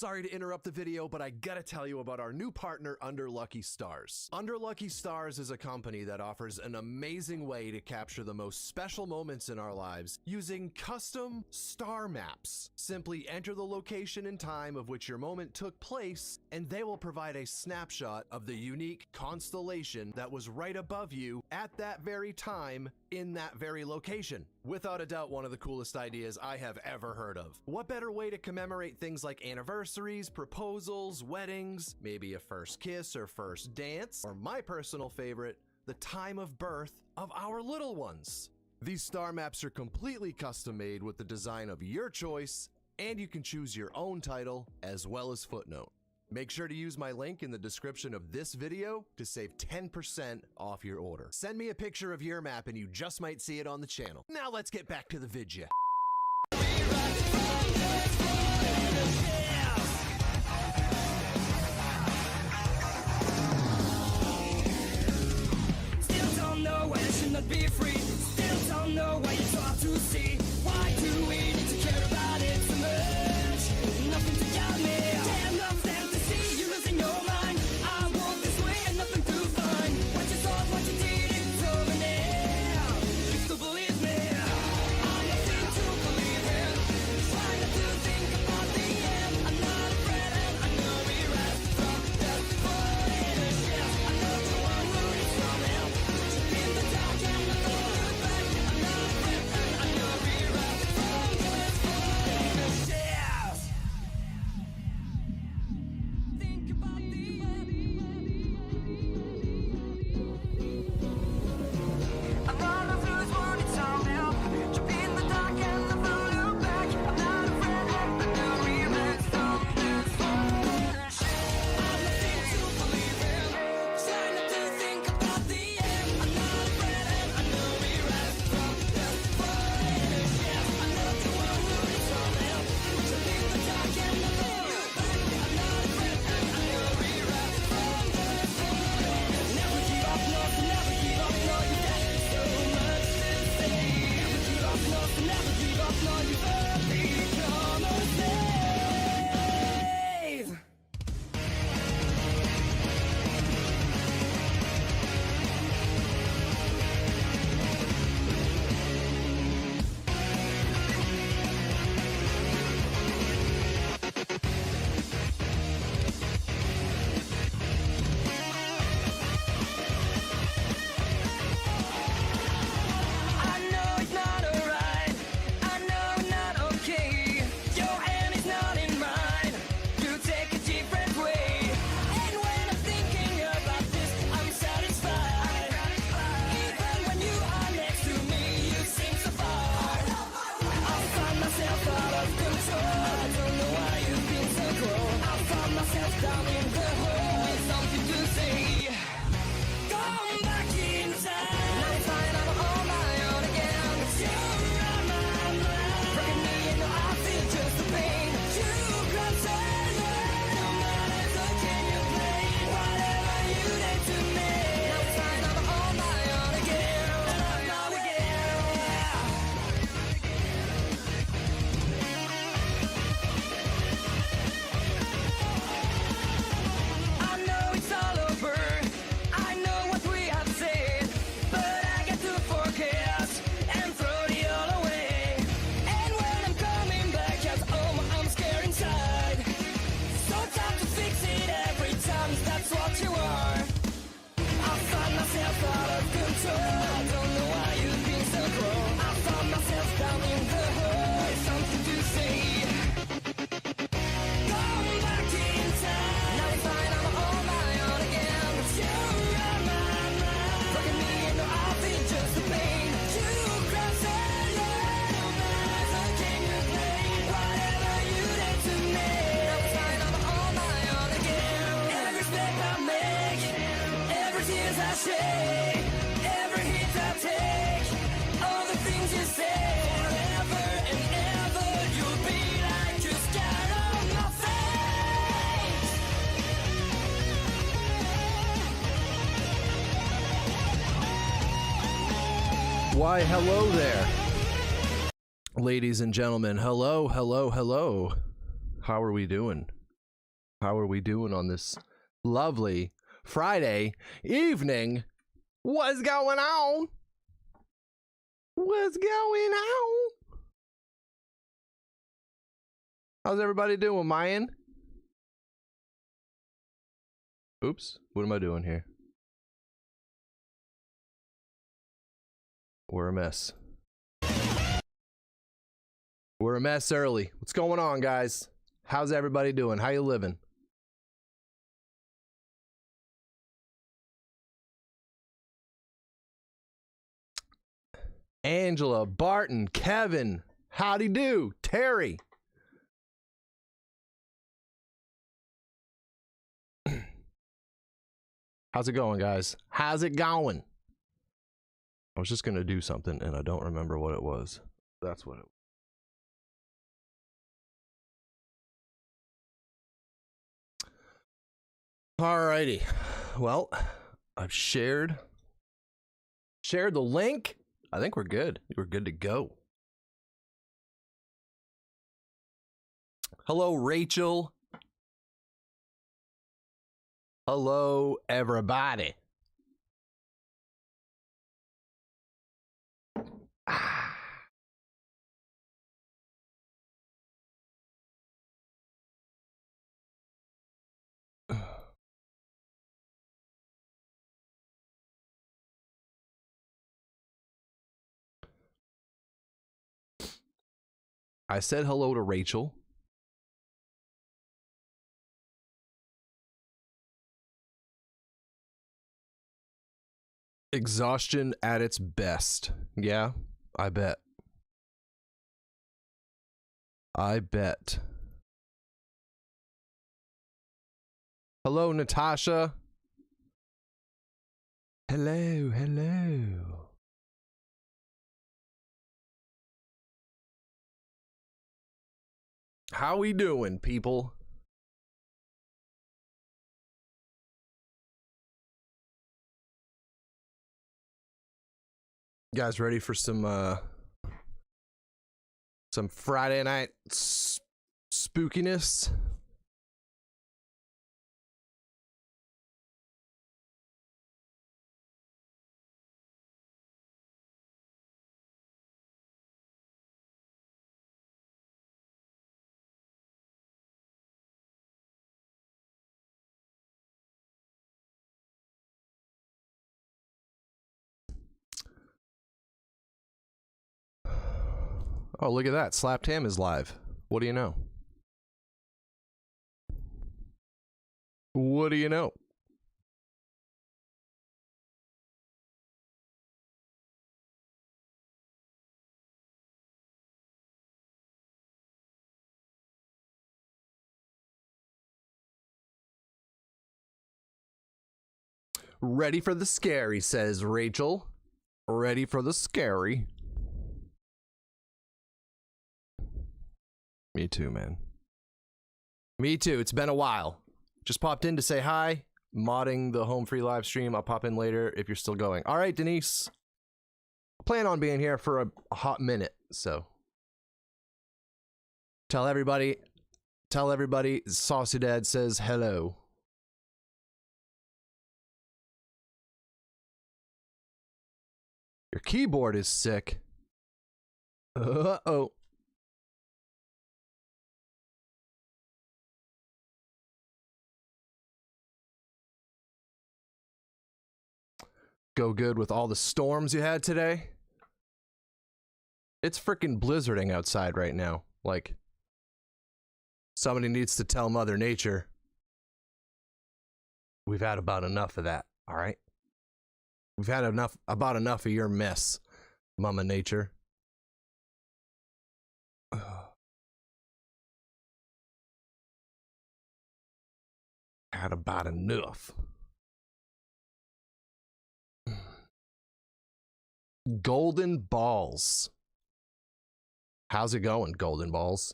Sorry to interrupt the video, but I gotta tell you about our new partner, Under Lucky Stars. Under Lucky Stars is a company that offers an amazing way to capture the most special moments in our lives using custom star maps. Simply enter the location and time of which your moment took place, and they will provide a snapshot of the unique constellation that was right above you at that very time in that very location. Without a doubt, one of the coolest ideas I have ever heard of. What better way to commemorate things like anniversaries, proposals, weddings, maybe a first kiss or first dance, or my personal favorite, the time of birth of our little ones. These star maps are completely custom made with the design of your choice, and you can choose your own title as well as footnote. Make sure to use my link in the description of this video to save 10% off your order. Send me a picture of your map and you just might see it on the channel. Now let's get back to the vidya. Still don't know why I should not be free. Still don't know why you taught to see. Why do we need to care about it so much? Nothing to guide me. Damn, nothing to see. You're losing your mind. I walk this way and nothing to find. What you thought, what you did, it's over now. You still believe me. I'm nothing to believe in. Try not to think about the end. I'm not afraid and I know we rise from death before it is. Yes, I'm not the one who needs some help. In the dark and the cold back. I'm not afraid and I know we rise from death before it is. Yes. Think about the end. I'm not a fool's when it's all now. Jump in the dark and the moon look back. I'm not afraid and I know we rise from death before it is. I'm nothing to believe in. Try not to think about the end. I'm not afraid and I know we rise from death before it is. Yes, I'm not the one who needs some help. Jump in the dark and the moon look back. I'm not afraid and I know we rise from death before it is. Never give up, no, never give up, no, you've got so much to say. Never give up, no, never give up, no, you've become a slave. I know it's not alright. I know not okay. Your hand is not in mine. You take a different way. And when I'm thinking about this, I'm satisfied. Even when you are next to me, you seem so far. I find myself out of control. I don't know why you've been so cruel. I found myself down in the hole with something to say. Come back inside. Now it's fine, I'm on my own again. You're on my mind. Breaking me and I feel just the pain. You grab silence. No matter so can you play whatever you did to me. Now it's fine, I'm on my own again. Now again. I know it's all over. I know what we have said, but I got to forget and throw it all away. And when I'm coming back at home, I'm scared inside. So time to fix it every time. That's what you are. I find myself out of control. I don't know why you've been so cruel. I found myself down in the hole with something to say. Come back inside. Now it's fine, I'm on my own again. You're on my mind. Breaking me into I feel just the pain. You grab silence. No matter so can you play whatever you did to me. Now it's fine, I'm on my own again. Every step I make, every tears I shed, every hit I take, all the things you say, forever and ever, you'll be like you scar on my face. Why, hello there. Ladies and gentlemen, hello, hello, hello. How are we doing? How are we doing on this lovely Friday evening? What's going on? What's going on? How's everybody doing, Mayan? Oops, what am I doing here? We're a mess. We're a mess early. What's going on, guys? How's everybody doing? How you living? Angela, Barton, Kevin, howdy do, Terry. How's it going, guys? How's it going? I was just gonna do something and I don't remember what it was. That's what it was. Alrighty. Well, I've shared the link. I think we're good. We're good to go. Hello, Rachel. Hello, everybody. I said hello to Rachel. Exhaustion at its best. Yeah, I bet. I bet. Hello, Natasha. Hello, hello. How we doing, people? You guys ready for some Friday night spookiness? Oh, look at that. Slapped Ham is live. What do you know? What do you know? Ready for the scary, says Rachel. Ready for the scary. Me too, man. Me too. It's been a while. Just popped in to say hi. Modding the home free live stream. I'll pop in later if you're still going. All right, Denise. I plan on being here for a hot minute, so tell everybody Saucy Dad says hello. Your keyboard is sick. Uh-oh. Go good with all the storms you had today? It's freaking blizzarding outside right now. Like, somebody needs to tell Mother Nature we've had about enough of that, all right? We've had about enough of your mess, Mama Nature. Had about enough. Golden Balls. How's it going, Golden Balls?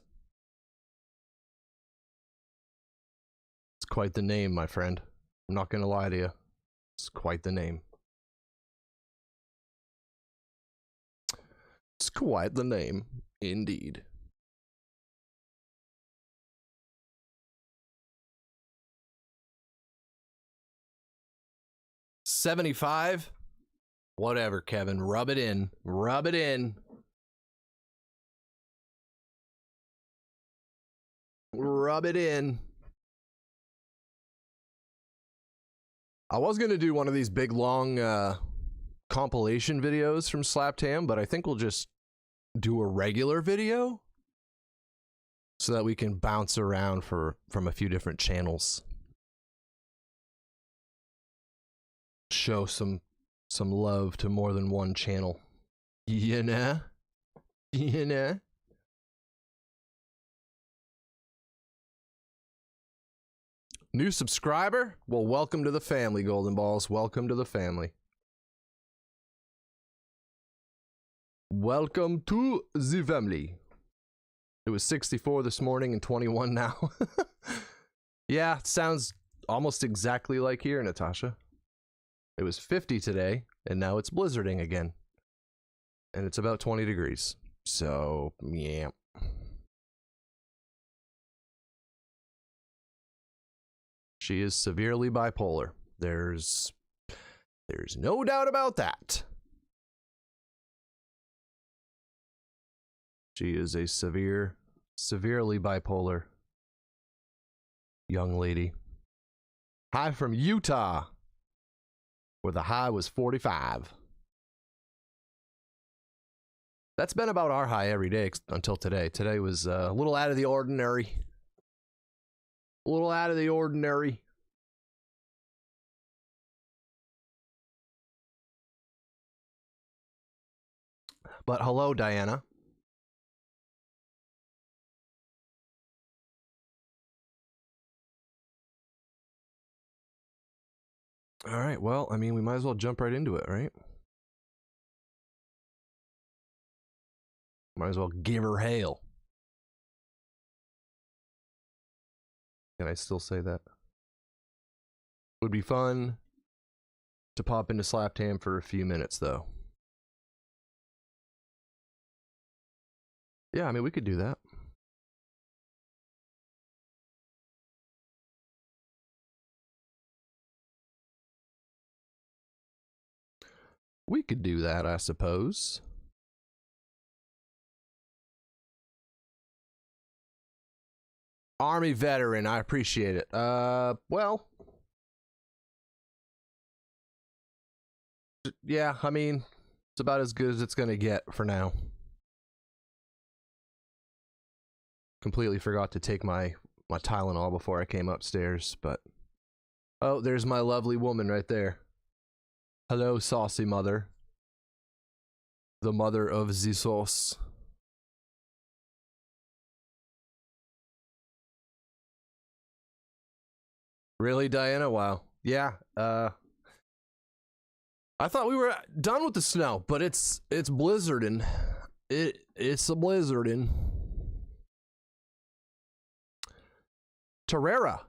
It's quite the name, my friend. I'm not gonna lie to you. It's quite the name. It's quite the name, indeed. 75? Whatever, Kevin. Rub it in. Rub it in. Rub it in. I was going to do one of these big, long compilation videos from SlapTam, but I think we'll just do a regular video so that we can bounce around from a few different channels. Show some love to more than one channel. You know? You know? New subscriber? Well, welcome to the family, Golden Balls. Welcome to the family. Welcome to the family. It was 64 this morning and 21 now. Yeah, it sounds almost exactly like here, Natasha. It was 50 today, and now it's blizzarding again. And it's about 20 degrees. So, yeah. She is severely bipolar. There's no doubt about that. She is a severely bipolar young lady. Hi from Utah, where the high was 45. That's been about our high every day until today. Today was a little out of the ordinary. A little out of the ordinary. But hello, Diana. All right, well, I mean, we might as well jump right into it, right? Might as well give her hail. Can I still say that? Would be fun to pop into SlapTam for a few minutes, though. Yeah, I mean, we could do that. We could do that, I suppose. Army veteran, I appreciate it. Well, yeah, I mean, it's about as good as it's gonna get for now. Completely forgot to take my Tylenol before I came upstairs, but oh, there's my lovely woman right there. Hello, saucy mother. The mother of the sauce. Really, Diana? Wow. Yeah. I thought we were done with the snow, but it's blizzarding. It's a blizzarding. Terrera.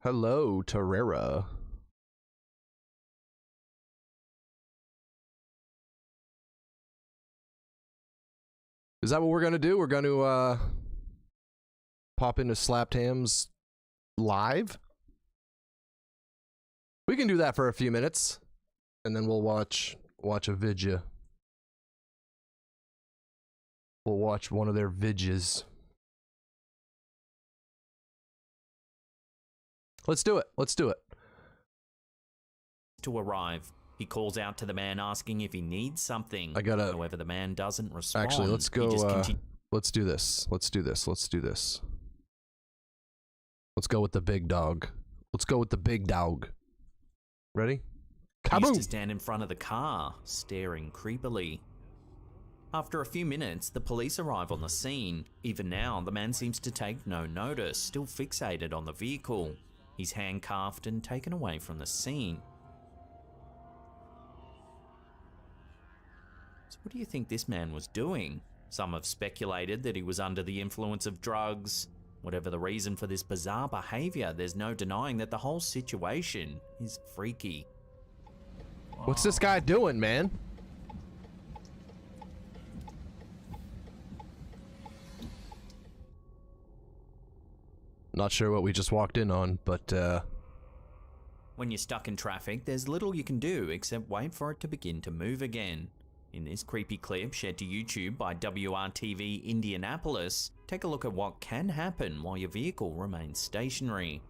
Hello, Terrera. Is that what we're gonna do? We're gonna pop into SlapTam's live. We can do that for a few minutes, and then we'll watch a vidya. We'll watch one of their vidjas. Let's do it. Let's do it. To arrive, he calls out to the man asking if he needs something. I gotta. However, the man doesn't respond. Actually, let's go. Let's do this. Let's do this. Let's do this. Let's go with the big dog. Let's go with the big dog. Ready? He used to Kaboom! stand in front of the car, staring creepily. After a few minutes, the police arrive on the scene. Even now, the man seems to take no notice, still fixated on the vehicle. He's handcuffed and taken away from the scene. So what do you think this man was doing? Some have speculated that he was under the influence of drugs. Whatever the reason for this bizarre behavior, there's no denying that the whole situation is freaky. What's this guy doing, man? Not sure what we just walked in on, but When you're stuck in traffic, there's little you can do except wait for it to begin to move again. In this creepy clip shared to YouTube by WRTV Indianapolis, take a look at what can happen while your vehicle remains stationary.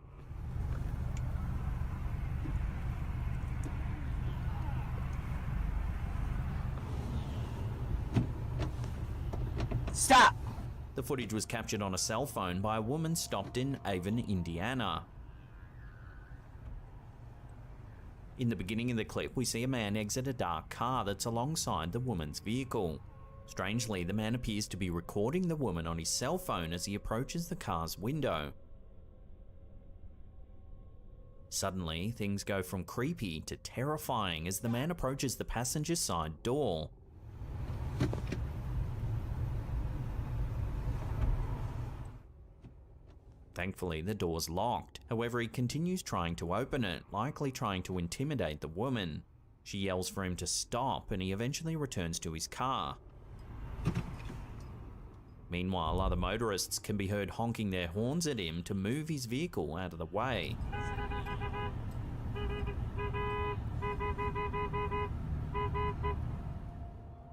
Stop! The footage was captured on a cell phone by a woman stopped in Avon, Indiana. In the beginning of the clip, we see a man exit a dark car that's alongside the woman's vehicle. Strangely, the man appears to be recording the woman on his cell phone as he approaches the car's window. Suddenly, things go from creepy to terrifying as the man approaches the passenger side door. Thankfully, the door's locked. However, he continues trying to open it, likely trying to intimidate the woman. She yells for him to stop, and he eventually returns to his car. Meanwhile, other motorists can be heard honking their horns at him to move his vehicle out of the way.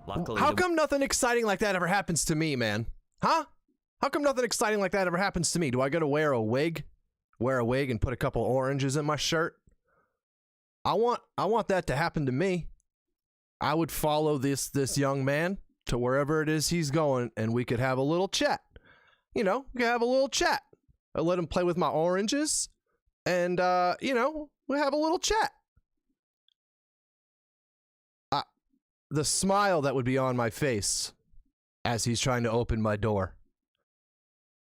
Luckily, How come nothing exciting like that ever happens to me, man? Huh? How come nothing exciting like that ever happens to me? Do I go to wear a wig and put a couple oranges in my shirt? I want that to happen to me. I would follow this young man to wherever it is he's going, and we could have a little chat. You know, we could have a little chat. I let him play with my oranges, and you know, we have a little chat. The smile that would be on my face as he's trying to open my door.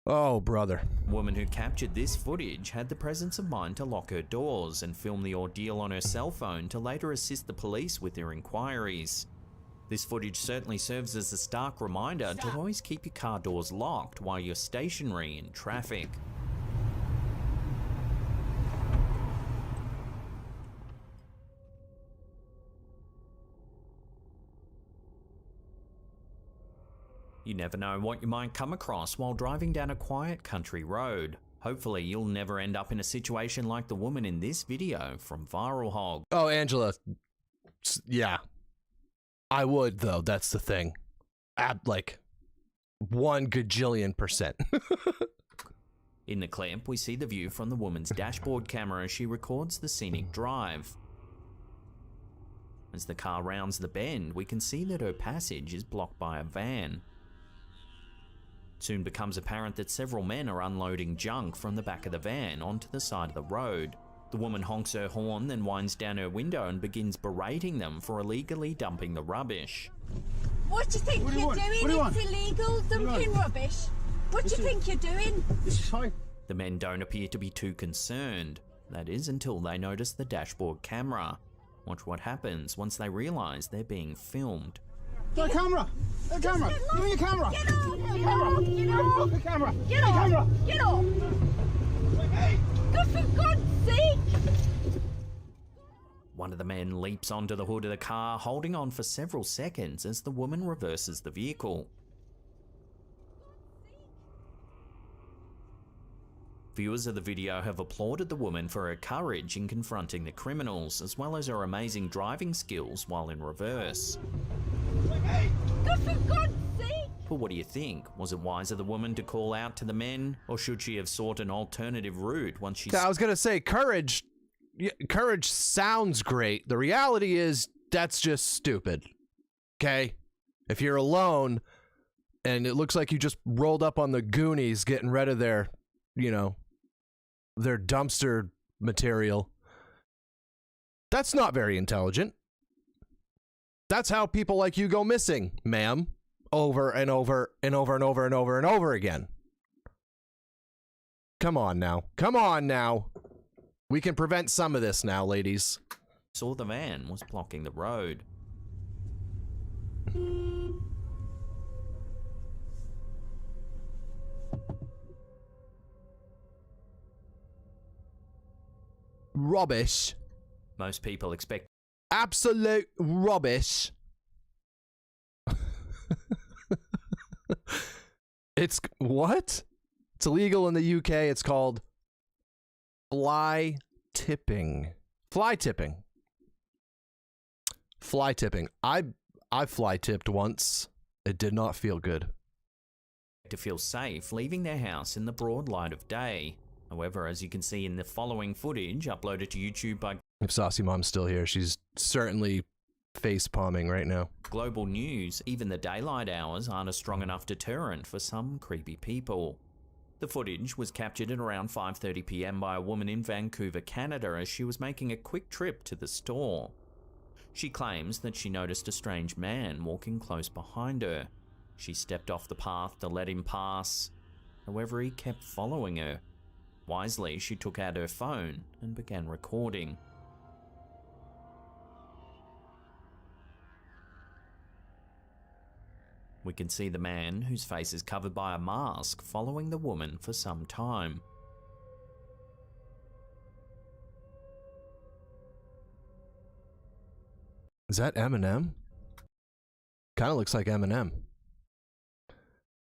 Oh, brother. The woman who captured this footage had the presence of mind to lock her doors and film the ordeal on her cell phone to later assist the police with their inquiries. This footage certainly serves as a stark reminder to always keep your car doors locked while you're stationary in traffic. You never know what you might come across while driving down a quiet country road. Hopefully you'll never end up in a situation like the woman in this video from Viral Hog. Oh, Angela. Yeah. I would, though. That's the thing. Like, 1 gajillion %. In the clip, we see the view from the woman's dashboard camera as she records the scenic drive. As the car rounds the bend, we can see that her passage is blocked by a van. Soon becomes apparent that several men are unloading junk from the back of the van onto the side of the road. The woman honks her horn, then winds down her window and begins berating them for illegally dumping the rubbish. What do you think you're doing? It's illegal dumping rubbish. What do you think you're doing? This is fine. The men don't appear to be too concerned. That is until they notice the dashboard camera. Watch what happens once they realise they're being filmed. The camera! The camera! Give me your camera! Get off! The camera! Get off! The camera! Get The off! camera! Get off! Hey! God, for God's sake! One of the men leaps onto the hood of the car, holding on for several seconds as the woman reverses the vehicle. Viewers of the video have applauded the woman for her courage in confronting the criminals, as well as her amazing driving skills while in reverse. God, for God's sake! But what do you think? Was it wise of the woman to call out to the men, or should she have sought an alternative route once she... I was going to say, courage sounds great. The reality is, that's just stupid. Okay? If you're alone, and it looks like you just rolled up on the Goonies getting rid of their, you know, their dumpster material, that's not very intelligent. That's how people like you go missing, ma'am, over and over and over and over and over and over again. Come on now. Come on now. We can prevent some of this now, ladies. Saw the van was blocking the road. Rubbish. Most people expect Absolute rubbish. It's what? It's illegal in the UK. It's called fly tipping. Fly tipping. Fly tipping. I fly tipped once. It did not feel good. To feel safe leaving their house in the broad light of day. However, as you can see in the following footage uploaded to YouTube by If Saucy Mom's still here, she's certainly face palming right now. Global News, even the daylight hours aren't a strong enough deterrent for some creepy people. The footage was captured at around 5:30 p.m. by a woman in Vancouver, Canada, as she was making a quick trip to the store. She claims that she noticed a strange man walking close behind her. She stepped off the path to let him pass. However, he kept following her. Wisely, she took out her phone and began recording. We can see the man, whose face is covered by a mask, following the woman for some time. Is that Eminem? Kind of looks like Eminem.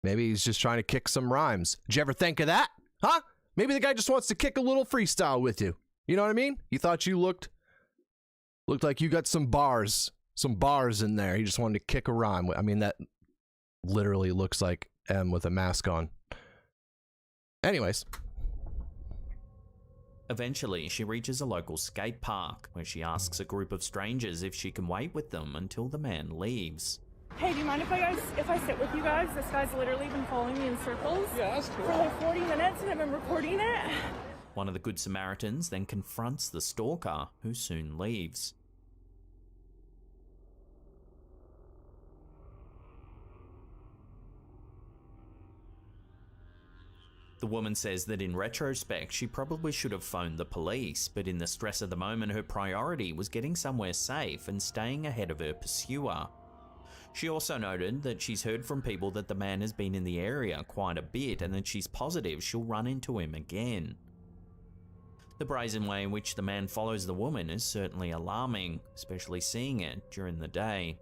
Maybe he's just trying to kick some rhymes. Did you ever think of that? Huh? Maybe the guy just wants to kick a little freestyle with you. You know what I mean? He thought you looked like you got some bars in there. He just wanted to kick a rhyme. I mean, that literally looks like M with a mask on. Anyways. Eventually, she reaches a local skate park, where she asks a group of strangers if she can wait with them until the man leaves. Hey, do you mind if I sit with you guys? This guy's literally been following me in circles for like 40 minutes and I've been recording it. One of the Good Samaritans then confronts the stalker, who soon leaves. The woman says that in retrospect, she probably should have phoned the police, but in the stress of the moment, her priority was getting somewhere safe and staying ahead of her pursuer. She also noted that she's heard from people that the man has been in the area quite a bit and that she's positive she'll run into him again. The brazen way in which the man follows the woman is certainly alarming, especially seeing it during the day.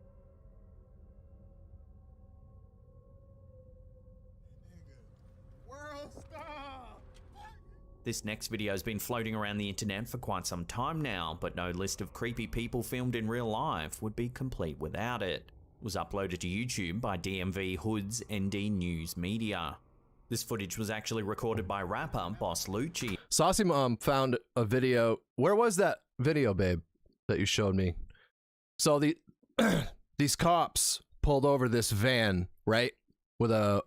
This next video has been floating around the internet for quite some time now, but no list of creepy people filmed in real life would be complete without it. It was uploaded to YouTube by DMV Hood's ND News Media. This footage was actually recorded by rapper Boss Lucci. Saucy Mom found a video. Where was that video, babe, that you showed me? So these cops pulled over this van, right, with a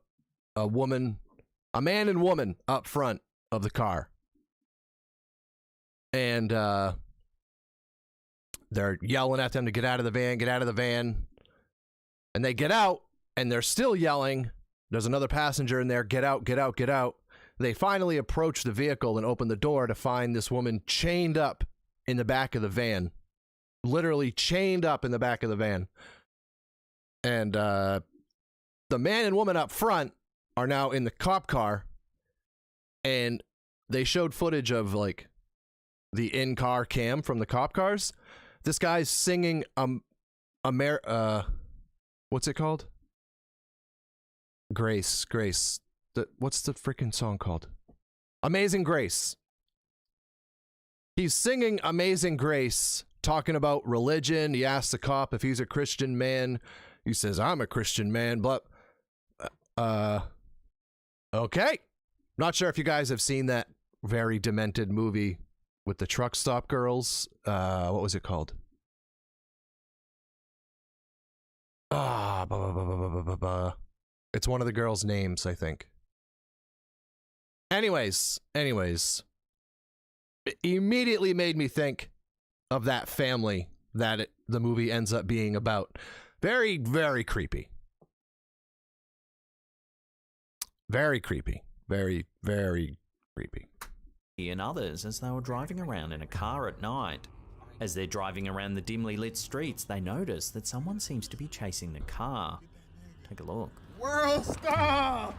man and woman up front of the car, and they're yelling at them to get out of the van, and they get out, and they're still yelling. There's another passenger in there. Get out, get out, get out. They finally approach the vehicle and open the door to find this woman chained up in the back of the van, literally chained up in the back of the van. And the man and woman up front are now in the cop car, and they showed footage of like the in-car cam from the cop cars. This guy's singing what's it called? Grace. What's the freaking song called? Amazing Grace. He's singing Amazing Grace, talking about religion. He asks the cop if he's a Christian man. He says, I'm a Christian man, but okay. Not sure if you guys have seen that very demented movie with the truck stop girls. What was it called? It's one of the girls' names, I think. Anyways, it immediately made me think of that family that the movie ends up being about. Very, very creepy. Very creepy. Very, very creepy. And others as they were driving around in a car at night. As they're driving around the dimly lit streets, they notice that someone seems to be chasing the car. Take a look. World star!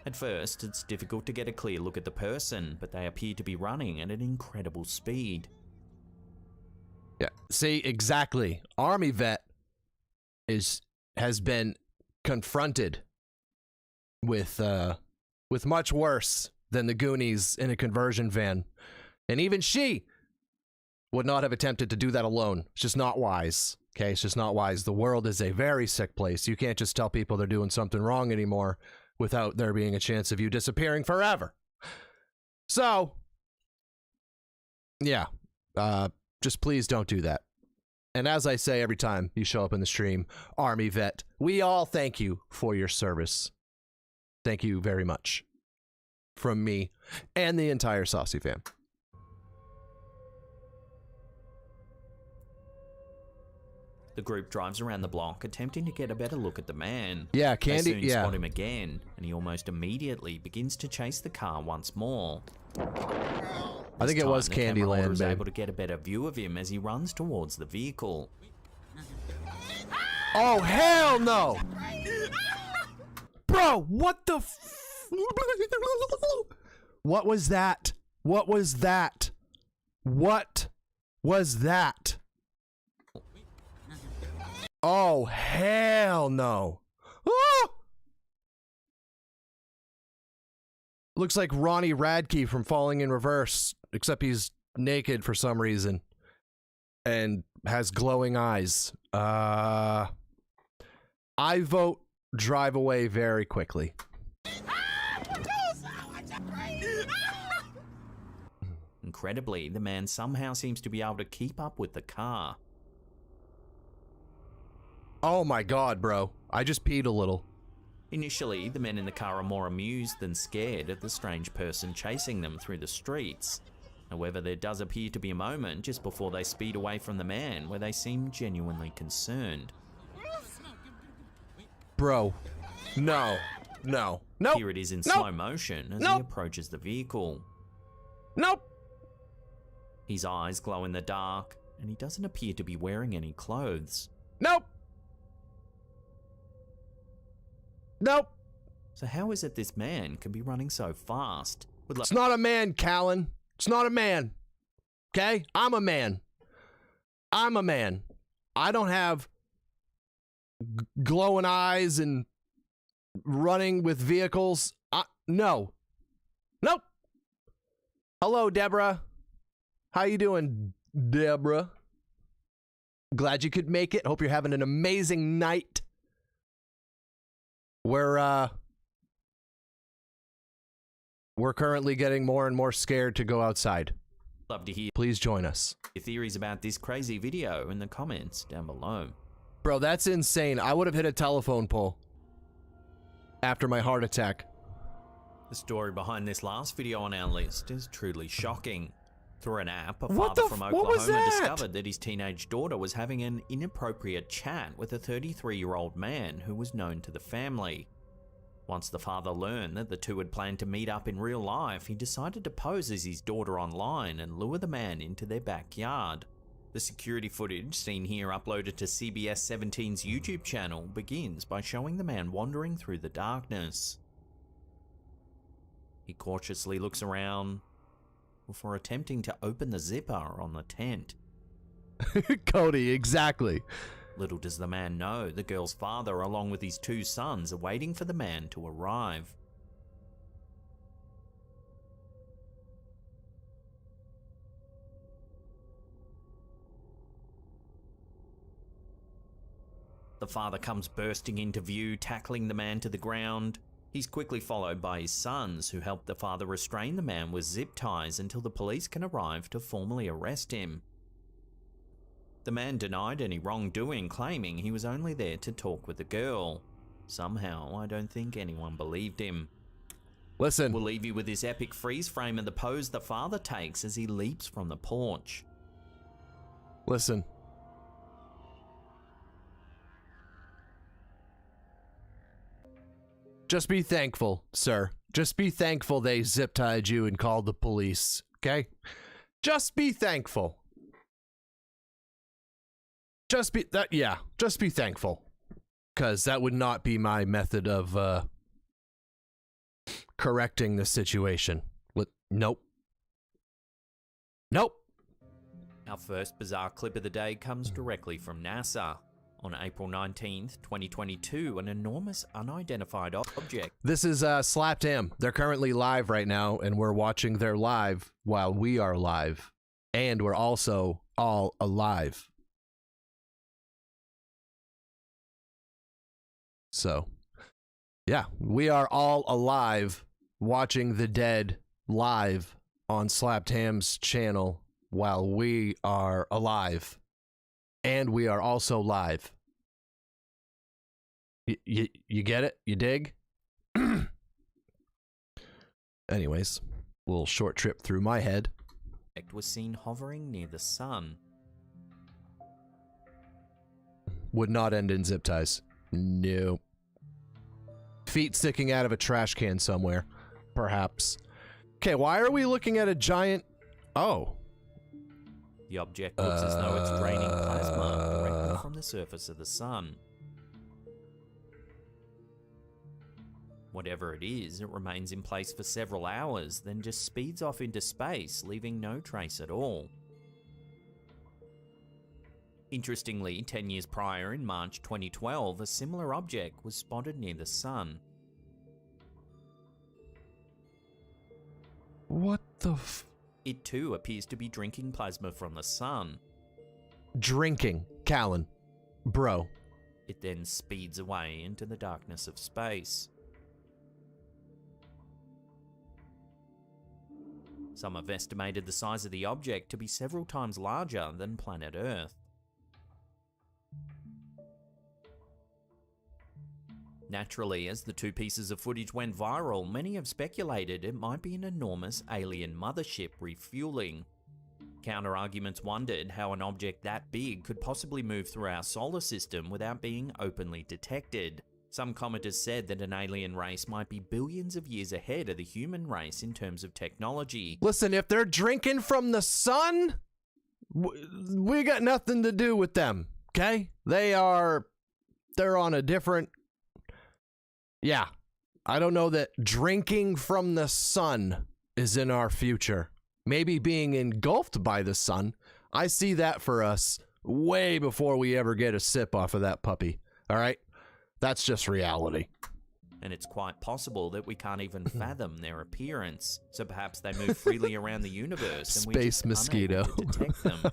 At first, it's difficult to get a clear look at the person, but they appear to be running at an incredible speed. Yeah, see, exactly. Army vet has been confronted with with much worse than the Goonies in a conversion van. And even she would not have attempted to do that alone. It's just not wise. Okay, it's just not wise. The world is a very sick place. You can't just tell people they're doing something wrong anymore without there being a chance of you disappearing forever. So, yeah, just please don't do that. And as I say every time you show up in the stream, Army vet, we all thank you for your service. Thank you very much. From me and the entire SauceyFam. The group drives around the block, attempting to get a better look at the man. Yeah, Candy, they soon spot him again, and he almost immediately begins to chase the car once more. I think it was Candyland, was babe. able to get a better view of him as he runs towards the vehicle. Oh, hell no! Bro, what the what was that? What was that? What was that? Oh, hell no. Ah! Looks like Ronnie Radke from Falling in Reverse, except he's naked for some reason and has glowing eyes. I vote drive away very quickly. Incredibly, the man somehow seems to be able to keep up with the car. Oh my god, bro. I just peed a little. Initially, the men in the car are more amused than scared at the strange person chasing them through the streets. However, there does appear to be a moment just before they speed away from the man where they seem genuinely concerned. Bro. No. No. Nope. Here it is in Nope. slow motion as he approaches the vehicle. Nope. His eyes glow in the dark, and he doesn't appear to be wearing any clothes. Nope. Nope. So how is it this man can be running so fast? It's not a man, Callan. It's not a man. Okay? I'm a man. I'm a man. I don't have glowing eyes and running with vehicles. No. Nope. Hello, Deborah. How you doing, Deborah? Glad you could make it. Hope you're having an amazing night. We're currently getting more and more scared to go outside. Love to hear Please join us. your theories about this crazy video in the comments down below. Bro, that's insane. I would have hit a telephone pole after my heart attack. The story behind this last video on our list is truly shocking. Through an app, a What father the from f- what was Oklahoma that? discovered that his teenage daughter was having an inappropriate chat with a 33-year-old man who was known to the family. Once the father learned that the two had planned to meet up in real life, he decided to pose as his daughter online and lure the man into their backyard. The security footage seen here uploaded to CBS 17's YouTube channel begins by showing the man wandering through the darkness. He cautiously looks around before attempting to open the zipper on the tent. Cody, exactly. Little does the man know the girl's father, along with his two sons, are waiting for the man to arrive. The father comes bursting into view, tackling the man to the ground. He's quickly followed by his sons, who help the father restrain the man with zip ties until the police can arrive to formally arrest him. The man denied any wrongdoing, claiming he was only there to talk with the girl. Somehow, I don't think anyone believed him. Listen. We'll leave you with this epic freeze frame of the pose the father takes as he leaps from the porch. Listen. Just be thankful, sir. Just be thankful they zip-tied you and called the police, okay? Just be thankful. Just be thankful. Because that would not be my method of correcting the situation. Nope. Nope. Our first bizarre clip of the day comes directly from NASA. On April 19th, 2022, an enormous unidentified object. This is SauceyFam. They're currently live right now, and we're watching their live while we are live. And we're also all alive. So, yeah, we are all alive watching the dead live on SauceyFam's channel while we are alive. And we are also live. You get it? You dig? Anyways, a little short trip through my head. Was seen hovering near the sun. Would not end in zip ties. No. Feet sticking out of a trash can somewhere. Perhaps. Okay, why are we looking at a giant... Oh. The object looks as though it's draining plasma directly from the surface of the sun. Whatever it is, it remains in place for several hours, then just speeds off into space, leaving no trace at all. Interestingly, 10 years prior, in March 2012, a similar object was spotted near the sun. What the f... It too appears to be drinking plasma from the sun. Drinking. Callan. Bro. It then speeds away into the darkness of space. Some have estimated the size of the object to be several times larger than planet Earth. Naturally, as the two pieces of footage went viral, many have speculated it might be an enormous alien mothership refueling. Counter-arguments wondered how an object that big could possibly move through our solar system without being openly detected. Some commenters said that an alien race might be billions of years ahead of the human race in terms of technology. Listen, if they're drinking from the sun, we got nothing to do with them, okay? They're on a different... Yeah, I don't know that drinking from the sun is in our future. Maybe being engulfed by the sun. I see that for us way before we ever get a sip off of that puppy, all right? That's just reality. And it's quite possible that we can't even fathom their appearance. So perhaps they move freely around the universe and we're just mosquito. unable to detect them.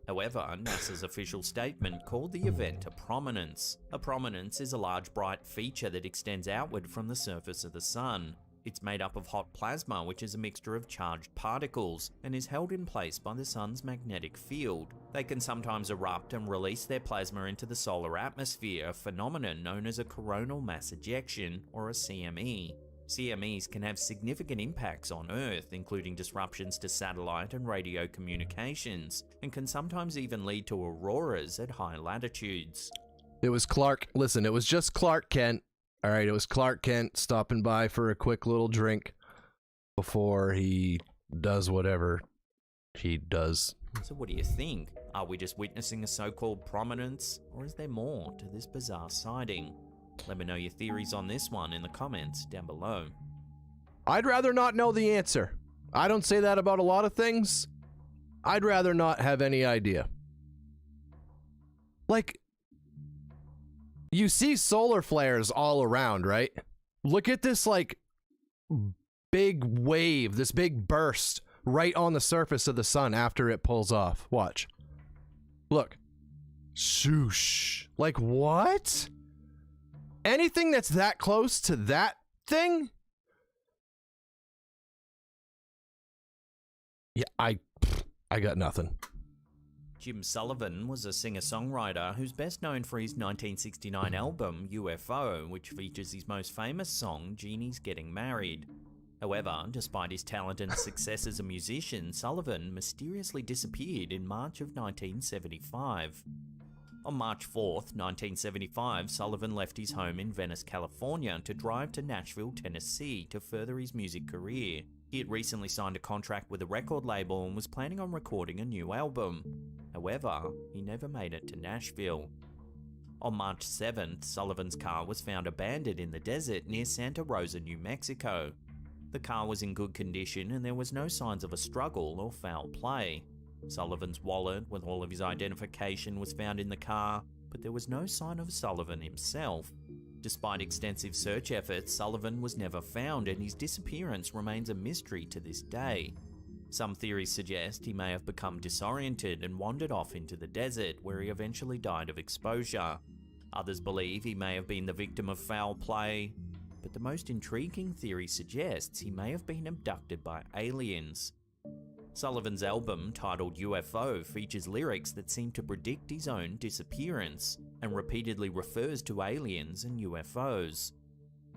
However, NASA's official statement called the event a prominence. A prominence is a large bright feature that extends outward from the surface of the sun. It's made up of hot plasma, which is a mixture of charged particles, and is held in place by the sun's magnetic field. They can sometimes erupt and release their plasma into the solar atmosphere, a phenomenon known as a coronal mass ejection, or a CME. CMEs can have significant impacts on Earth, including disruptions to satellite and radio communications, and can sometimes even lead to auroras at high latitudes. It was it was just Clark Kent. All right, it was Clark Kent stopping by for a quick little drink before he does whatever he does. So what do you think? Are we just witnessing a so-called prominence, or is there more to this bizarre sighting? Let me know your theories on this one in the comments down below. I'd rather not know the answer. I don't say that about a lot of things. I'd rather not have any idea. Like, you see solar flares all around, right? Look at this, like, big wave, this big burst right on the surface of the sun after it pulls off. Watch. Look. Shoosh. Like, what? Anything that's that close to that thing? Yeah, I got nothing. Jim Sullivan was a singer-songwriter who's best known for his 1969 album UFO, which features his most famous song, Jeannie's Getting Married. However, despite his talent and success as a musician, Sullivan mysteriously disappeared in March of 1975. On March 4th, 1975, Sullivan left his home in Venice, California to drive to Nashville, Tennessee to further his music career. He had recently signed a contract with a record label and was planning on recording a new album. However, he never made it to Nashville. On March 7th, Sullivan's car was found abandoned in the desert near Santa Rosa, New Mexico. The car was in good condition and there was no signs of a struggle or foul play. Sullivan's wallet with all of his identification was found in the car, but there was no sign of Sullivan himself. Despite extensive search efforts, Sullivan was never found, and his disappearance remains a mystery to this day. Some theories suggest he may have become disoriented and wandered off into the desert, where he eventually died of exposure. Others believe he may have been the victim of foul play, but the most intriguing theory suggests he may have been abducted by aliens. Sullivan's album, titled UFO, features lyrics that seem to predict his own disappearance, and repeatedly refers to aliens and UFOs.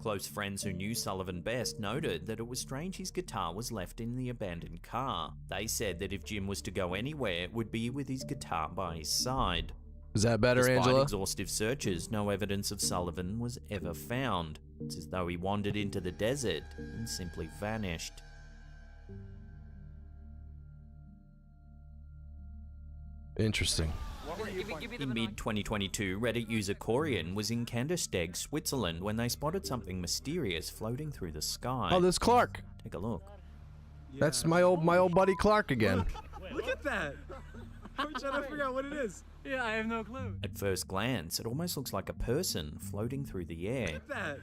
Close friends who knew Sullivan best noted that it was strange his guitar was left in the abandoned car. They said that if Jim was to go anywhere, it would be with his guitar by his side. Is that better, Despite Angela? exhaustive searches, no evidence of Sullivan was ever found. It's as though he wandered into the desert and simply vanished. Interesting. In mid-2022, Reddit user Corian was in Kandersteg, Switzerland, when they spotted something mysterious floating through the sky. Oh, there's Clark. Take a look. That's my old buddy Clark again. Look at that. I'm trying to figure out what it is. Yeah, I have no clue. At first glance, it almost looks like a person floating through the air. Look at that.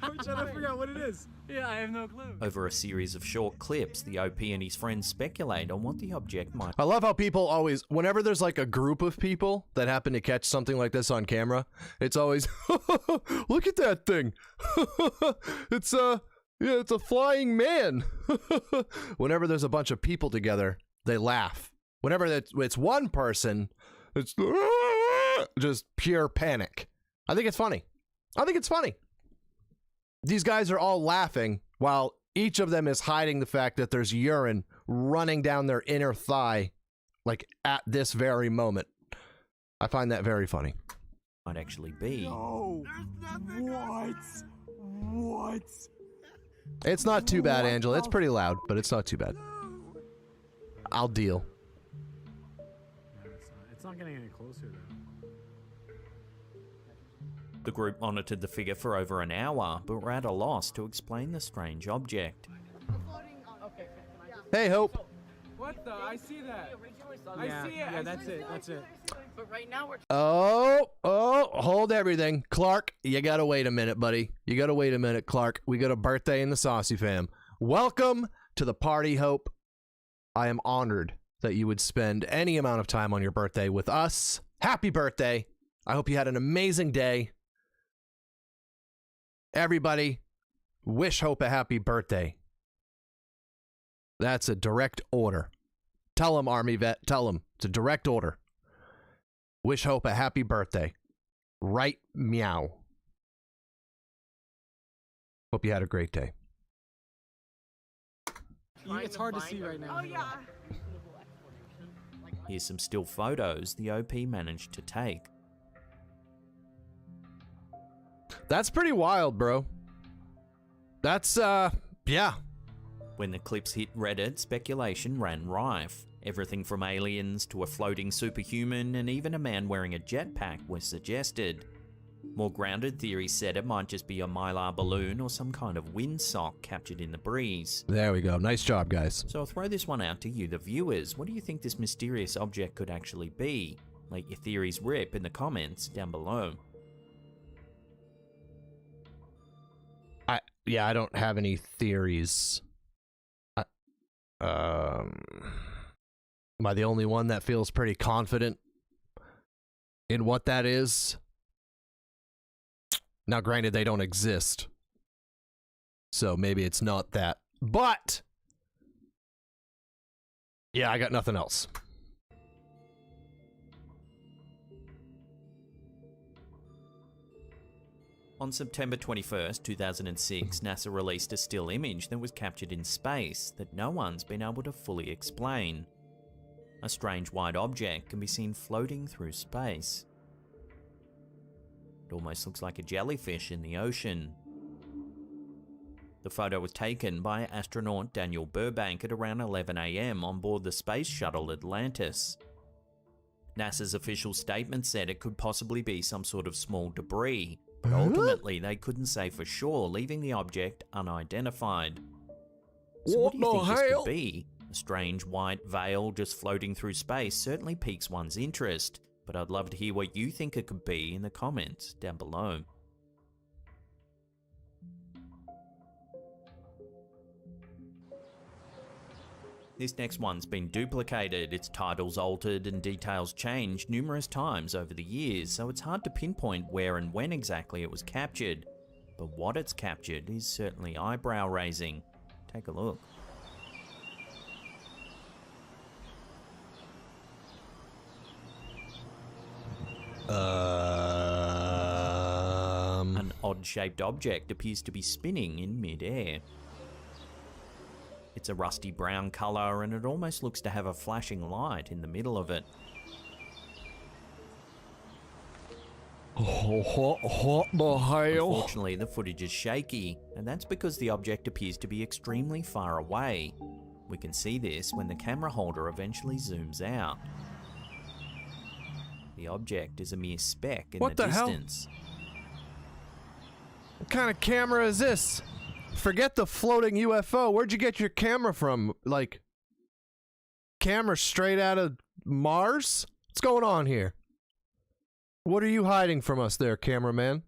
I'm trying to figure out what it is. Yeah, I have no clue. Over a series of short clips, the OP and his friends speculate on what the object might be. I love how people always, whenever there's like a group of people that happen to catch something like this on camera, it's always, look at that thing. It's a flying man. Whenever there's a bunch of people together, they laugh. Whenever it's one person, it's just pure panic. I think it's funny. These guys are all laughing while each of them is hiding the fact that there's urine running down their inner thigh, like at this very moment. I find that very funny. Might actually be. Oh, what? It's not too bad, Angela. It's pretty loud, but it's not too bad. I'll deal. It's not getting any closer though. The group monitored the figure for over an hour, but were at a loss to explain the strange object. Hey, Hope. What the? I see that. I see it. Yeah, that's it. But right now we're Oh, hold everything. Clark, you gotta wait a minute, buddy. You gotta wait a minute, Clark. We got a birthday in the SauceyFam. Welcome to the party, Hope. I am honored that you would spend any amount of time on your birthday with us. Happy birthday. I hope you had an amazing day. Everybody, wish Hope a happy birthday. That's a direct order. Tell him, Army vet. Tell him. It's a direct order. Wish Hope a happy birthday. Right meow. Hope you had a great day. It's hard to see right now. Oh, yeah. Here's some still photos the OP managed to take. That's pretty wild, bro. That's, yeah. When the clips hit Reddit, speculation ran rife. Everything from aliens to a floating superhuman and even a man wearing a jetpack was suggested. More grounded theories said it might just be a mylar balloon or some kind of windsock captured in the breeze. There we go. Nice job, guys. So I'll throw this one out to you, the viewers. What do you think this mysterious object could actually be? Let your theories rip in the comments down below. Yeah, I don't have any theories. Am I the only one that feels pretty confident in what that is? Now, granted, they don't exist, so maybe it's not that. But yeah, I got nothing else. On September 21st, 2006, NASA released a still image that was captured in space that no one's been able to fully explain. A strange white object can be seen floating through space. It almost looks like a jellyfish in the ocean. The photo was taken by astronaut Daniel Burbank at around 11 AM on board the space shuttle Atlantis. NASA's official statement said it could possibly be some sort of small debris, but ultimately they couldn't say for sure, leaving the object unidentified. So what do you think this could be? A strange white veil just floating through space certainly piques one's interest, but I'd love to hear what you think it could be in the comments down below. This next one's been duplicated, its titles altered and details changed numerous times over the years, so it's hard to pinpoint where and when exactly it was captured. But what it's captured is certainly eyebrow raising. Take a look. An odd-shaped object appears to be spinning in mid-air. It's a rusty brown colour and it almost looks to have a flashing light in the middle of it. What the hell? Unfortunately, the footage is shaky, and that's because the object appears to be extremely far away. We can see this when the camera holder eventually zooms out. The object is a mere speck in the distance. What kind of camera is this? Forget the floating UFO. Where'd you get your camera from? Like, camera straight out of Mars? What's going on here? What are you hiding from us there, cameraman?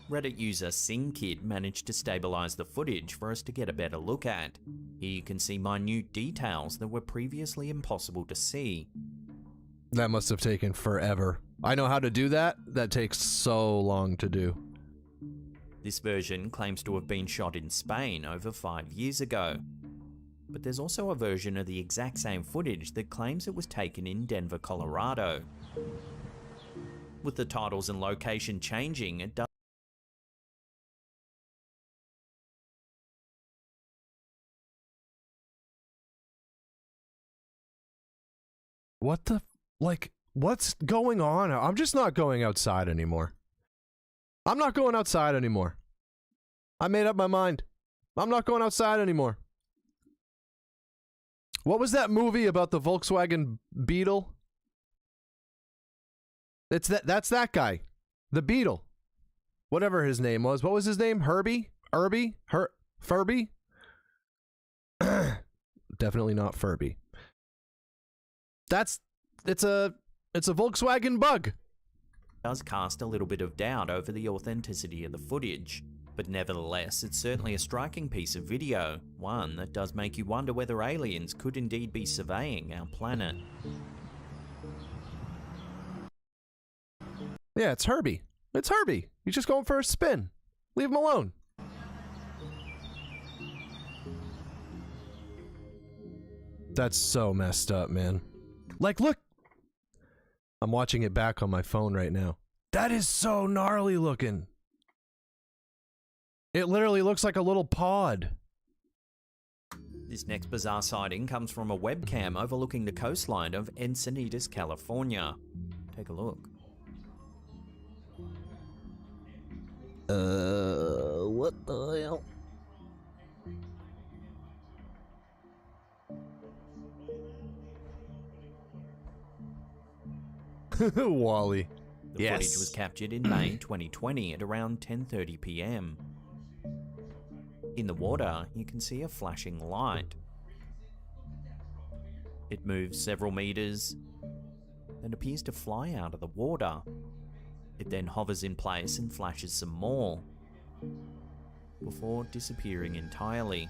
Reddit user SingKid managed to stabilize the footage for us to get a better look at. Here you can see minute details that were previously impossible to see. That must have taken forever. I know how to do that. That takes so long to do. This version claims to have been shot in Spain over 5 years ago. But there's also a version of the exact same footage that claims it was taken in Denver, Colorado. With the titles and location changing, it does. What the? Like, what's going on? I'm just not going outside anymore. I'm not going outside anymore. I made up my mind. I'm not going outside anymore. What was that movie about the Volkswagen Beetle? That's that guy. The Beetle. Whatever his name was. What was his name? Herbie? Furby? Definitely not Furby. It's a Volkswagen Bug. Does cast a little bit of doubt over the authenticity of the footage, but nevertheless it's certainly a striking piece of video, one that does make you wonder whether aliens could indeed be surveying our planet. Yeah, it's Herbie. It's Herbie. He's just going for a spin. Leave him alone. That's so messed up, man. Like, look. I'm watching it back on my phone right now. That is so gnarly looking. It literally looks like a little pod. This next bizarre sighting comes from a webcam overlooking the coastline of Encinitas, California. Take a look. What the hell? Wally. The footage was captured in May 2020 at around 10:30 p.m. In the water, you can see a flashing light. It moves several meters, then appears to fly out of the water. It then hovers in place and flashes some more, before disappearing entirely.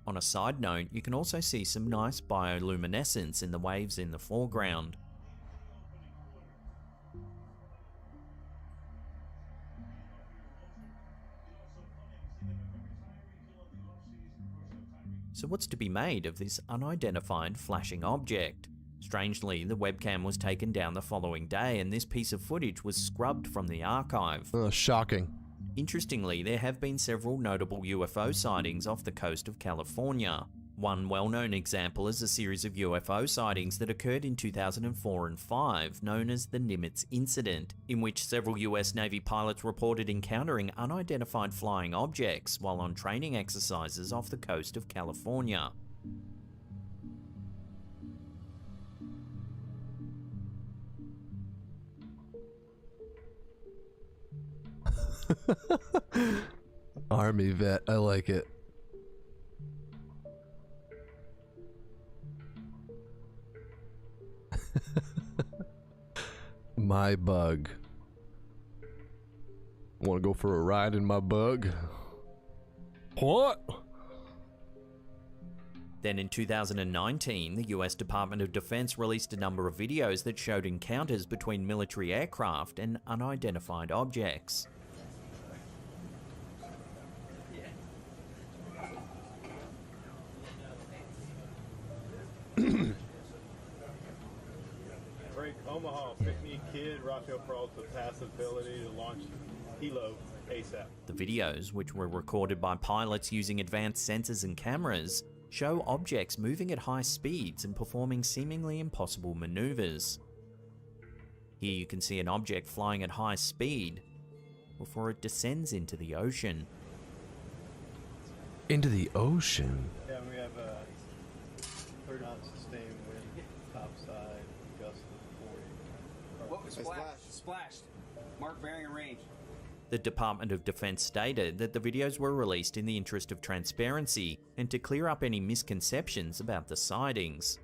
On a side note, you can also see some nice bioluminescence in the waves in the foreground. So what's to be made of this unidentified flashing object? Strangely, the webcam was taken down the following day and this piece of footage was scrubbed from the archive. Shocking. Interestingly, there have been several notable UFO sightings off the coast of California. One well-known example is a series of UFO sightings that occurred in 2004 and 5, known as the Nimitz Incident, in which several US Navy pilots reported encountering unidentified flying objects while on training exercises off the coast of California. Army vet, I like it. My bug. Want to go for a ride in my bug? What? Then in 2019, the US Department of Defense released a number of videos that showed encounters between military aircraft and unidentified objects. Break Omaha, pick me kid, Rocco Peralta, passability to launch Hilo ASAP. The videos, which were recorded by pilots using advanced sensors and cameras, show objects moving at high speeds and performing seemingly impossible maneuvers. Here you can see an object flying at high speed before it descends into the ocean. Into the ocean? Yeah, we have a 3 knot sustained wind, topside, gust of 40. What was splashed? Splashed. Mark bearing and range. The Department of Defense stated that the videos were released in the interest of transparency and to clear up any misconceptions about the sightings.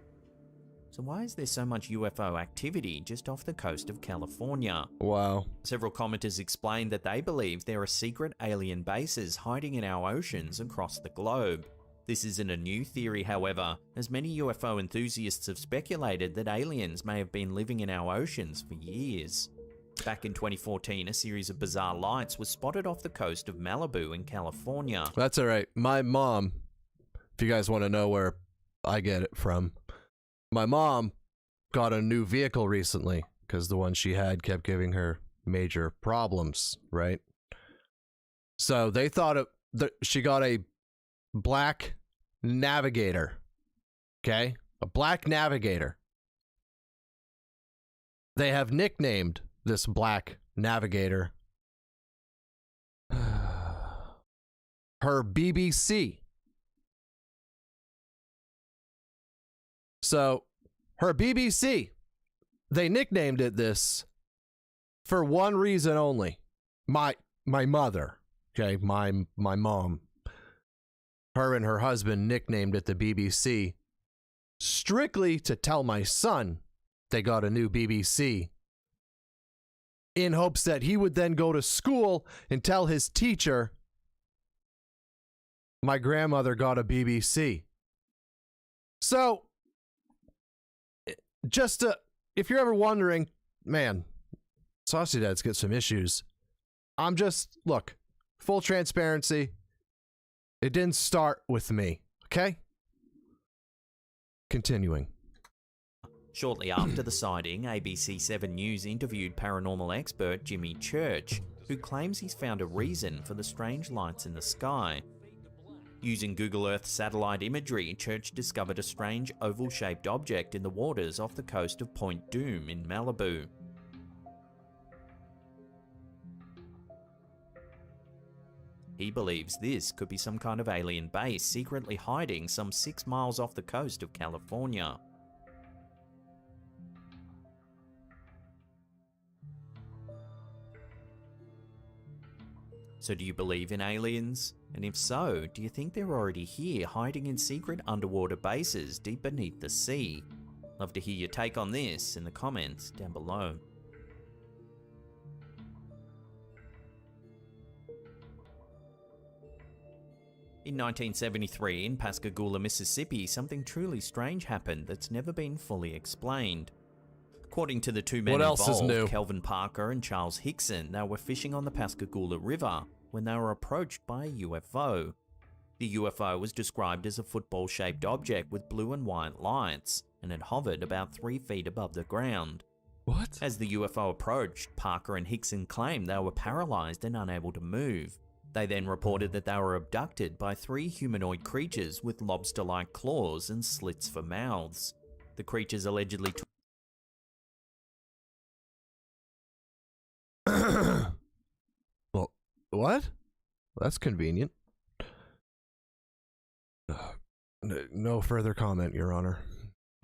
So why is there so much UFO activity just off the coast of California? Wow. Several commenters explained that they believe there are secret alien bases hiding in our oceans across the globe. This isn't a new theory, however, as many UFO enthusiasts have speculated that aliens may have been living in our oceans for years. Back in 2014, a series of bizarre lights was spotted off the coast of Malibu in California. That's all right. My mom, if you guys want to know where I get it from, my mom got a new vehicle recently because the one she had kept giving her major problems, right? So they thought she got a black Navigator, okay? A black Navigator. They have nicknamed this black Navigator her BBC. So her BBC, they nicknamed it this for one reason only. My mother, okay, my mom, her and her husband nicknamed it the BBC strictly to tell my son they got a new BBC, in hopes that he would then go to school and tell his teacher, my grandmother got a BBC. So, just if you're ever wondering, man, Saucy Dad's got some issues. Look, full transparency, it didn't start with me, okay? Continuing. Shortly after the sighting, ABC 7 News interviewed paranormal expert Jimmy Church, who claims he's found a reason for the strange lights in the sky. Using Google Earth satellite imagery, Church discovered a strange oval-shaped object in the waters off the coast of Point Doom in Malibu. He believes this could be some kind of alien base secretly hiding some 6 miles off the coast of California. So do you believe in aliens? And if so, do you think they're already here, hiding in secret underwater bases deep beneath the sea? Love to hear your take on this in the comments down below. In 1973, in Pascagoula, Mississippi, something truly strange happened that's never been fully explained. According to the two men involved, Kelvin Parker and Charles Hickson, they were fishing on the Pascagoula River when they were approached by a UFO. The UFO was described as a football-shaped object with blue and white lights, and it hovered about 3 feet above the ground. What? As the UFO approached, Parker and Hickson claimed they were paralyzed and unable to move. They then reported that they were abducted by 3 humanoid creatures with lobster-like claws and slits for mouths. The creatures allegedly took Well, what? That's convenient. No further comment, Your Honor.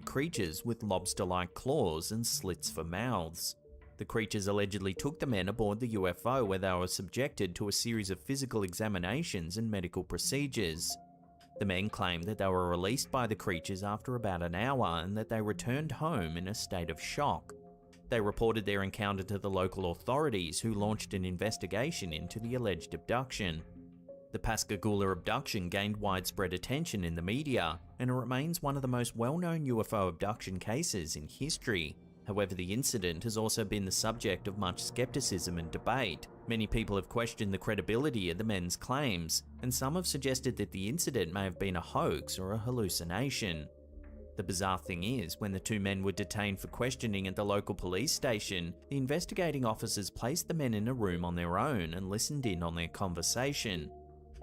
creatures with lobster-like claws and slits for mouths. The creatures allegedly took the men aboard the UFO, where they were subjected to a series of physical examinations and medical procedures. The men claimed that they were released by the creatures after about an hour and that they returned home in a state of shock. They reported their encounter to the local authorities, who launched an investigation into the alleged abduction. The Pascagoula abduction gained widespread attention in the media, and it remains one of the most well-known UFO abduction cases in history. However, the incident has also been the subject of much skepticism and debate. Many people have questioned the credibility of the men's claims, and some have suggested that the incident may have been a hoax or a hallucination. The bizarre thing is, when the two men were detained for questioning at the local police station, the investigating officers placed the men in a room on their own and listened in on their conversation.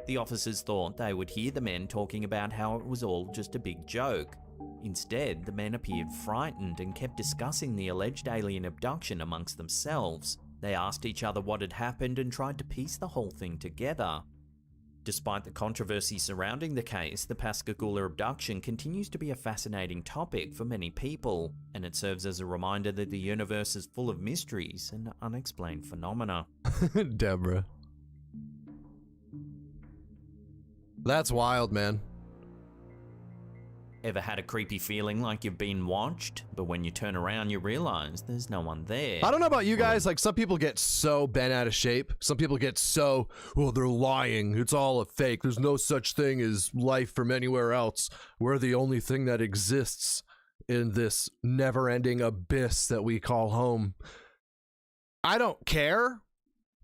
The officers thought they would hear the men talking about how it was all just a big joke. Instead, the men appeared frightened and kept discussing the alleged alien abduction amongst themselves. They asked each other what had happened and tried to piece the whole thing together. Despite the controversy surrounding the case, the Pascagoula abduction continues to be a fascinating topic for many people, and it serves as a reminder that the universe is full of mysteries and unexplained phenomena. Deborah. That's wild, man. Ever had a creepy feeling like you've been watched, but when you turn around you realize there's no one there? I don't know about you guys, like some people get so bent out of shape. Some people get so, well, they're lying. It's all a fake. There's no such thing as life from anywhere else. We're the only thing that exists in this never-ending abyss that we call home. I don't care,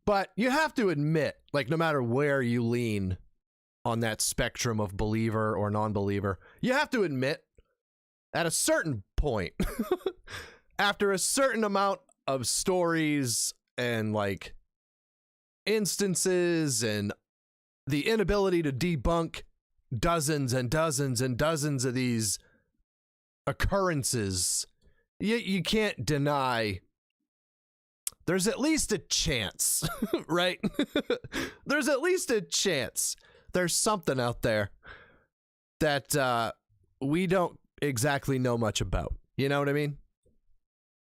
but you have to admit, like no matter where you lean on that spectrum of believer or non-believer, you have to admit at a certain point, after a certain amount of stories and like instances and the inability to debunk dozens and dozens and dozens of these occurrences, you can't deny there's at least a chance, right? There's at least a chance there's something out there that we don't exactly know much about. You know what I mean?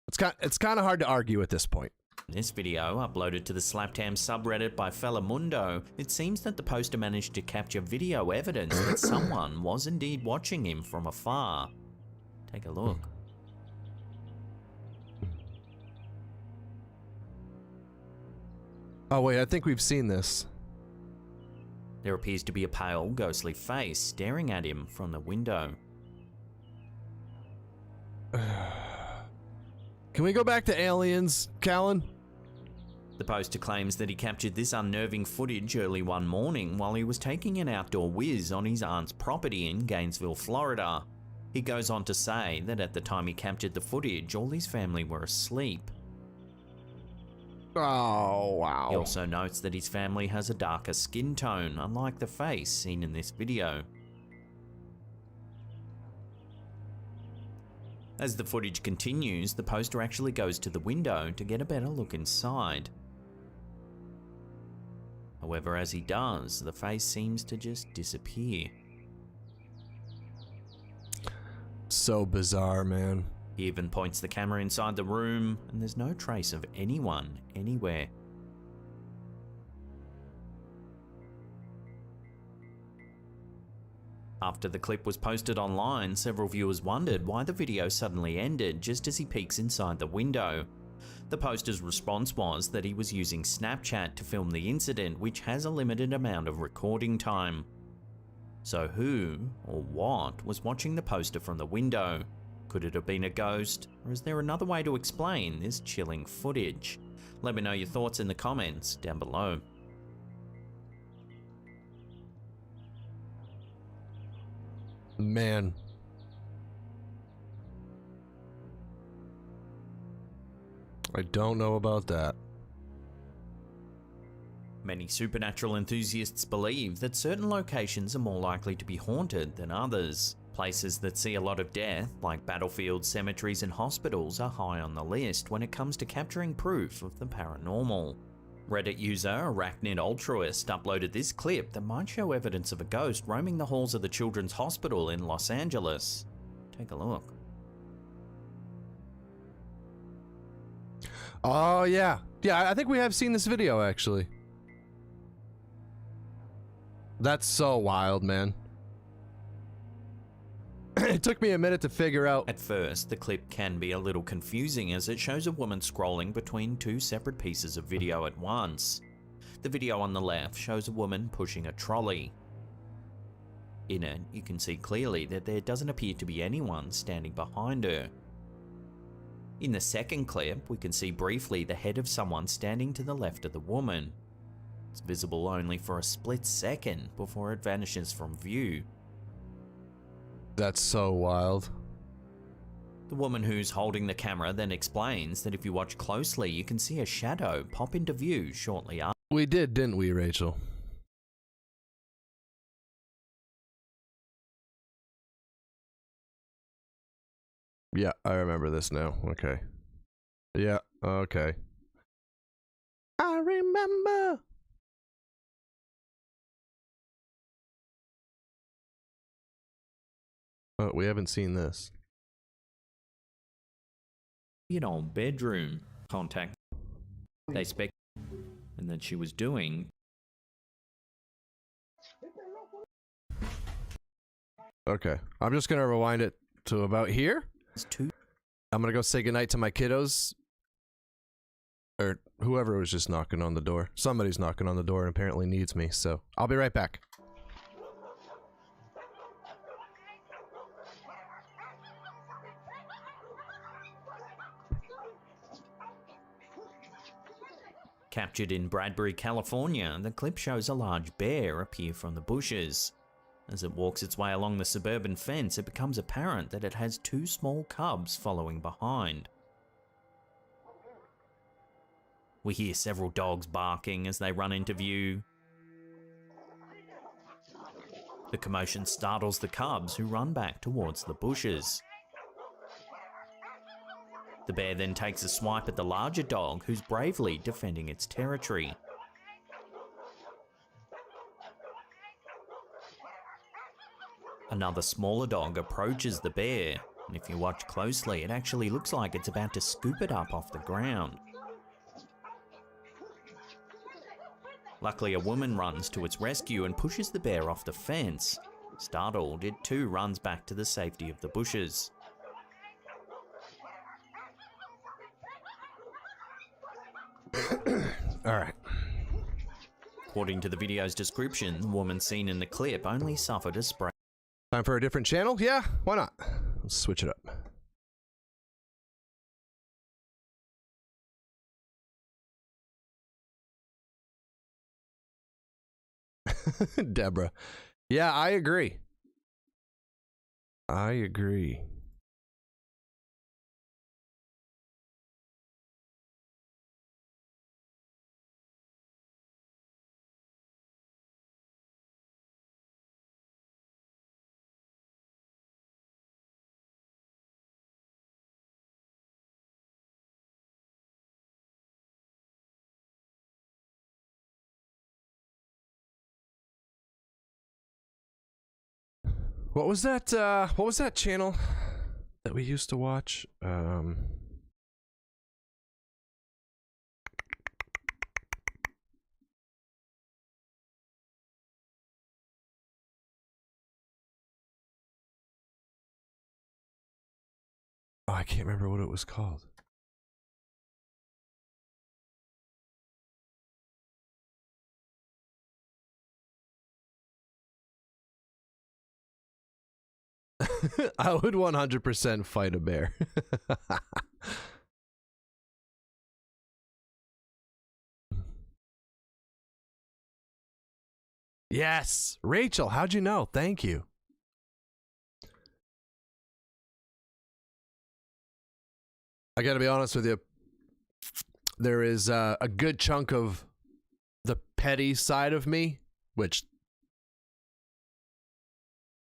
It's kind of hard to argue at this point. In this video, uploaded to the Slaptam subreddit by Fellamundo, it seems that the poster managed to capture video evidence that someone was indeed watching him from afar. Take a look. Oh wait, I think we've seen this. There appears to be a pale, ghostly face staring at him from the window. Can we go back to aliens, Callan? The poster claims that he captured this unnerving footage early one morning while he was taking an outdoor whiz on his aunt's property in Gainesville, Florida. He goes on to say that at the time he captured the footage, all his family were asleep. Oh, wow. He also notes that his family has a darker skin tone, unlike the face seen in this video. As the footage continues, the poster actually goes to the window to get a better look inside. However, as he does, the face seems to just disappear. So bizarre, man. He even points the camera inside the room, and there's no trace of anyone anywhere. After the clip was posted online, several viewers wondered why the video suddenly ended just as he peeks inside the window. The poster's response was that he was using Snapchat to film the incident, which has a limited amount of recording time. So who, or what, was watching the poster from the window? Could it have been a ghost, or is there another way to explain this chilling footage? Let me know your thoughts in the comments down below. Man. I don't know about that. Many supernatural enthusiasts believe that certain locations are more likely to be haunted than others. Places that see a lot of death, like battlefields, cemeteries, and hospitals, are high on the list when it comes to capturing proof of the paranormal. Reddit user Arachnid Altruist uploaded this clip that might show evidence of a ghost roaming the halls of the Children's Hospital in Los Angeles. Take a look. Oh, yeah. Yeah, I think we have seen this video, actually. That's so wild, man. It took me a minute to figure out. At first, the clip can be a little confusing as it shows a woman scrolling between two separate pieces of video at once. The video on the left shows a woman pushing a trolley. In it, you can see clearly that there doesn't appear to be anyone standing behind her. In the second clip, we can see briefly the head of someone standing to the left of the woman. It's visible only for a split second before it vanishes from view. That's so wild. The woman who's holding the camera then explains that if you watch closely, you can see a shadow pop into view shortly after. We did, didn't we, Rachel? Yeah, I remember this now. Okay. Yeah, okay. I remember. Oh, we haven't seen this. Bedroom contact. They spec and that she was doing. Okay, I'm just gonna rewind it to about here. Two. I'm gonna go say goodnight to my kiddos. Or whoever was just knocking on the door. Somebody's knocking on the door and apparently needs me, so I'll be right back. Captured in Bradbury, California, the clip shows a large bear appear from the bushes. As it walks its way along the suburban fence, it becomes apparent that it has two small cubs following behind. We hear several dogs barking as they run into view. The commotion startles the cubs, who run back towards the bushes. The bear then takes a swipe at the larger dog, who's bravely defending its territory. Another smaller dog approaches the bear, and if you watch closely, it actually looks like it's about to scoop it up off the ground. Luckily, a woman runs to its rescue and pushes the bear off the fence. Startled, it too runs back to the safety of the bushes. Alright. According to the video's description, the woman seen in the clip only suffered a sprain. Time for a different channel? Yeah, why not? Let's switch it up. Deborah. Yeah, I agree. I agree. What was that channel that we used to watch? Oh, I can't remember what it was called. I would 100% fight a bear. Yes, Rachel, how'd you know? Thank you. I gotta be honest with you. There is a good chunk of the petty side of me, which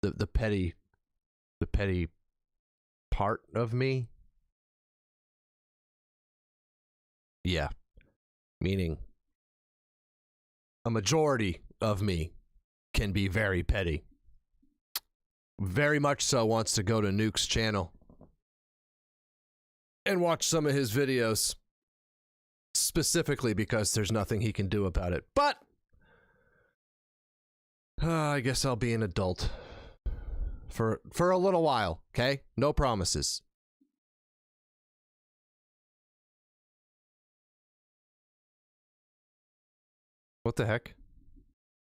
the petty part of me. Yeah. Meaning a majority of me can be very petty. Very much so wants to go to Nuke's channel and watch some of his videos specifically because there's nothing he can do about it. But I guess I'll be an adult for a little while, okay? No promises. What the heck?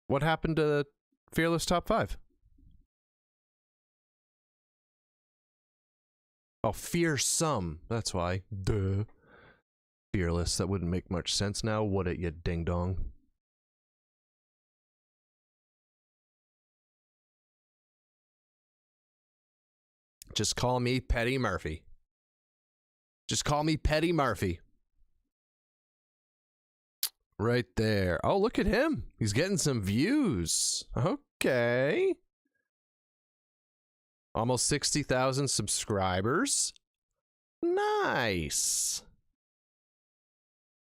What happened to Fearless Top 5? Oh, fearsome. That's why. Duh. Fearless. That wouldn't make much sense now, would it, you ding-dong? Just call me Petty Murphy. Just call me Petty Murphy. Right there. Oh, look at him. He's getting some views. Okay. Almost 60,000 subscribers. Nice.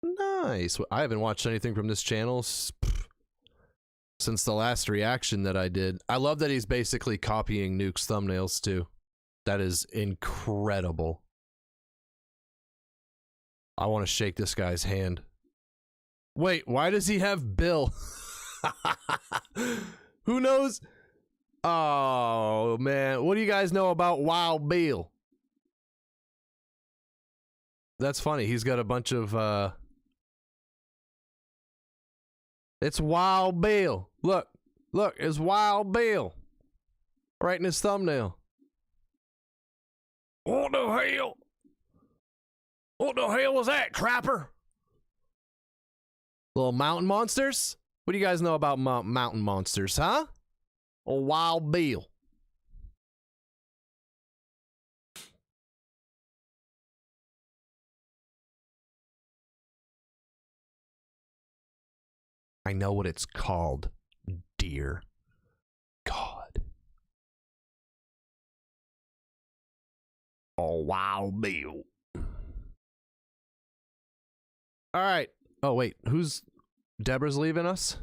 Nice. I haven't watched anything from this channel since the last reaction that I did. I love that he's basically copying Nuke's thumbnails too. That is incredible. I want to shake this guy's hand. Wait, why does he have Bill? Who knows? Oh, man. What do you guys know about Wild Bill? That's funny. He's got a bunch of, It's Wild Bill. Look. Look, it's Wild Bill. Right in his thumbnail. What the hell? What the hell was that, Trapper? Little mountain monsters? What do you guys know about mountain monsters, huh? Oh, Wild Bill. I know what it's called, dear God. Oh, Wild Bill. All right. Oh, wait. Who's... Deborah's leaving us?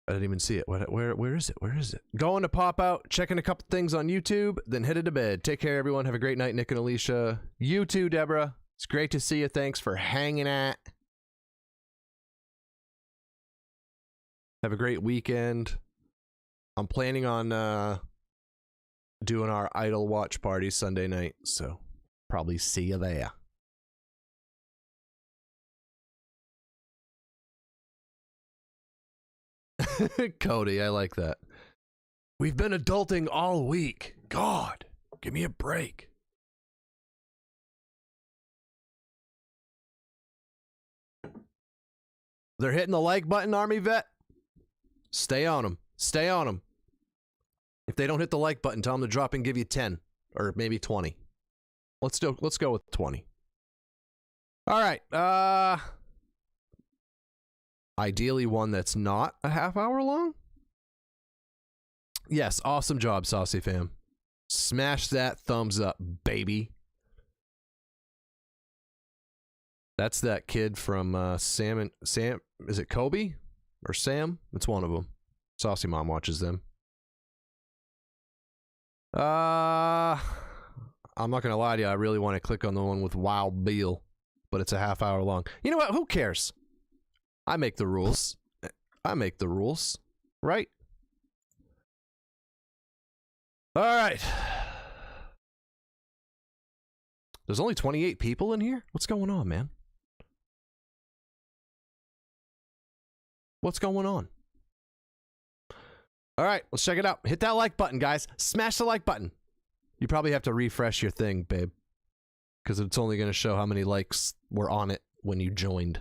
I didn't even see it. Where is it? Where is it? Going to pop out, checking a couple things on YouTube, then headed to bed. Take care, everyone. Have a great night, Nick and Alicia. You too, Deborah. It's great to see you. Thanks for hanging out. Have a great weekend. I'm planning on doing our Idol watch party Sunday night, so probably see you there. Cody, I like that. We've been adulting all week. God, give me a break. They're hitting the like button, Army Vet. Stay on them. Stay on them. If they don't hit the like button, tell them to drop and give you 10 or maybe 20. Let's go with 20. All right. Ideally one that's not a half hour long. Yes, awesome job, SauceyFam. Smash that thumbs up, baby. That's that kid from Sam. Is it Kobe or Sam? It's one of them. Saucy Mom watches them. I'm not gonna lie to you. I really want to click on the one with Wild Bill, but it's a half hour long. You know what? Who cares? I make the rules. I make the rules, right? All right. There's only 28 people in here? What's going on, man? What's going on? All right, let's check it out. Hit that like button, guys. Smash the like button. You probably have to refresh your thing, babe, because it's only going to show how many likes were on it when you joined.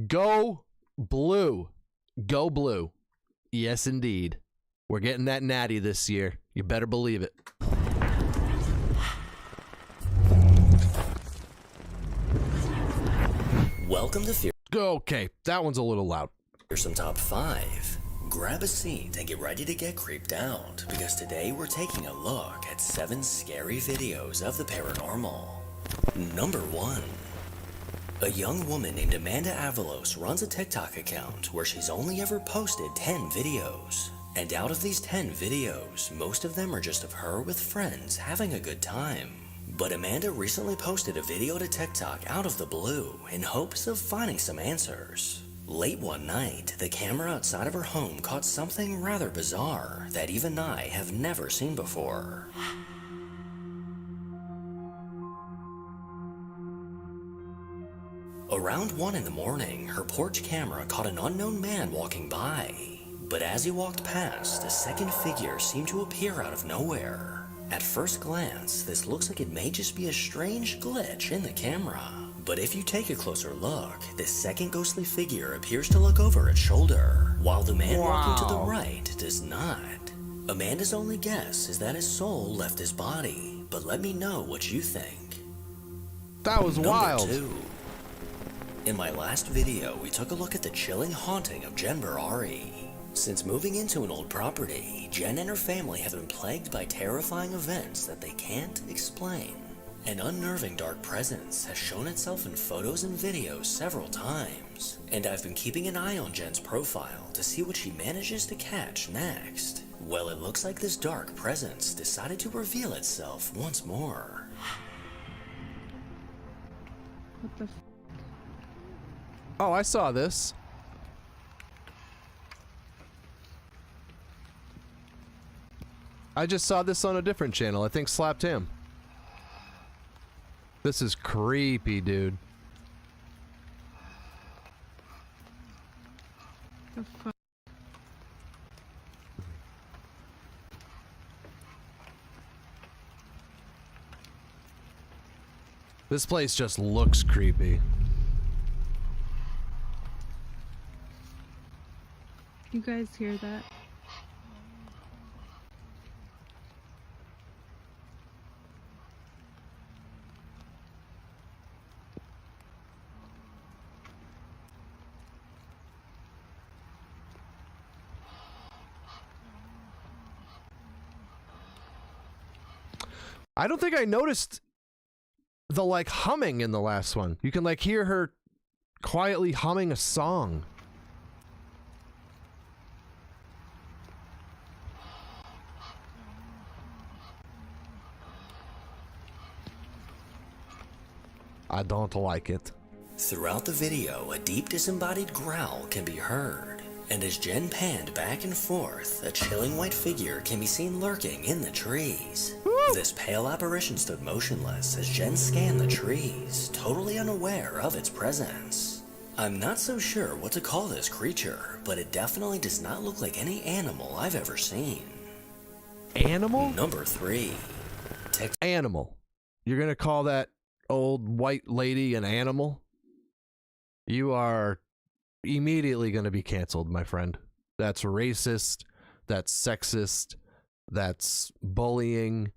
Go blue. Go blue. Yes, indeed. We're getting that natty this year. You better believe it. Welcome to Okay, that one's a little loud. Fearsome Top 5. Grab a seat and get ready to get creeped out, because today we're taking a look at 7 scary videos of the paranormal. Number 1. A young woman named Amanda Avalos runs a TikTok account where she's only ever posted 10 videos. And out of these 10 videos, most of them are just of her with friends having a good time. But Amanda recently posted a video to TikTok out of the blue in hopes of finding some answers. Late one night, the camera outside of her home caught something rather bizarre that even I have never seen before. Around 1 in the morning, her porch camera caught an unknown man walking by. But as he walked past, a second figure seemed to appear out of nowhere. At first glance, this looks like it may just be a strange glitch in the camera. But if you take a closer look, this second ghostly figure appears to look over its shoulder, while the man walking to the right does not. Amanda's only guess is that his soul left his body, but let me know what you think. That was wild. Number 2. In my last video, we took a look at the chilling haunting of Jen Barari. Since moving into an old property, Jen and her family have been plagued by terrifying events that they can't explain. An unnerving dark presence has shown itself in photos and videos several times, and I've been keeping an eye on Jen's profile to see what she manages to catch next. Well, it looks like this dark presence decided to reveal itself once more. What the Oh, I saw this. I just saw this on a different channel. I think Slapped Him. This is creepy, dude. The fuck? This place just looks creepy. You guys hear that? I don't think I noticed the like humming in the last one. You can like hear her quietly humming a song. I don't like it. Throughout the video, a deep disembodied growl can be heard, and as Jen panned back and forth, a chilling white figure can be seen lurking in the trees. This pale apparition stood motionless as Jen scanned the trees, totally unaware of its presence. I'm not so sure what to call this creature, but it definitely does not look like any animal I've ever seen. Animal? Number 3. Animal. You're gonna call that old white lady an animal? You are immediately gonna be canceled, my friend. That's racist. That's sexist. That's bullying.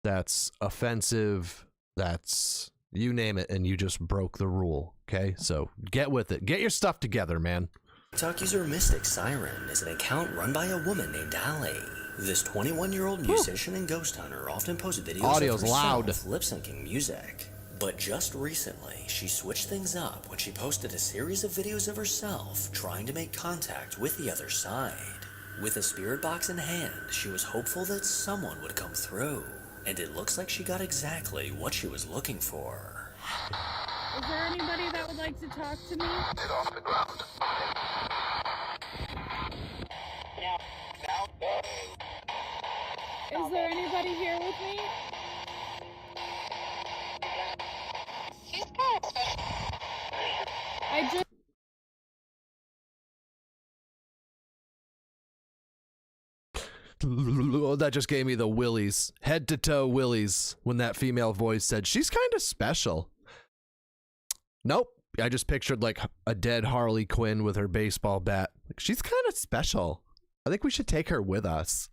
That's offensive. That's, you name it, and you just broke the rule, okay? So get with it. Get your stuff together, man. TikTok user Mystic Siren is an account run by a woman named Allie. This 21-year-old musician and ghost hunter often posts videos Audio's of herself loud. lip-syncing music. But just recently, she switched things up when she posted a series of videos of herself trying to make contact with the other side. With a spirit box in hand, she was hopeful that someone would come through. And it looks like she got exactly what she was looking for. Is there anybody that would like to talk to me? Get off the ground. Is there anybody here with me? I just... That just gave me the willies. Head to toe willies when that female voice said, she's kind of special. Nope. I just pictured like a dead Harley Quinn with her baseball bat. Like, she's kind of special. I think we should take her with us.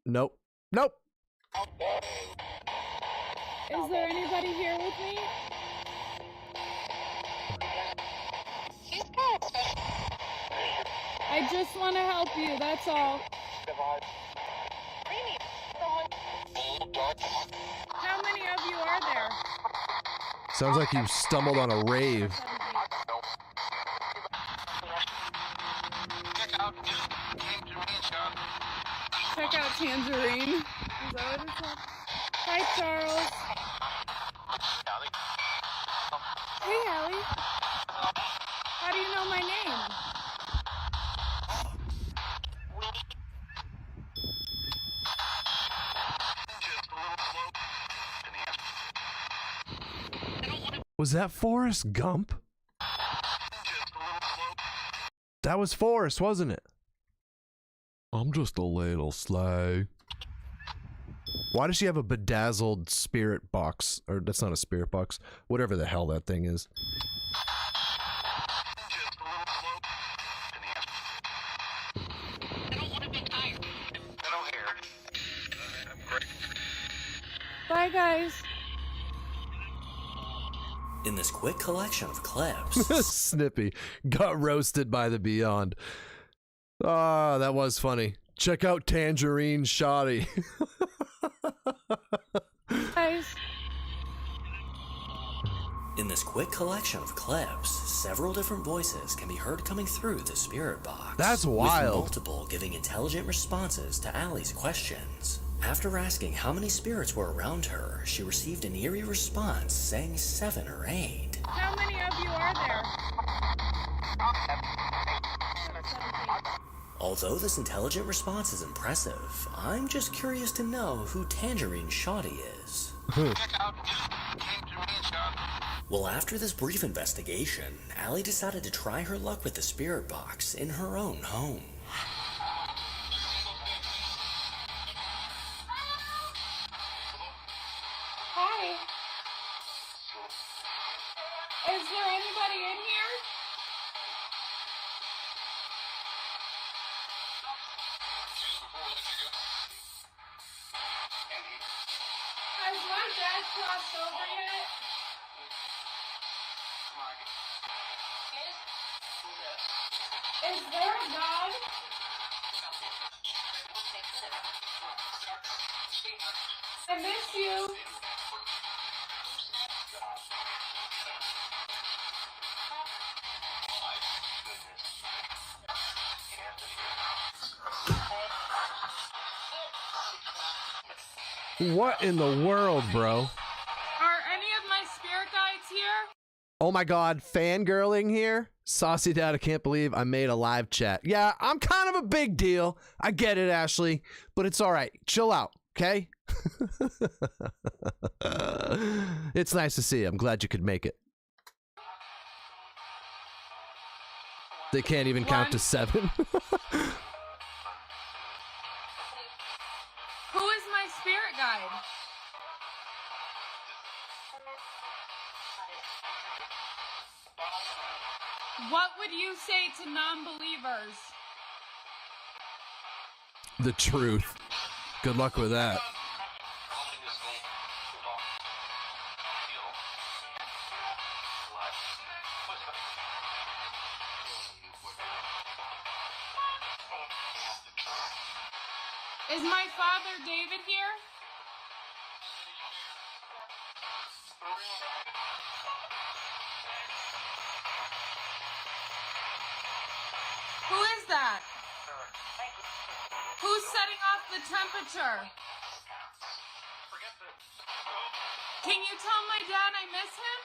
Nope. Nope. Is there anybody here with me? I just want to help you, that's all. How many of you are there? Sounds like you stumbled on a rave. Check out Tangerine. Is that what it's called? Hi, Charles. Hey, Allie. How do you know my name? Was that Forrest Gump? That was Forrest, wasn't it? I'm just a little slow. Why does she have a bedazzled spirit box? Or that's not a spirit box. Whatever the hell that thing is. Bye, guys. In this quick collection of clips, Snippy got roasted by the Beyond. Ah, that was funny. Check out Tangerine Shoddy. Guys. in this quick collection of clips, several different voices can be heard coming through the spirit box. That's with wild. multiple giving intelligent responses to Allie's questions. After asking how many spirits were around her, she received an eerie response saying 7 or 8. How many of you are there? Although this intelligent response is impressive, I'm just curious to know who Tangerine Shoddy is. Well, after this brief investigation, Allie decided to try her luck with the spirit box in her own home. Hi. Is there anybody in here? Has my dad crossed over yet? Is there a God? I miss you. What in the world, bro? Are any of my spirit guides here? Oh my god, fangirling here? Saucy Dad, I can't believe I made a live chat. Yeah, I'm kind of a big deal. I get it, Ashley, but it's alright. Chill out, okay? It's nice to see you. I'm glad you could make it. They can't even count to 7. Who is my spirit guide? What would you say to non-believers? The truth. Good luck with that. Is my father David here? Who is that? Who's setting off the temperature? Can you tell my dad I miss him?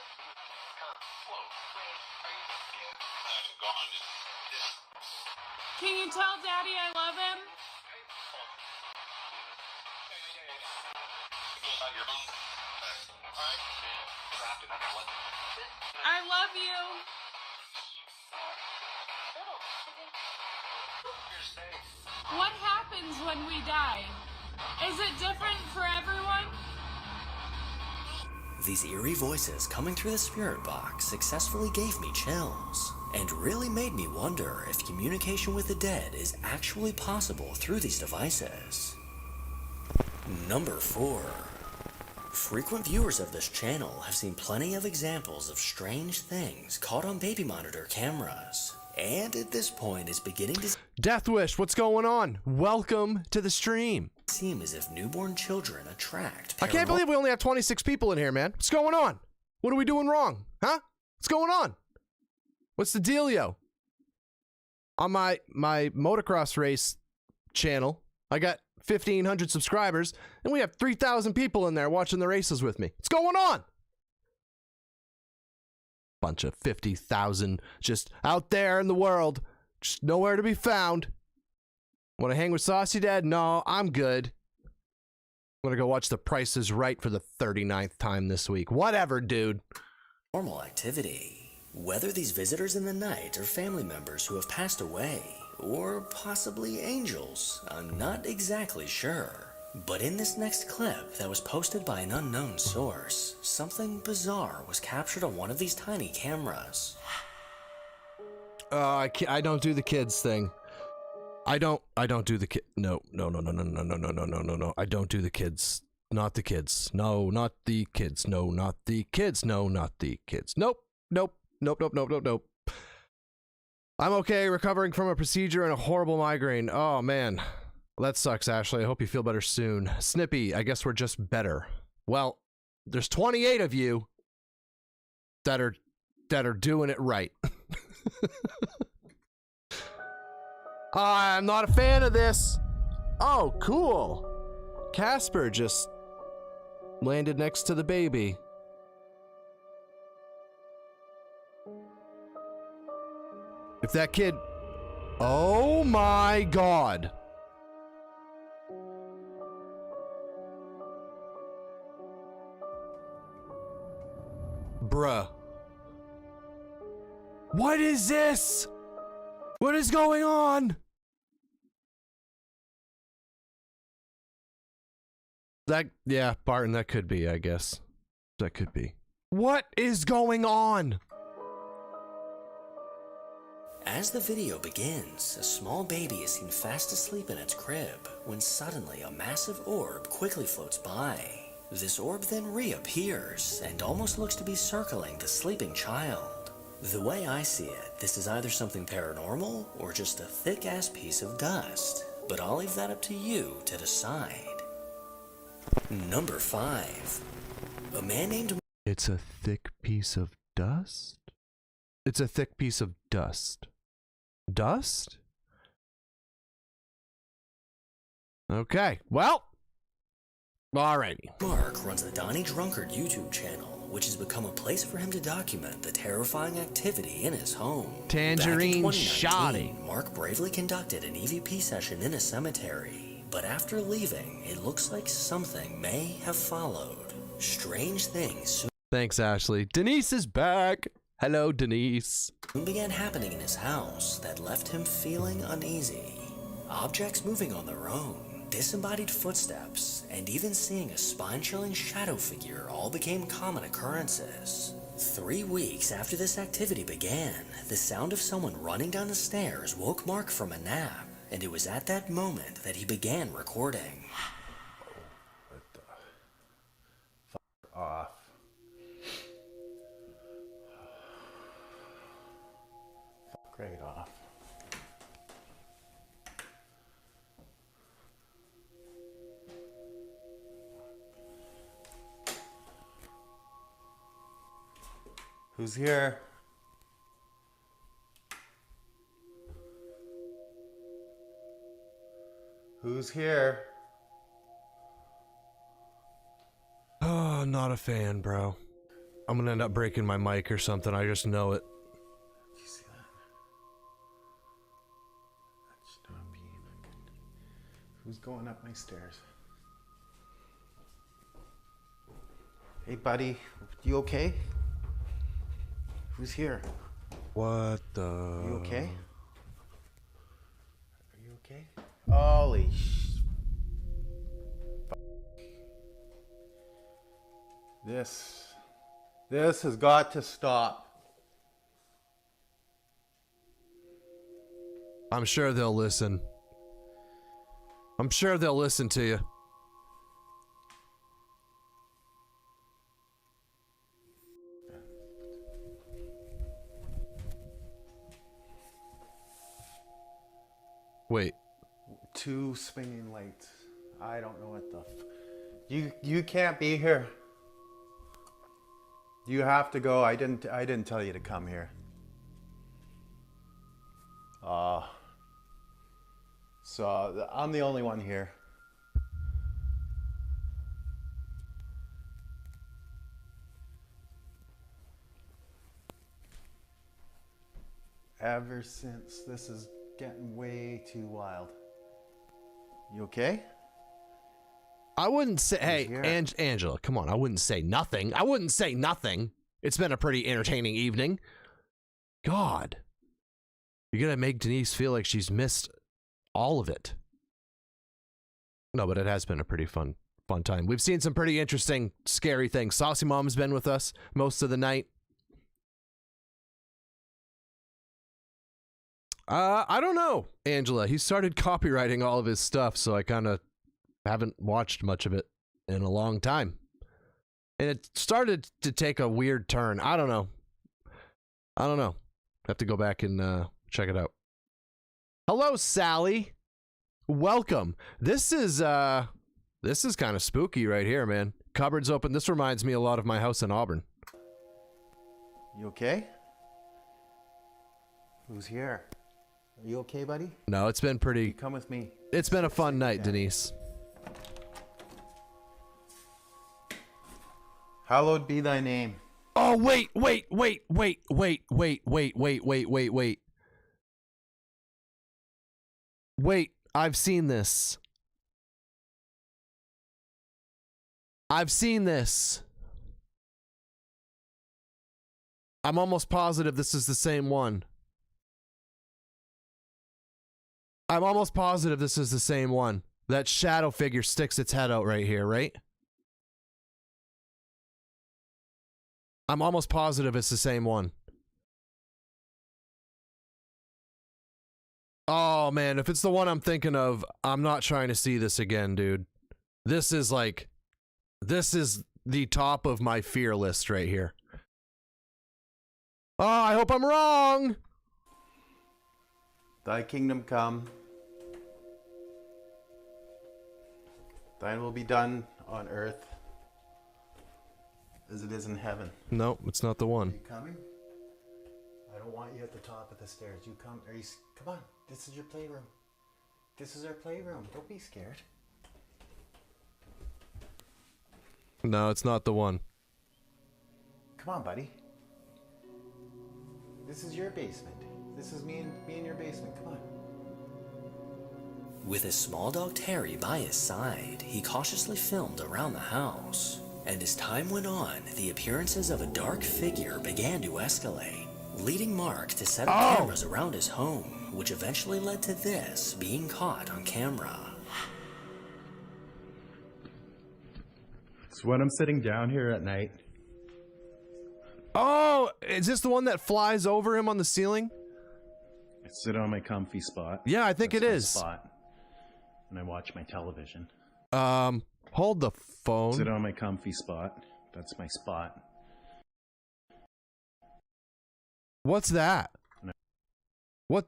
Can you tell Daddy I love him? I love you. What happens when we die? Is it different for everyone? These eerie voices coming through the spirit box successfully gave me chills, and really made me wonder if communication with the dead is actually possible through these devices. Number 4. Frequent viewers of this channel have seen plenty of examples of strange things caught on baby monitor cameras, and at this point is beginning to Deathwish, what's going on? Welcome to the stream. seem as if newborn children attract I can't believe we only have 26 people in here, man. What's going on? What are we doing wrong? Huh? What's going on? What's the dealio? On my motocross race channel, I got 1,500 subscribers, and we have 3,000 people in there watching the races with me. What's going on? Bunch of 50,000 just out there in the world, just nowhere to be found. Want to hang with Saucy Dad? No, I'm good. I'm gonna go watch The Price is Right for the 39th time this week. Whatever, dude. Normal activity. Whether these visitors in the night are family members who have passed away, or possibly angels, I'm not exactly sure. But in this next clip that was posted by an unknown source, something bizarre was captured on one of these tiny cameras. I don't do the kids thing. I don't do the kid. No. I don't do the kids. Not the kids. No, not the kids. No, not the kids. No, not the kids. Nope. I'm okay recovering from a procedure and a horrible migraine. Oh, man. That sucks, Ashley. I hope you feel better soon. Snippy, I guess we're just better. Well, there's 28 of you that are doing it right. I'm not a fan of this. Oh, cool. Casper just landed next to the baby. If that kid... Oh my God. Bruh. What is this? What is going on? Yeah, Barton, that could be, I guess. That could be. What is going on? As the video begins, a small baby is seen fast asleep in its crib, when suddenly a massive orb quickly floats by. This orb then reappears, and almost looks to be circling the sleeping child. The way I see it, this is either something paranormal, or just a thick-ass piece of dust. But I'll leave that up to you to decide. Number 5. A man named... It's a thick piece of dust? It's a thick piece of dust. Dust? Okay, well. Alrighty. Mark runs the Donnie Drunkard YouTube channel, which has become a place for him to document the terrifying activity in his home. Tangerine shotting. Mark bravely conducted an EVP session in a cemetery, but after leaving, it looks like something may have followed. Strange things soon Thanks, Ashley. Denise is back. Hello, Denise. began happening in his house that left him feeling uneasy. Objects moving on their own, disembodied footsteps, and even seeing a spine-chilling shadow figure all became common occurrences. 3 weeks after this activity began, the sound of someone running down the stairs woke Mark from a nap, and it was at that moment that he began recording. What the fuck off. Fuck right off. Who's here? Who's here? Oh, not a fan, bro. I'm gonna end up breaking my mic or something. I just know it. Do you see that? That's not being a good. Who's going up my stairs? Hey, buddy. You okay? Who's here? What the? You okay? Are you okay? Holy sh... This has got to stop. I'm sure they'll listen. I'm sure they'll listen to you. Wait. 2 swinging lights. I don't know what the you can't be here. You have to go. I didn't tell you to come here. So I'm the only one here. ever since. This is getting way too wild. You okay? I wouldn't say, hey, Angela, come on. I wouldn't say nothing. I wouldn't say nothing. It's been a pretty entertaining evening. God. You're going to make Denise feel like she's missed all of it. No, but it has been a pretty fun time. We've seen some pretty interesting, scary things. Saucy Mom's been with us most of the night. I don't know, Angela. He started copywriting all of his stuff, so I kind of haven't watched much of it in a long time. And it started to take a weird turn. I don't know. Have to go back and check it out. Hello, Sally. Welcome. This is kind of spooky right here, man. Cupboards open. This reminds me a lot of my house in Auburn. You okay? Who's here? Are you okay, buddy? No, it's been pretty... Come with me. It's been a fun night, Denise. Hallowed be thy name. Oh, wait. Wait, I've seen this. I'm almost positive this is the same one. That shadow figure sticks its head out right here, right? I'm almost positive it's the same one. Oh, man, if it's the one I'm thinking of, I'm not trying to see this again, dude. This is the top of my fear list right here. Oh, I hope I'm wrong. Thy kingdom come. Thine will be done on earth as it is in heaven. No, it's not the one. Are you coming? I don't want you at the top of the stairs. You come. Come on. This is your playroom. This is our playroom. Don't be scared. No, it's not the one. Come on, buddy. This is your basement. This is me in your basement. Come on. With his small dog Terry by his side, he cautiously filmed around the house. And as time went on, the appearances of a dark figure began to escalate, leading Mark to set up cameras around his home, which eventually led to this being caught on camera. So when I'm sitting down here at night... Oh, is this the one that flies over him on the ceiling? I sit on my comfy spot. Yeah, I think it is. Spot, and I watch my television. Hold the phone. Sit on my comfy spot. That's my spot. What's that? What?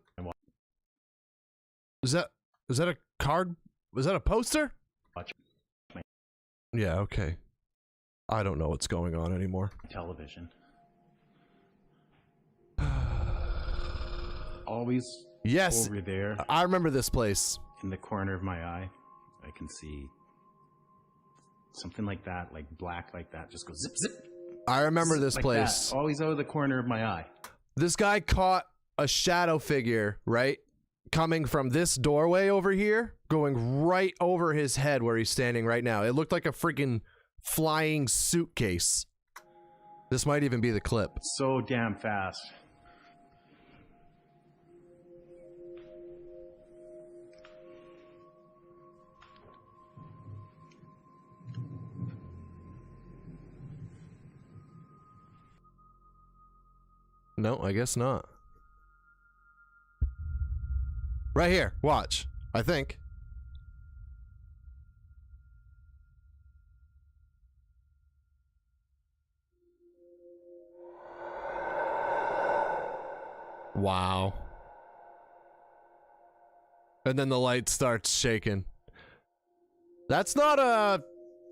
Is that a card? Was that a poster? Watch my Yeah, okay. I don't know what's going on anymore. Television. Always over there. I remember this place. In the corner of my eye, I can see something like that, like black like that, just goes zip, zip. I remember this like place. That. Always out of the corner of my eye. This guy caught a shadow figure, right? Coming from this doorway over here, going right over his head where he's standing right now. It looked like a freaking flying suitcase. This might even be the clip. So damn fast. No, I guess not. Right here. Watch. I think. Wow. And then the light starts shaking. That's not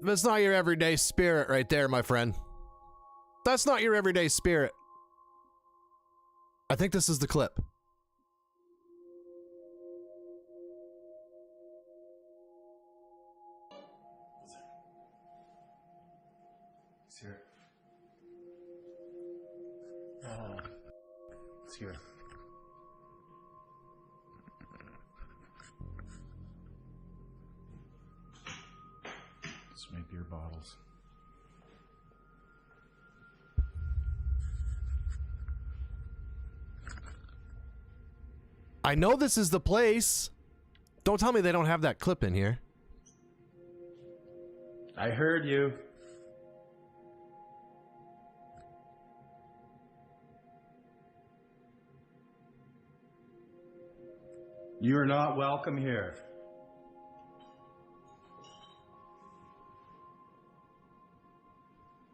your everyday spirit right there, my friend. That's not your everyday spirit. I think this is the clip. It's here. It's here. It's my beer bottles. I know this is the place. Don't tell me they don't have that clip in here. I heard you. You're not welcome here.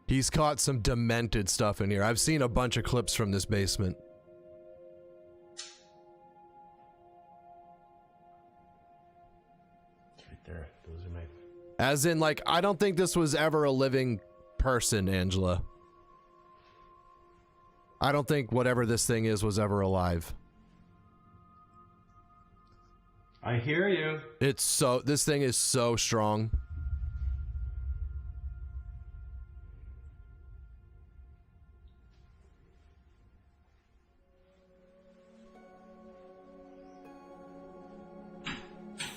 He's caught some demented stuff in here. I've seen a bunch of clips from this basement. Right there. Those are my... As in, like, I don't think this was ever a living person, Angela. I don't think whatever this thing is was ever alive. I hear you. It's so... This thing is so strong.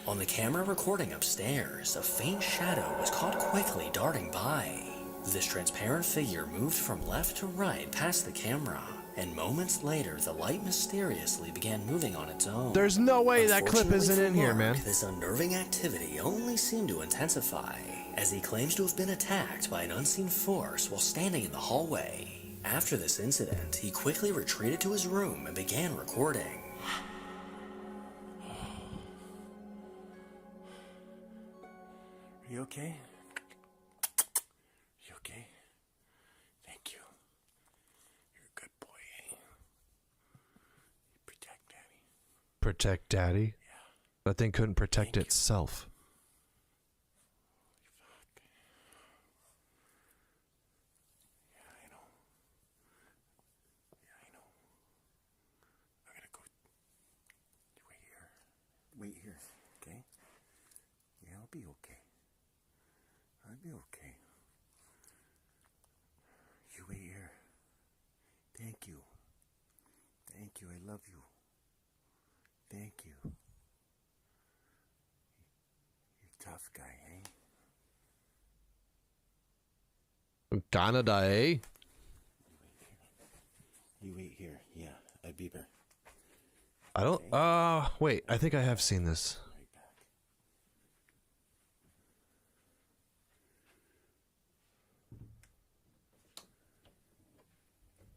On the camera recording upstairs, a faint shadow was caught quickly darting by. This transparent figure moved from left to right past the camera, and moments later the light mysteriously began moving on its own. There's no way that clip Unfortunately isn't for in here, Mark, man. This unnerving activity only seemed to intensify, as he claims to have been attacked by an unseen force while standing in the hallway. After this incident, he quickly retreated to his room and began recording. Are you okay? You okay? Thank you. You're a good boy, eh? You protect Daddy. Protect Daddy? Yeah. That thing couldn't protect Thank you. itself. Fuck. Yeah, I know. Yeah, I know. I gotta go. Wait here. Wait here, okay? Yeah, I'll be okay. I'll be okay. You wait here. Thank you. Thank you. I love you. Thank you. You're a tough guy, eh? Canada, eh? You wait here. Yeah, I beeper. I don't... wait. I think I have seen this. Right back.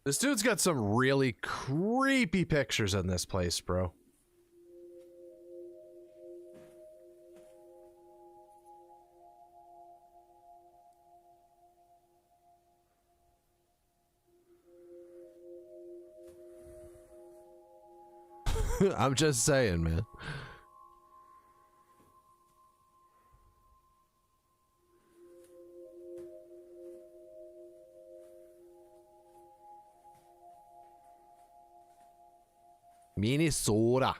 This dude's got some really creepy pictures in this place, bro. I'm just saying, man. Minnesota.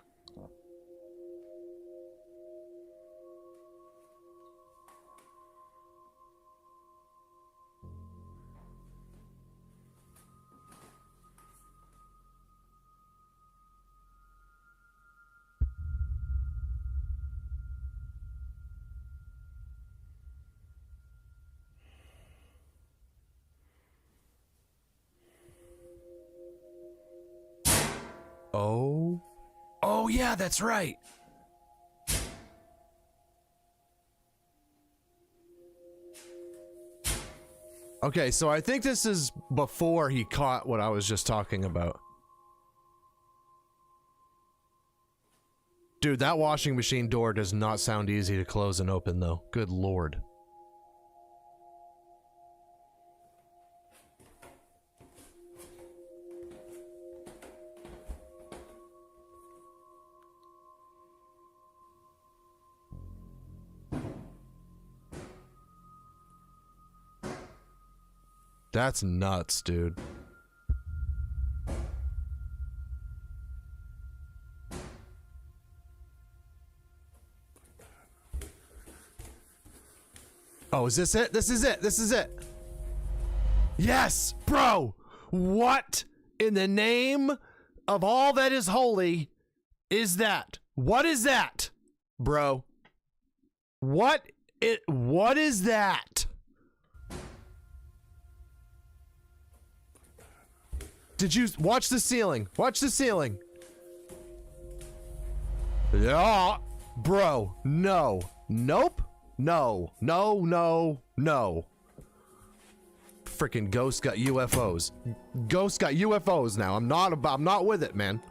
Oh. Oh, yeah, that's right. Okay, so I think this is before he caught what I was just talking about. Dude, that washing machine door does not sound easy to close and open, though. Good lord. That's nuts, dude. Oh, is this it? This is it. This is it. Yes, bro. What in the name of all that is holy is that? What is that, bro? What What is that? Did you watch the ceiling? Watch the ceiling. Yeah, bro. No. Nope. No. No. No. No. Freaking ghost got UFOs. Ghost got UFOs now. I'm not with it, man.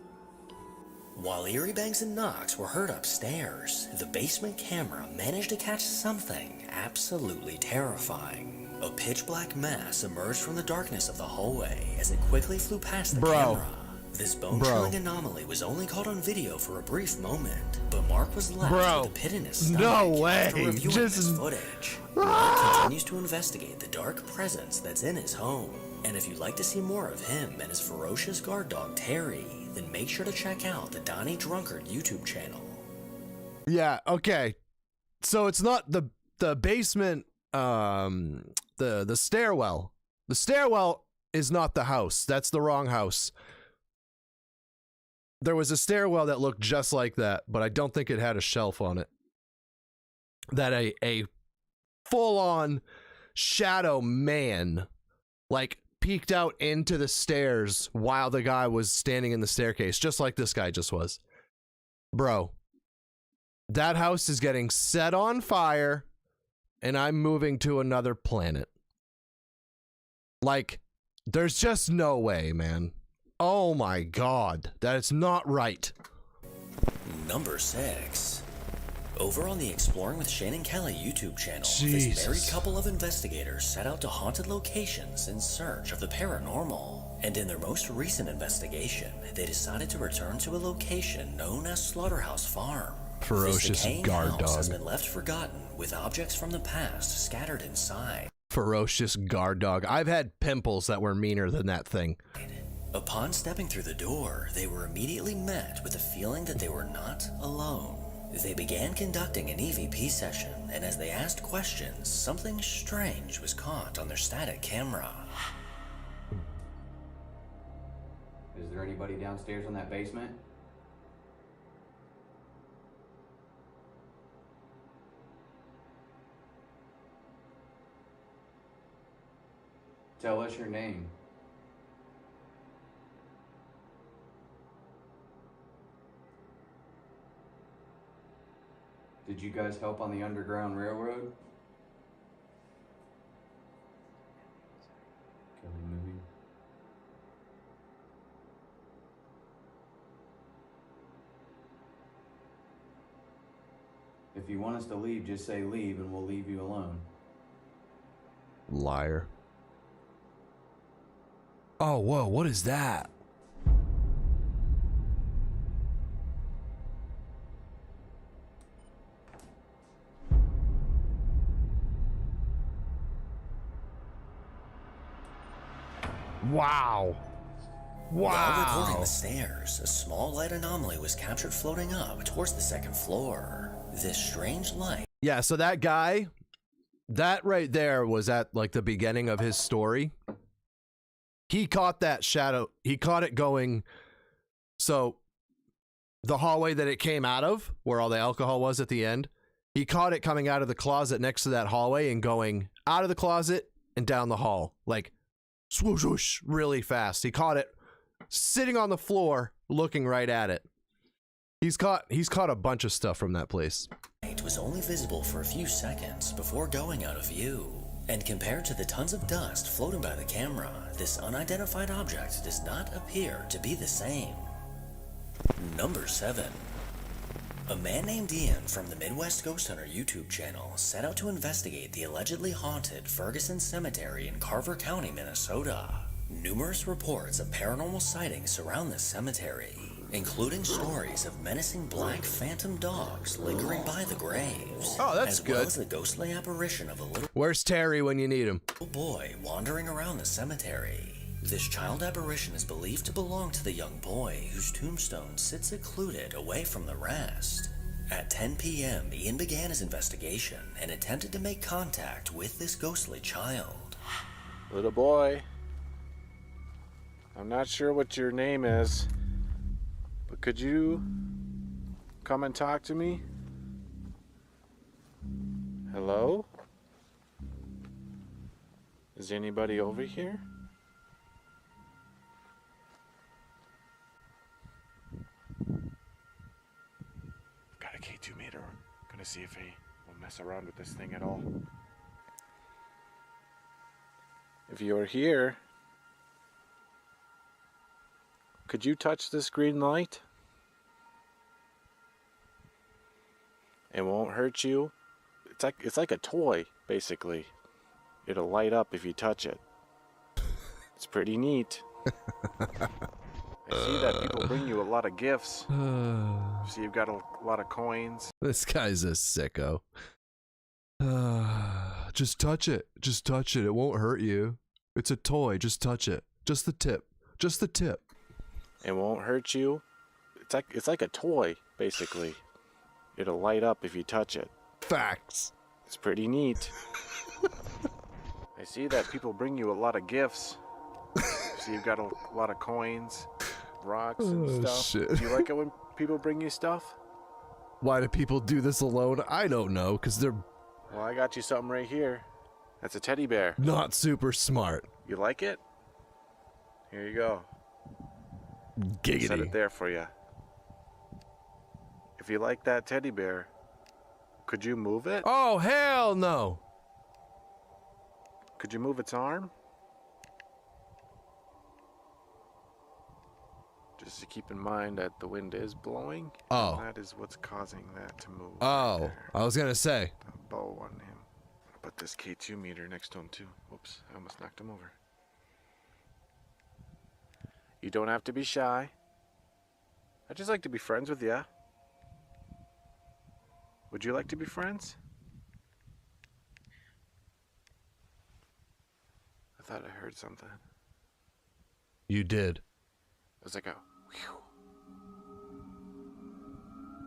While eerie bangs and knocks were heard upstairs, the basement camera managed to catch something absolutely terrifying. A pitch-black mass emerged from the darkness of the hallway as it quickly flew past the camera. This bone-chilling anomaly was only caught on video for a brief moment, but Mark was left with a pit in his stomach after reviewing this footage. Mark continues to investigate the dark presence that's in his home. And if you'd like to see more of him and his ferocious guard dog Terry, then make sure to check out the Donnie Drunkard YouTube channel. Yeah, okay. So it's not the basement, the stairwell. The stairwell is not the house. That's the wrong house. There was a stairwell that looked just like that, but I don't think it had a shelf on it. That a full-on shadow man, like, peeked out into the stairs while the guy was standing in the staircase, just like this guy just was. Bro, that house is getting set on fire, and I'm moving to another planet. Like, there's just no way, man. Oh my God, that is not right. Number 6. Over on the Exploring with Shane and Kelly YouTube channel, Jesus. This married couple of investigators set out to haunted locations in search of the paranormal. And in their most recent investigation, they decided to return to a location known as Slaughterhouse Farm. Ferocious guard house has dog. been left forgotten with objects from the past scattered inside. Ferocious guard dog. I've had pimples that were meaner than that thing. Upon stepping through the door, they were immediately met with the feeling that they were not alone. They began conducting an EVP session, and as they asked questions, something strange was caught on their static camera. Is there anybody downstairs in that basement? Tell us your name. Did you guys help on the Underground Railroad? Kelly movie. If you want us to leave, just say leave and we'll leave you alone. Liar. Oh, whoa, what is that? Wow. While recording the stairs, a small light anomaly was captured floating up towards the second floor. This strange light. Yeah, so that guy, that right there was at like the beginning of his story. He caught that shadow. He caught it going. So the hallway that it came out of, where all the alcohol was at the end, he caught it coming out of the closet next to that hallway and going out of the closet and down the hall. Like swoosh, swoosh, really fast. He caught it sitting on the floor looking right at it. He's caught a bunch of stuff from that place. It was only visible for a few seconds before going out of view. And compared to the tons of dust floating by the camera, this unidentified object does not appear to be the same. Number 7. A man named Ian from the Midwest Ghost Hunter YouTube channel set out to investigate the allegedly haunted Ferguson Cemetery in Carver County, Minnesota. Numerous reports of paranormal sightings surround this cemetery, including stories of menacing black phantom dogs lingering by the graves. Oh, that's as good. well as the ghostly apparition of a little Where's Terry when you need him? boy wandering around the cemetery. This child apparition is believed to belong to the young boy whose tombstone sits secluded away from the rest. At 10 p.m., Ian began his investigation and attempted to make contact with this ghostly child. Little boy, I'm not sure what your name is, but could you come and talk to me? Hello? Is anybody over here? Got a K2 meter. Gonna see if he will mess around with this thing at all. If you're here, could you touch this green light? It won't hurt you. It's like a toy, basically. It'll light up if you touch it. It's pretty neat. I see that people bring you a lot of gifts. See, you've got a lot of coins. This guy's a sicko. Just touch it. Just touch it. It won't hurt you. It's a toy. Just touch it. Just the tip. Just the tip. It won't hurt you. It's like a toy, basically. It'll light up if you touch it. Facts. It's pretty neat. I see that people bring you a lot of gifts. See, you've got a lot of coins, rocks, and stuff. Shit. Do you like it when people bring you stuff? Why do people do this alone? I don't know, because they're Well, I got you something right here. That's a teddy bear. not super smart. You like it? Here you go. Giggity. Set it there for you. If you like that teddy bear, could you move it? Oh, hell no. Could you move its arm? Just to keep in mind that the wind is blowing. Oh. And that is what's causing that to move. Oh, right I was going to say. the bow on him. I'll put this K2 meter next to him too. Whoops, I almost knocked him over. You don't have to be shy. I'd just like to be friends with you. Would you like to be friends? I thought I heard something. You did. It was like a whew.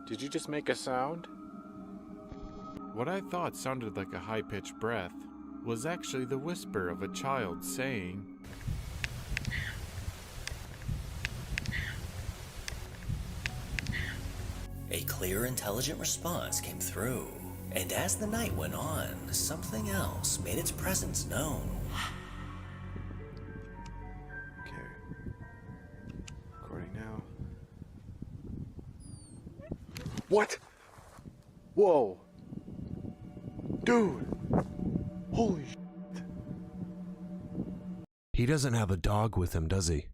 Did you just make a sound? What I thought sounded like a high-pitched breath was actually the whisper of a child saying, A clear, intelligent response came through, and as the night went on, something else made its presence known. okay, recording now. What? Whoa. Dude. Holy shit. He doesn't have a dog with him, does he?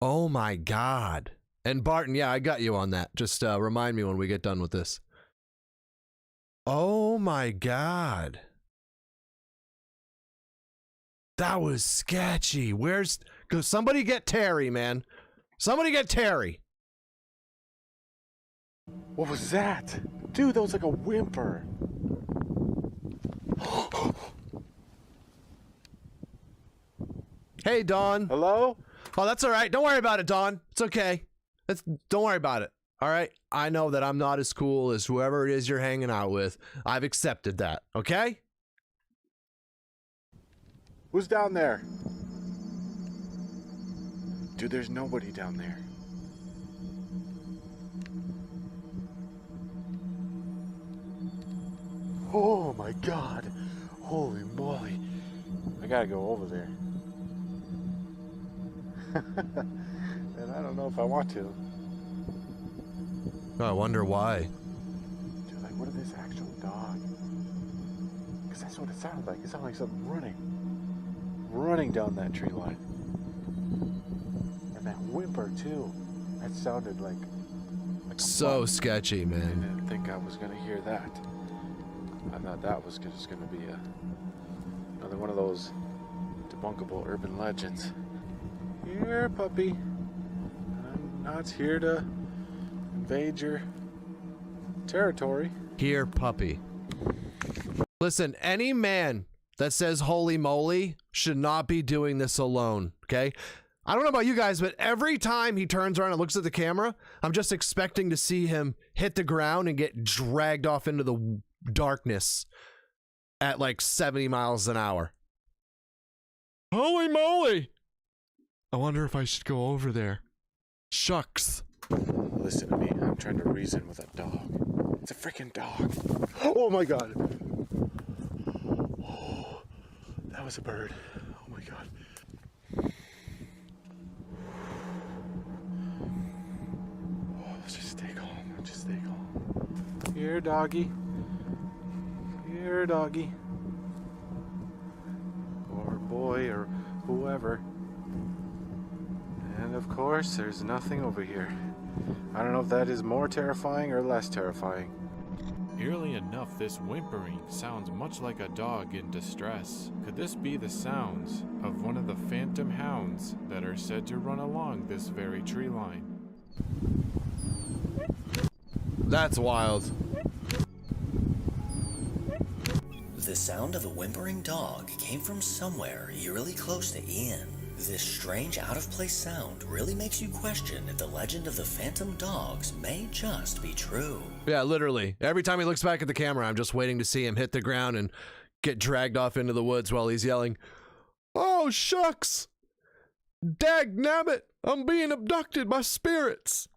Oh my God. And Barton, yeah, I got you on that. Just remind me when we get done with this. Oh my God. That was sketchy. Go somebody get Terry, man. Somebody get Terry. What was that? Dude, that was like a whimper. Hey, Dawn. Hello? Oh, that's all right. Don't worry about it, Dawn. It's okay. Don't worry about it. All right? I know that I'm not as cool as whoever it is you're hanging out with. I've accepted that. Okay? Who's down there? Dude, there's nobody down there. Oh my God. Holy moly. I gotta go over there. And I don't know if I want to. Oh, I wonder why. Dude, like, what if this actual dog? Because that's what it sounded like. It sounded like something running down that tree line. And that whimper too. That sounded like a So monkey. sketchy, I man. didn't think I was gonna hear that. I thought that was just gonna be another one of those debunkable urban legends. Here, puppy. I'm not here to invade your territory. Here, puppy. Listen, any man that says holy moly should not be doing this alone, okay? I don't know about you guys, but every time he turns around and looks at the camera, I'm just expecting to see him hit the ground and get dragged off into the darkness at like 70 miles an hour. Holy moly! I wonder if I should go over there. Shucks. Listen to me. I'm trying to reason with that dog. It's a freaking dog. Oh my god. Oh, that was a bird. Oh my god. Oh, just stay calm. Just stay calm. Here, doggy. Here, doggy. Or boy, or whoever. And of course, there's nothing over here. I don't know if that is more terrifying or less terrifying. Eerily enough, this whimpering sounds much like a dog in distress. Could this be the sounds of one of the phantom hounds that are said to run along this very tree line? That's wild. The sound of a whimpering dog came from somewhere eerily close to Ian. This strange out-of-place sound really makes you question if the legend of the phantom dogs may just be true. Yeah, literally. Every time he looks back at the camera, I'm just waiting to see him hit the ground and get dragged off into the woods while he's yelling, "Oh, shucks! Dagnabbit! I'm being abducted by spirits!"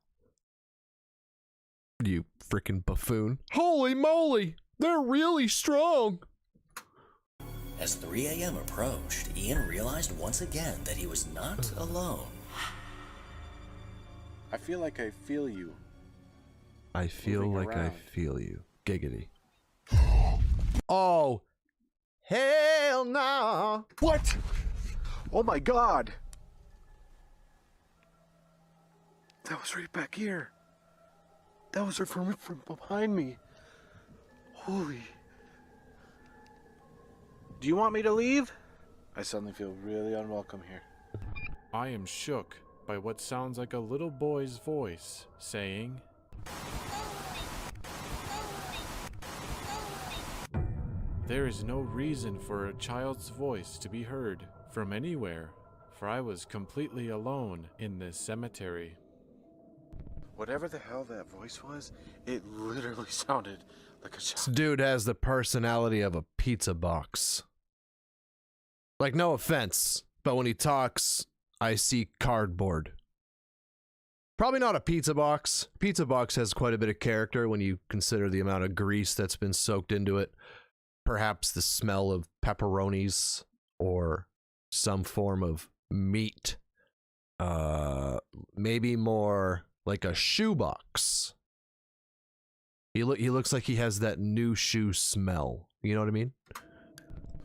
You freaking buffoon. Holy moly! They're really strong! As 3 a.m. approached, Ian realized once again that he was not alone. I feel like I feel you. I feel Moving like around. I feel you. Giggity. Oh! Hell no! What? Oh my god! That was right back here. That was from behind me. Holy. Do you want me to leave? I suddenly feel really unwelcome here. I am shook by what sounds like a little boy's voice saying, "There is no reason for a child's voice to be heard from anywhere, for I was completely alone in this cemetery." Whatever the hell that voice was, it literally sounded like a This child. dude has the personality of a pizza box. Like, no offense, but when he talks, I see cardboard. Probably not a pizza box. Pizza box has quite a bit of character when you consider the amount of grease that's been soaked into it. Perhaps the smell of pepperonis or some form of meat. Maybe more like a shoebox. He looks like he has that new shoe smell. You know what I mean?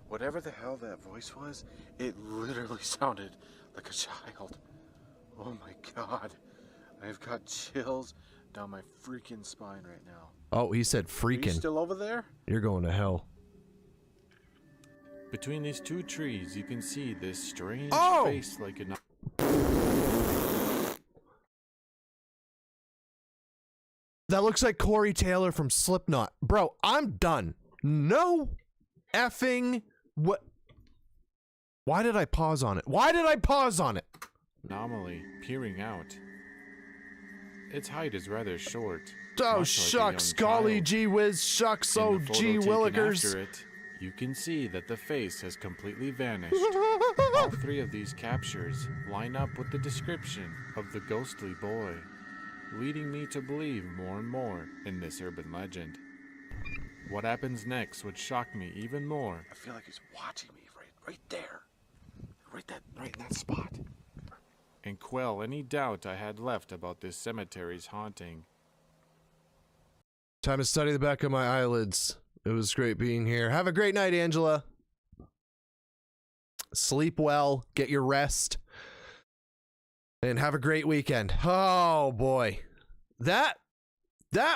Whatever the hell that voice was, it literally sounded like a child. Oh my god. I've got chills down my freaking spine right now. Oh, he said Are you freaking. still over there? You're going to hell. Between these two trees, you can see this strange Oh! face like an... That looks like Corey Taylor from Slipknot. Bro, I'm done. No effing what? Why did I pause on it? Why did I pause on it? anomaly peering out. Its height is rather short. Oh, much like a shucks, young golly child. gee whiz, shucks, In oh the photo gee taken willikers. after it, you can see that the face has completely vanished. All three of these captures line up with the description of the ghostly boy, leading me to believe more and more in this urban legend. What happens next would shock me even more. I feel like he's watching me right there. Right in that spot. And quell any doubt I had left about this cemetery's haunting. Time to study the back of my eyelids. It was great being here. Have a great night, Angela. Sleep well, get your rest, and have a great weekend. Oh boy. That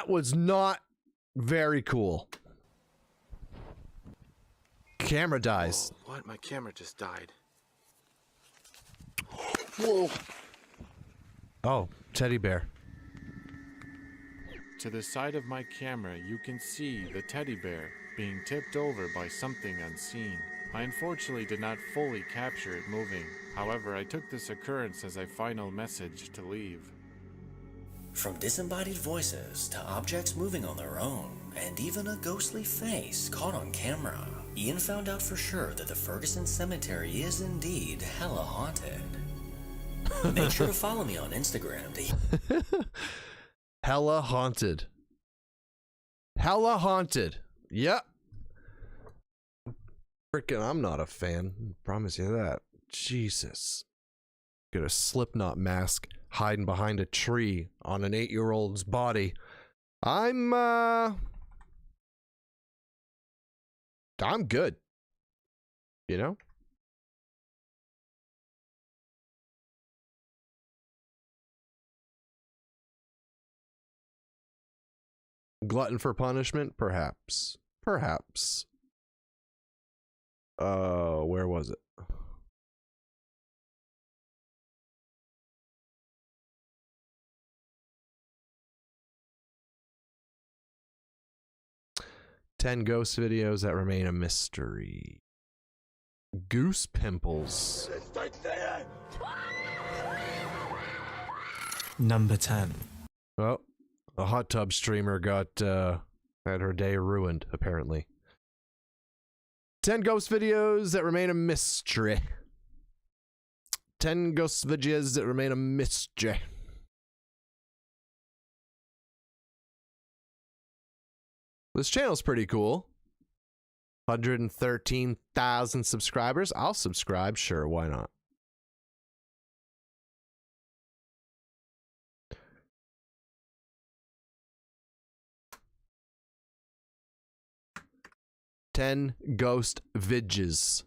was not very cool. Camera dies. Whoa, what? My camera just died. Whoa. Oh, teddy bear. To the side of my camera, you can see the teddy bear being tipped over by something unseen. I unfortunately did not fully capture it moving. However, I took this occurrence as a final message to leave. From disembodied voices to objects moving on their own, and even a ghostly face caught on camera, Ian found out for sure that the Ferguson Cemetery is indeed hella haunted. Make sure to follow me on Instagram to Hella haunted. Hella haunted. Yep. Freaking, I'm not a fan. Promise you that. Jesus. Get a Slipknot mask hiding behind a tree on an 8-year-old's body. I'm good. You know? Glutton for punishment? Perhaps. Perhaps. Where was it? "10 ghost videos that remain a mystery." Goose pimples. Number 10. Well, a hot tub streamer got had her day ruined, apparently. 10 ghost videos that remain a mystery. 10 ghost videos that remain a mystery. This channel's pretty cool. 113,000 subscribers. I'll subscribe, sure, why not? "10 ghost vidges."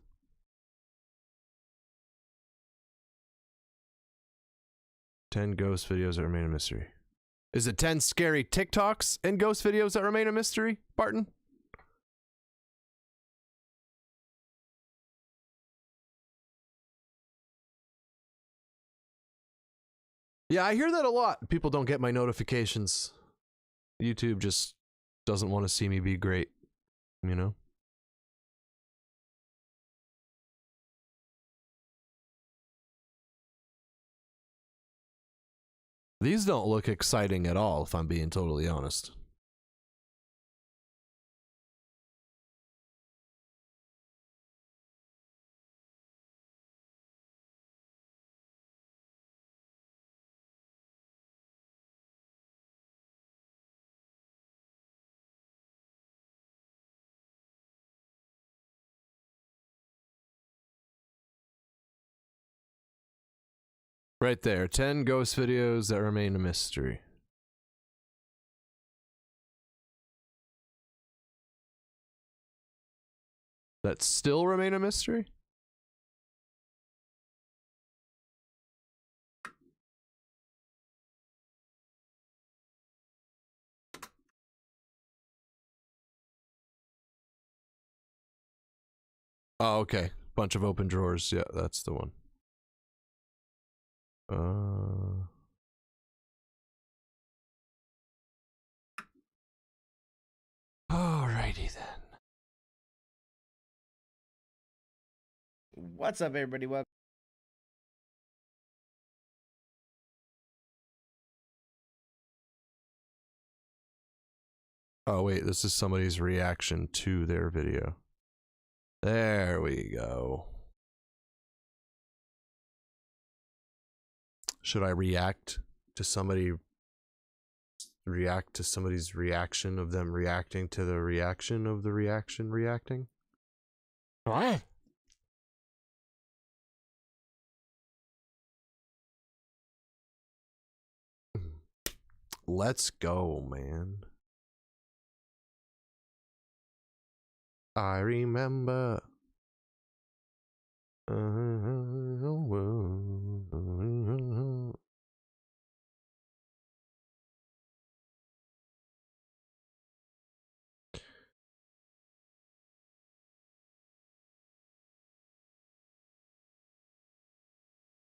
"10 ghost videos that remain a mystery." Is it 10 scary TikToks and ghost videos that remain a mystery, Barton? Yeah, I hear that a lot. People don't get my notifications. YouTube just doesn't want to see me be great, you know? These don't look exciting at all, if I'm being totally honest. Right there, 10 ghost videos that remain a mystery. That still remain a mystery? Oh, okay. Bunch of open drawers. Yeah, that's the one. Alrighty then. What's up, everybody? Welcome. Oh, wait, this is somebody's reaction to their video. There we go. Should I react to somebody's reaction of them reacting to the reaction of the reaction reacting? What? Let's go, man. I remember.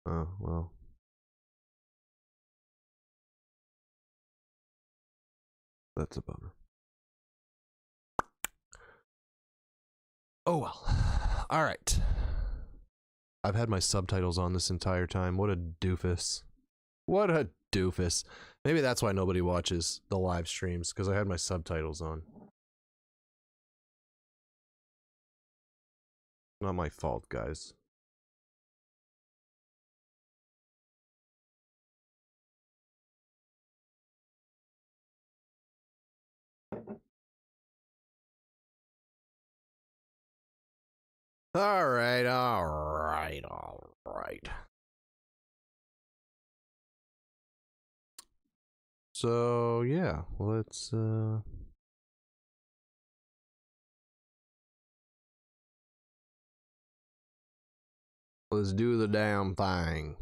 Oh, well. That's a bummer. Oh well. All right. I've had my subtitles on this entire time. What a doofus. What a doofus. Maybe that's why nobody watches the live streams, because I had my subtitles on. Not my fault, guys. All right, all right, all right. So, yeah, let's do the damn thing.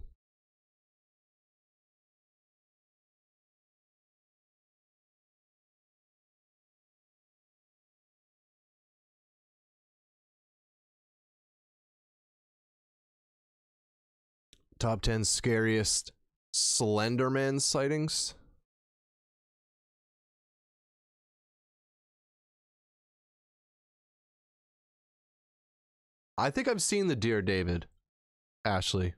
Top 10 scariest Slenderman sightings. I think I've seen the Dear David, Ashley.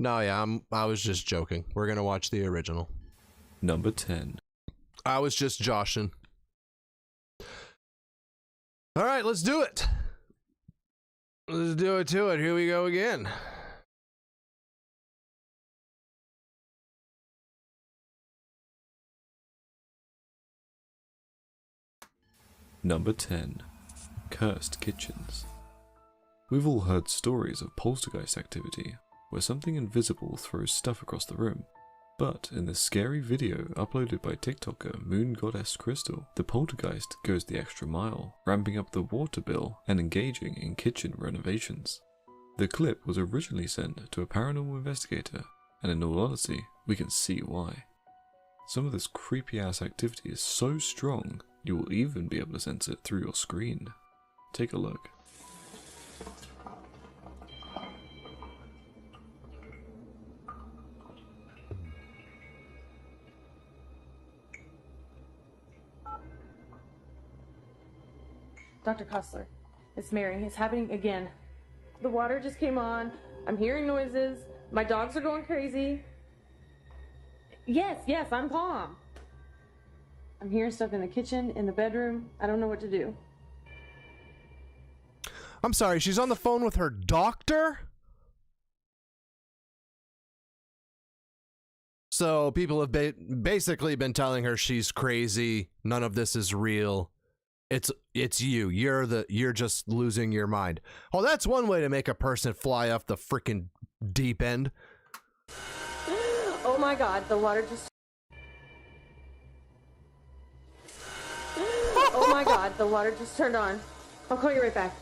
No, yeah, I was just joking. We're gonna watch the original. Number 10. I was just joshing. All right, let's do it. Let's do it to it. Here we go again. Number 10. Cursed kitchens. We've all heard stories of poltergeist activity, where something invisible throws stuff across the room. But in this scary video uploaded by TikToker Moon Goddess Crystal, the poltergeist goes the extra mile, ramping up the water bill and engaging in kitchen renovations. The clip was originally sent to a paranormal investigator, and in all honesty, we can see why. Some of this creepy ass activity is so strong, you will even be able to sense it through your screen. Take a look. Dr. Cussler, it's Mary. It's happening again. The water just came on. I'm hearing noises. My dogs are going crazy. Yes, I'm calm. I'm hearing stuff in the kitchen, in the bedroom. I don't know what to do. I'm sorry, she's on the phone with her doctor? So people have basically been telling her she's crazy. None of this is real. It's you. You're just losing your mind. Oh, that's one way to make a person fly off the freaking deep end. Oh my God, the water just... Oh my God, the water just turned on. I'll call you right back.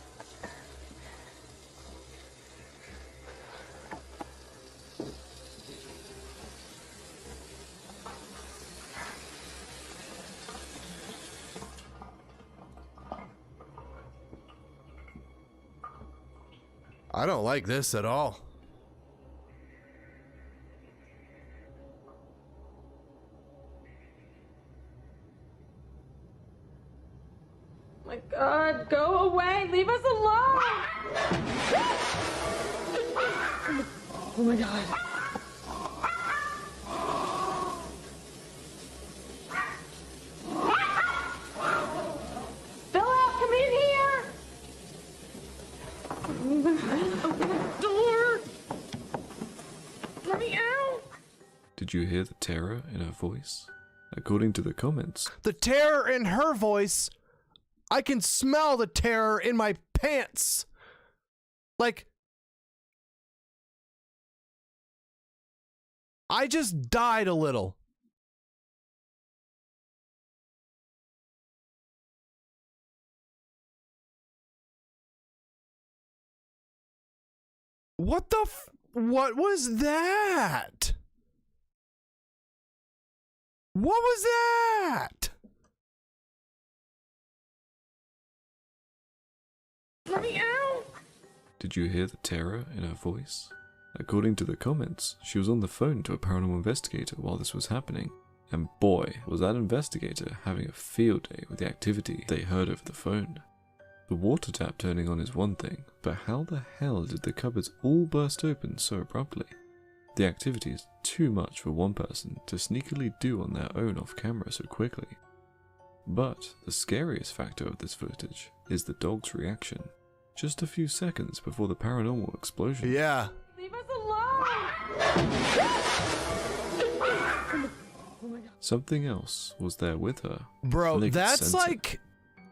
I don't like this at all. My God, go away! Leave us alone! Oh my God. Bella, come in here! Open the door! Let me out! Did you hear the terror in her voice? According to the comments, The terror in her voice. I can smell the terror in my pants. Like, I just died a little. What the what was that? What was that? Let me out! did you hear the terror in her voice? According to the comments, she was on the phone to a paranormal investigator while this was happening, and boy, was that investigator having a field day with the activity they heard over the phone. The water tap turning on is one thing, but how the hell did the cupboards all burst open so abruptly? The activity is too much for one person to sneakily do on their own off camera so quickly. But the scariest factor of this footage is the dog's reaction, just a few seconds before the paranormal explosion. Yeah. Leave us alone! Something else was there with her. Bro, that's like,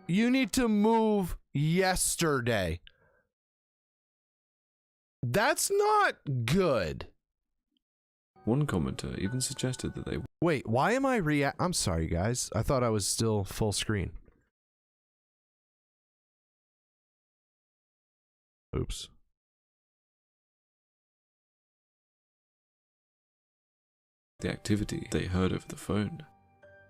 you need to move yesterday. That's not good. One commenter even suggested that they... Wait, why am I I'm sorry, guys. I thought I was still full screen. Oops. The activity they heard over the phone.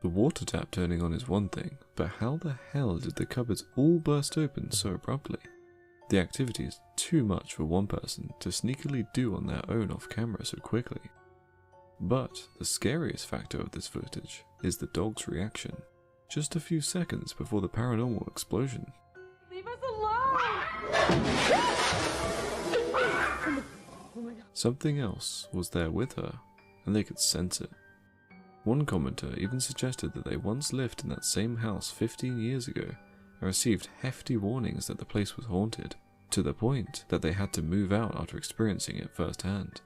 The water tap turning on is one thing, but how the hell did the cupboards all burst open so abruptly? The activity is too much for one person to sneakily do on their own off camera so quickly. But the scariest factor of this footage is the dog's reaction, just a few seconds before the paranormal explosion. Leave us alone! Something else was there with her, and they could sense it. One commenter even suggested that they once lived in that same house 15 years ago and received hefty warnings that the place was haunted, to the point that they had to move out after experiencing it firsthand.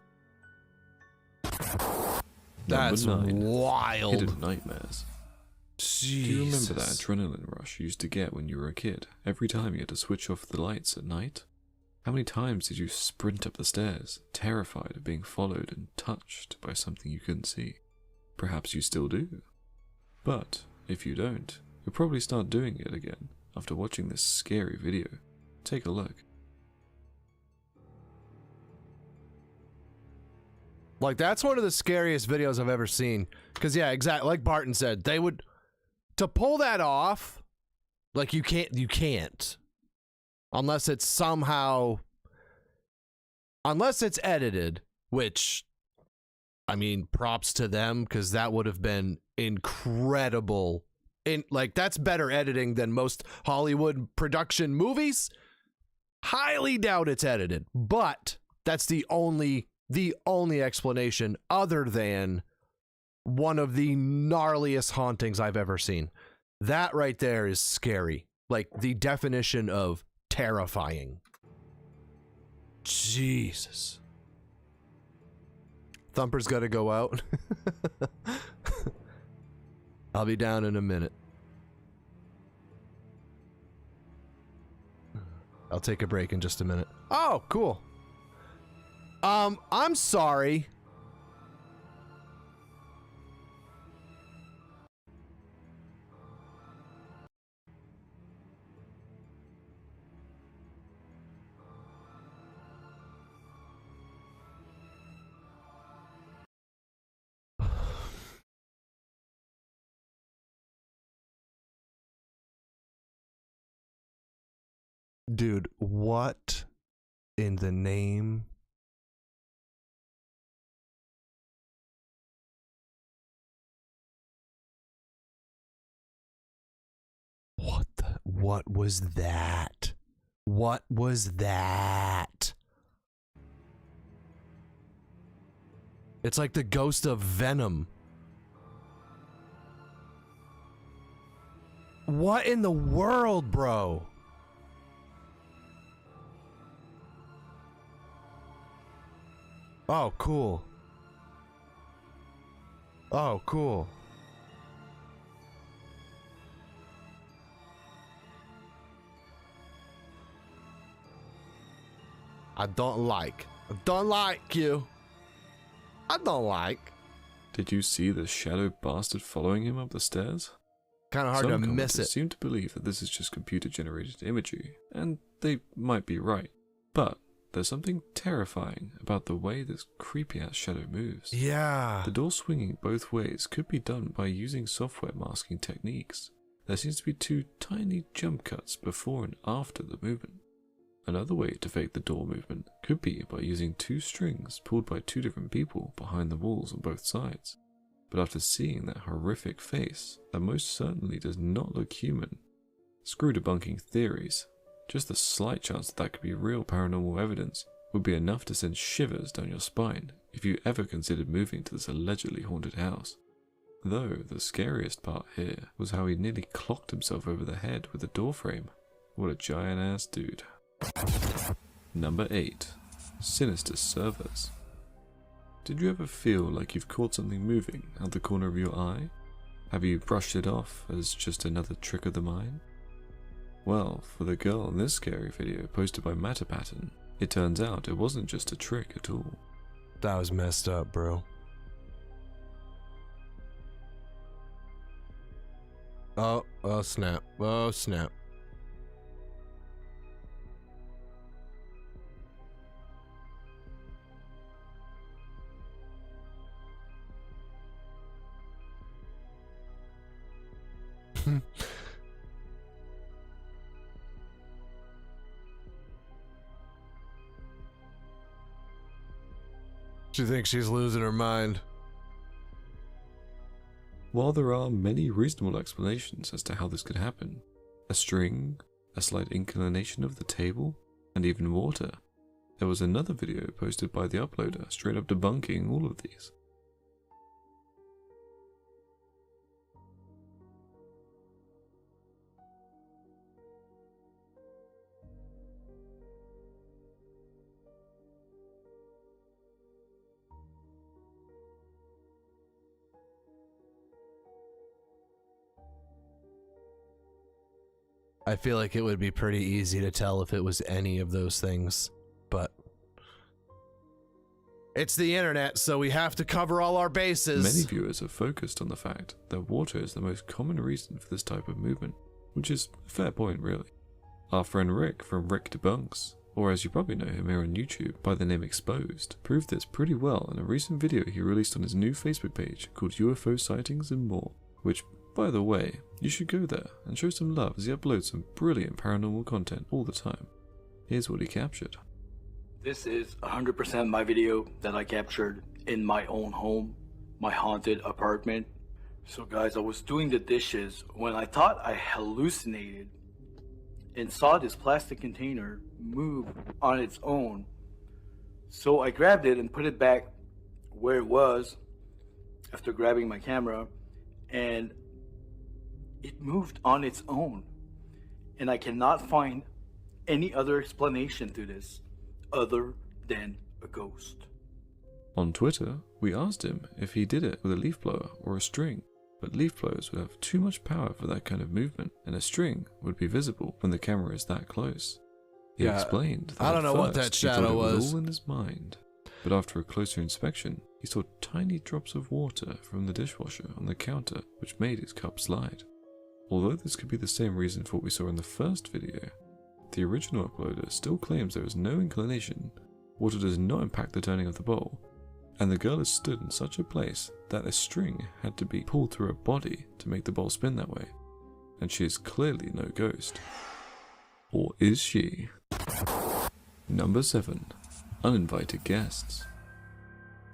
That's Number 9. wild. Hidden nightmares. Jesus. Do you remember that adrenaline rush you used to get when you were a kid, every time you had to switch off the lights at night? How many times did you sprint up the stairs, terrified of being followed and touched by something you couldn't see? Perhaps you still do. But if you don't, you'll probably start doing it again after watching this scary video. Take a look. Like, that's one of the scariest videos I've ever seen. Because, yeah, exactly. Like Barton said, they would... To pull that off, like, you can't. Unless it's somehow... Unless it's edited, which... I mean, props to them, because that would have been incredible. Like, that's better editing than most Hollywood production movies. Highly doubt it's edited, but that's the only explanation other than one of the gnarliest hauntings I've ever seen. That right there is scary. Like, the definition of terrifying. Jesus. Thumper's got to go out. I'll be down in a minute. I'll take a break in just a minute. Oh, cool. I'm sorry. Dude, what in the name? What was that? What was that? It's like the ghost of Venom. What in the world, bro? Oh, cool. Oh, cool. I don't like you. I don't like. Did you see the shadow bastard following him up the stairs? Kind of hard to miss it. Some seem to believe that this is just computer-generated imagery, and they might be right. But there's something terrifying about the way this creepy-ass shadow moves. Yeah. The door swinging both ways could be done by using software masking techniques. There seems to be two tiny jump cuts before and after the movement. Another way to fake the door movement could be by using two strings pulled by two different people behind the walls on both sides. But after seeing that horrific face, that most certainly does not look human. Screw debunking theories. Just the slight chance that that could be real paranormal evidence would be enough to send shivers down your spine if you ever considered moving to this allegedly haunted house. Though the scariest part here was how he nearly clocked himself over the head with the door frame. What a giant ass dude. Number 8. Sinister servers. did you ever feel like you've caught something moving out the corner of your eye? Have you brushed it off as just another trick of the mind? Well, for the girl in this scary video posted by Matter Pattern, it turns out it wasn't just a trick at all. That was messed up, bro. Oh snap. Oh snap. She thinks she's losing her mind. While there are many reasonable explanations as to how this could happen, a string, a slight inclination of the table, and even water, there was another video posted by the uploader straight up debunking all of these. I feel like it would be pretty easy to tell if it was any of those things, but it's the internet, so we have to cover all our bases. Many viewers have focused on the fact that water is the most common reason for this type of movement, which is a fair point really. Our friend Rick from Rick Debunks, or as you probably know him here on YouTube by the name Exposed, proved this pretty well in a recent video he released on his new Facebook page called UFO Sightings and More, which, by the way, you should go there and show some love as he uploads some brilliant paranormal content all the time. Here's what he captured. This is 100% my video that I captured in my own home, my haunted apartment. So guys, I was doing the dishes when I thought I hallucinated and saw this plastic container move on its own. So I grabbed it and put it back where it was after grabbing my camera, and it moved on its own. And I cannot find any other explanation to this other than a ghost. On Twitter, we asked him if he did it with a leaf blower or a string, but leaf blowers would have too much power for that kind of movement, and a string would be visible when the camera is that close. He explained that I don't know what that shadow was. All in his mind, but after a closer inspection, he saw tiny drops of water from the dishwasher on the counter, which made his cup slide. Although this could be the same reason for what we saw in the first video, the original uploader still claims there is no inclination, water does not impact the turning of the bowl, and the girl is stood in such a place that a string had to be pulled through her body to make the bowl spin that way, and she is clearly no ghost. Or is she? Number 7. Uninvited guests.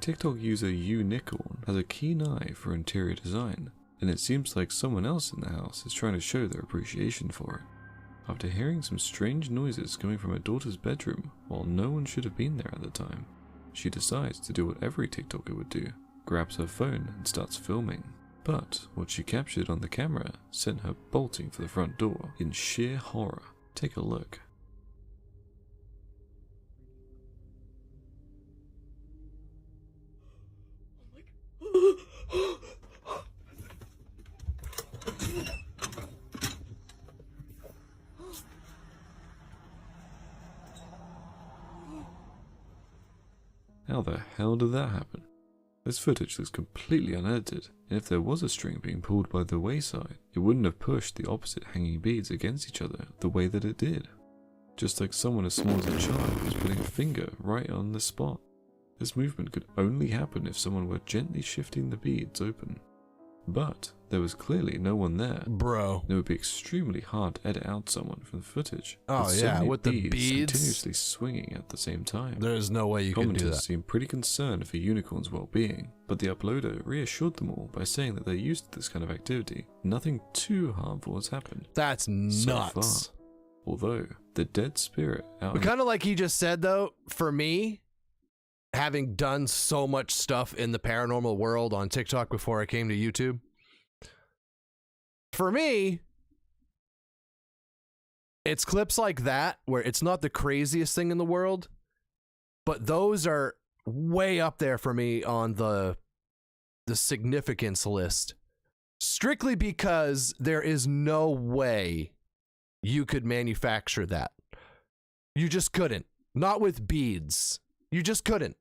TikTok user Unicorn has a keen eye for interior design, and it seems like someone else in the house is trying to show their appreciation for it. After hearing some strange noises coming from her daughter's bedroom while no one should have been there at the time, she decides to do what every TikToker would do, grabs her phone and starts filming. But what she captured on the camera sent her bolting for the front door in sheer horror. Take a look. How the hell did that happen? This footage looks completely unedited, and if there was a string being pulled by the wayside, it wouldn't have pushed the opposite hanging beads against each other the way that it did. Just like someone as small as a child was putting a finger right on the spot. This movement could only happen if someone were gently shifting the beads open. But there was clearly no one there. Bro. It would be extremely hard to edit out someone from the footage. Oh yeah, with the beads continuously swinging at the same time. There is no way you can do that. Commenters seemed pretty concerned for Unicorn's well-being, but the uploader reassured them all by saying that they're used to this kind of activity. Nothing too harmful has happened. That's nuts. So far. Although the dead spirit out. But kind of like he just said though, for me, having done so much stuff in the paranormal world on TikTok before I came to YouTube, for me, it's clips like that where it's not the craziest thing in the world, but those are way up there for me on the significance list. Strictly because there is no way you could manufacture that. You just couldn't. Not with beads. You just couldn't.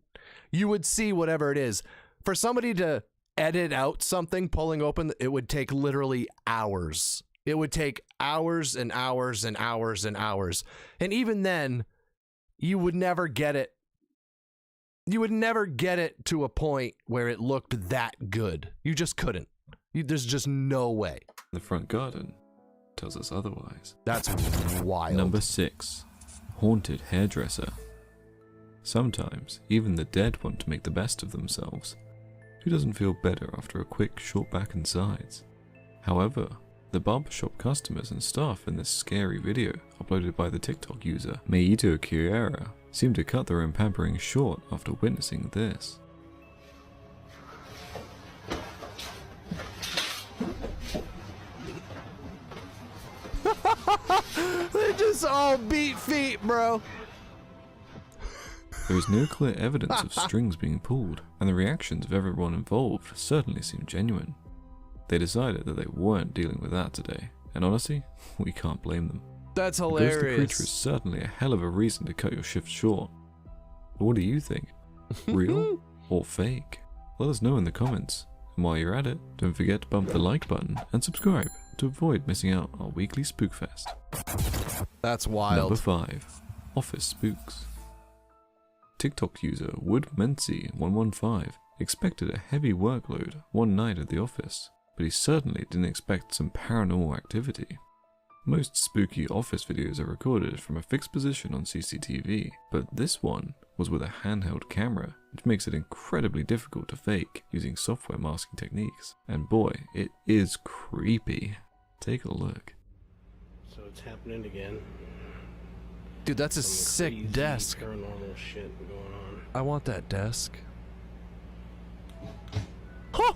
You would see whatever it is. For somebody to edit out something pulling open, it would take literally hours. It would take hours and hours and hours and hours. And even then, you would never get it. You would never get it to a point where it looked that good. You just couldn't. There's just no way. The front garden tells us otherwise. That's wild. Number 6. Haunted hairdresser. Sometimes, even the dead want to make the best of themselves. Who doesn't feel better after a quick short back and sides? However, the barbershop customers and staff in this scary video uploaded by the TikTok user Meito Kiera seem to cut their own pampering short after witnessing this. They just all beat feet, bro. There is no clear evidence of strings being pulled, and the reactions of everyone involved certainly seem genuine. They decided that they weren't dealing with that today, and honestly, we can't blame them. That's A ghostly hilarious. creature is certainly a hell of a reason to cut your shift short. But what do you think? Real or fake? Let us know in the comments. And while you're at it, don't forget to bump the like button and subscribe to avoid missing out on our weekly Spookfest. That's wild. Number 5. Office Spooks. TikTok user WoodMency115 expected a heavy workload one night at the office, but he certainly didn't expect some paranormal activity. Most spooky office videos are recorded from a fixed position on CCTV, but this one was with a handheld camera, which makes it incredibly difficult to fake using software masking techniques. And boy, it is creepy. Take a look. So it's happening again. Dude, that's a Some sick crazy desk. Paranormal shit going on. I want that desk. Huh!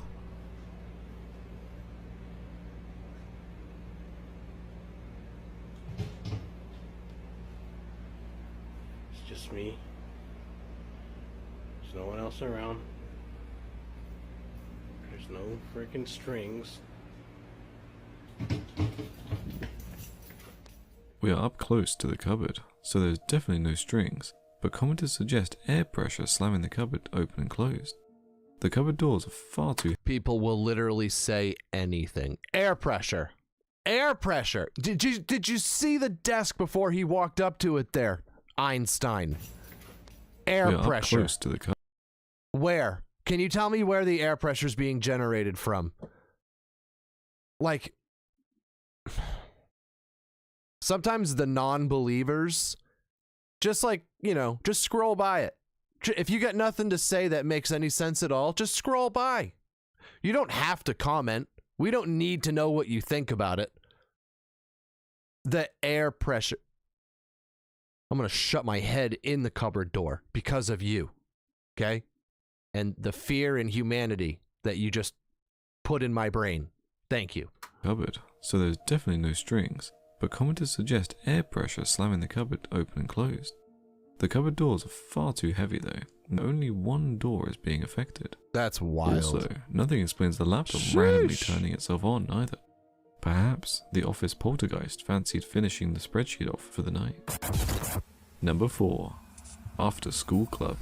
It's just me. There's no one else around. There's no freaking strings. We are up close to the cupboard, so there's definitely no strings, but commenters suggest air pressure slamming the cupboard open and closed. The cupboard doors are far too... People will literally say anything. Air pressure. Air pressure. Did you see the desk before he walked up to it there? Einstein. Air we are pressure. Up close to the cupboard. Where? Can you tell me where the air pressure is being generated from? Like... Sometimes the non-believers, just like, you know, just scroll by it. If you got nothing to say that makes any sense at all, just scroll by. You don't have to comment. We don't need to know what you think about it. The air pressure. I'm going to shut my head in the cupboard door because of you. Okay? And the fear and humanity that you just put in my brain. Thank you. Cupboard, so there's definitely no strings. But commenters suggest air pressure slamming the cupboard open and closed. The cupboard doors are far too heavy though, and only one door is being affected. That's wild. Also, nothing explains the laptop randomly turning itself on either. Perhaps the office poltergeist fancied finishing the spreadsheet off for the night. Number 4. After School Club.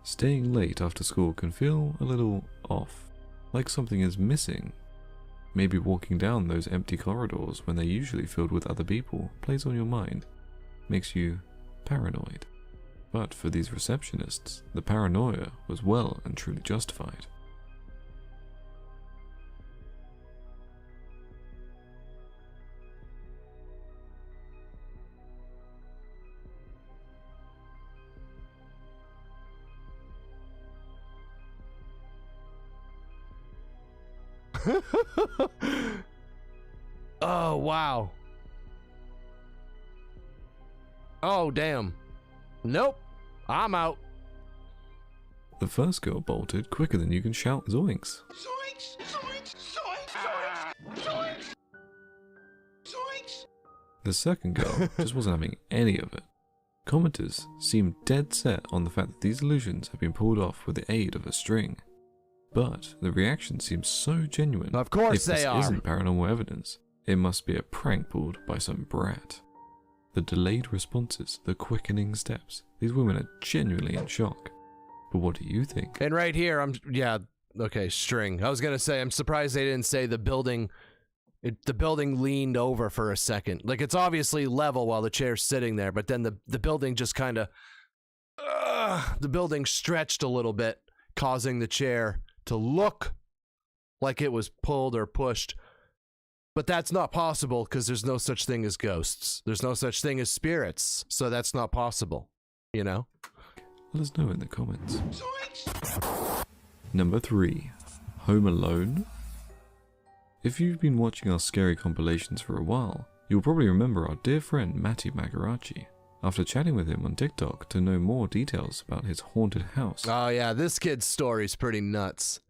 Staying late after school can feel a little off, like something is missing. Maybe walking down those empty corridors when they're usually filled with other people plays on your mind, makes you paranoid. But for these receptionists, the paranoia was well and truly justified. Oh, wow. Oh, damn. Nope. I'm out. The first girl bolted quicker than you can shout zoinks. Zoinks! Zoinks! Zoinks! Zoinks! Zoinks! The second girl just wasn't having any of it. Commenters seem dead set on the fact that these illusions have been pulled off with the aid of a string. But the reaction seems so genuine. Of course if they are. This isn't paranormal evidence, it must be a prank pulled by some brat. The delayed responses, the quickening steps, these women are genuinely in shock. But what do you think? And right here, string. I was gonna say, I'm surprised they didn't say the building leaned over for a second. Like, it's obviously level while the chair's sitting there, but then the building just kind of, the building stretched a little bit, causing the chair to look like it was pulled or pushed. But that's not possible because there's no such thing as ghosts. There's no such thing as spirits. So that's not possible, you know? Let us know in the comments. Number 3. Home Alone? If you've been watching our scary compilations for a while, you'll probably remember our dear friend Matty Magarachi. After chatting with him on TikTok to know more details about his haunted house. Oh yeah, this kid's story's pretty nuts.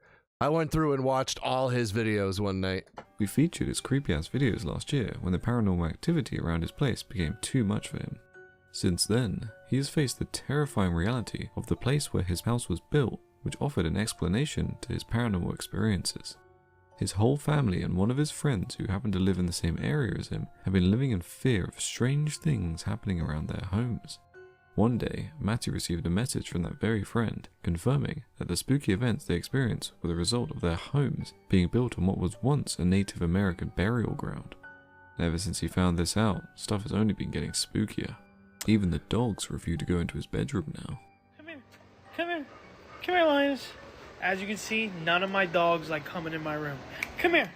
I went through and watched all his videos one night. We featured his creepy-ass videos last year when the paranormal activity around his place became too much for him. Since then, he has faced the terrifying reality of the place where his house was built, which offered an explanation to his paranormal experiences. His whole family and one of his friends who happened to live in the same area as him have been living in fear of strange things happening around their homes. One day, Matty received a message from that very friend, confirming that the spooky events they experienced were the result of their homes being built on what was once a Native American burial ground. And ever since he found this out, stuff has only been getting spookier. Even the dogs refuse to go into his bedroom now. Come here, Linus. As you can see, none of my dogs like coming in my room. Come here.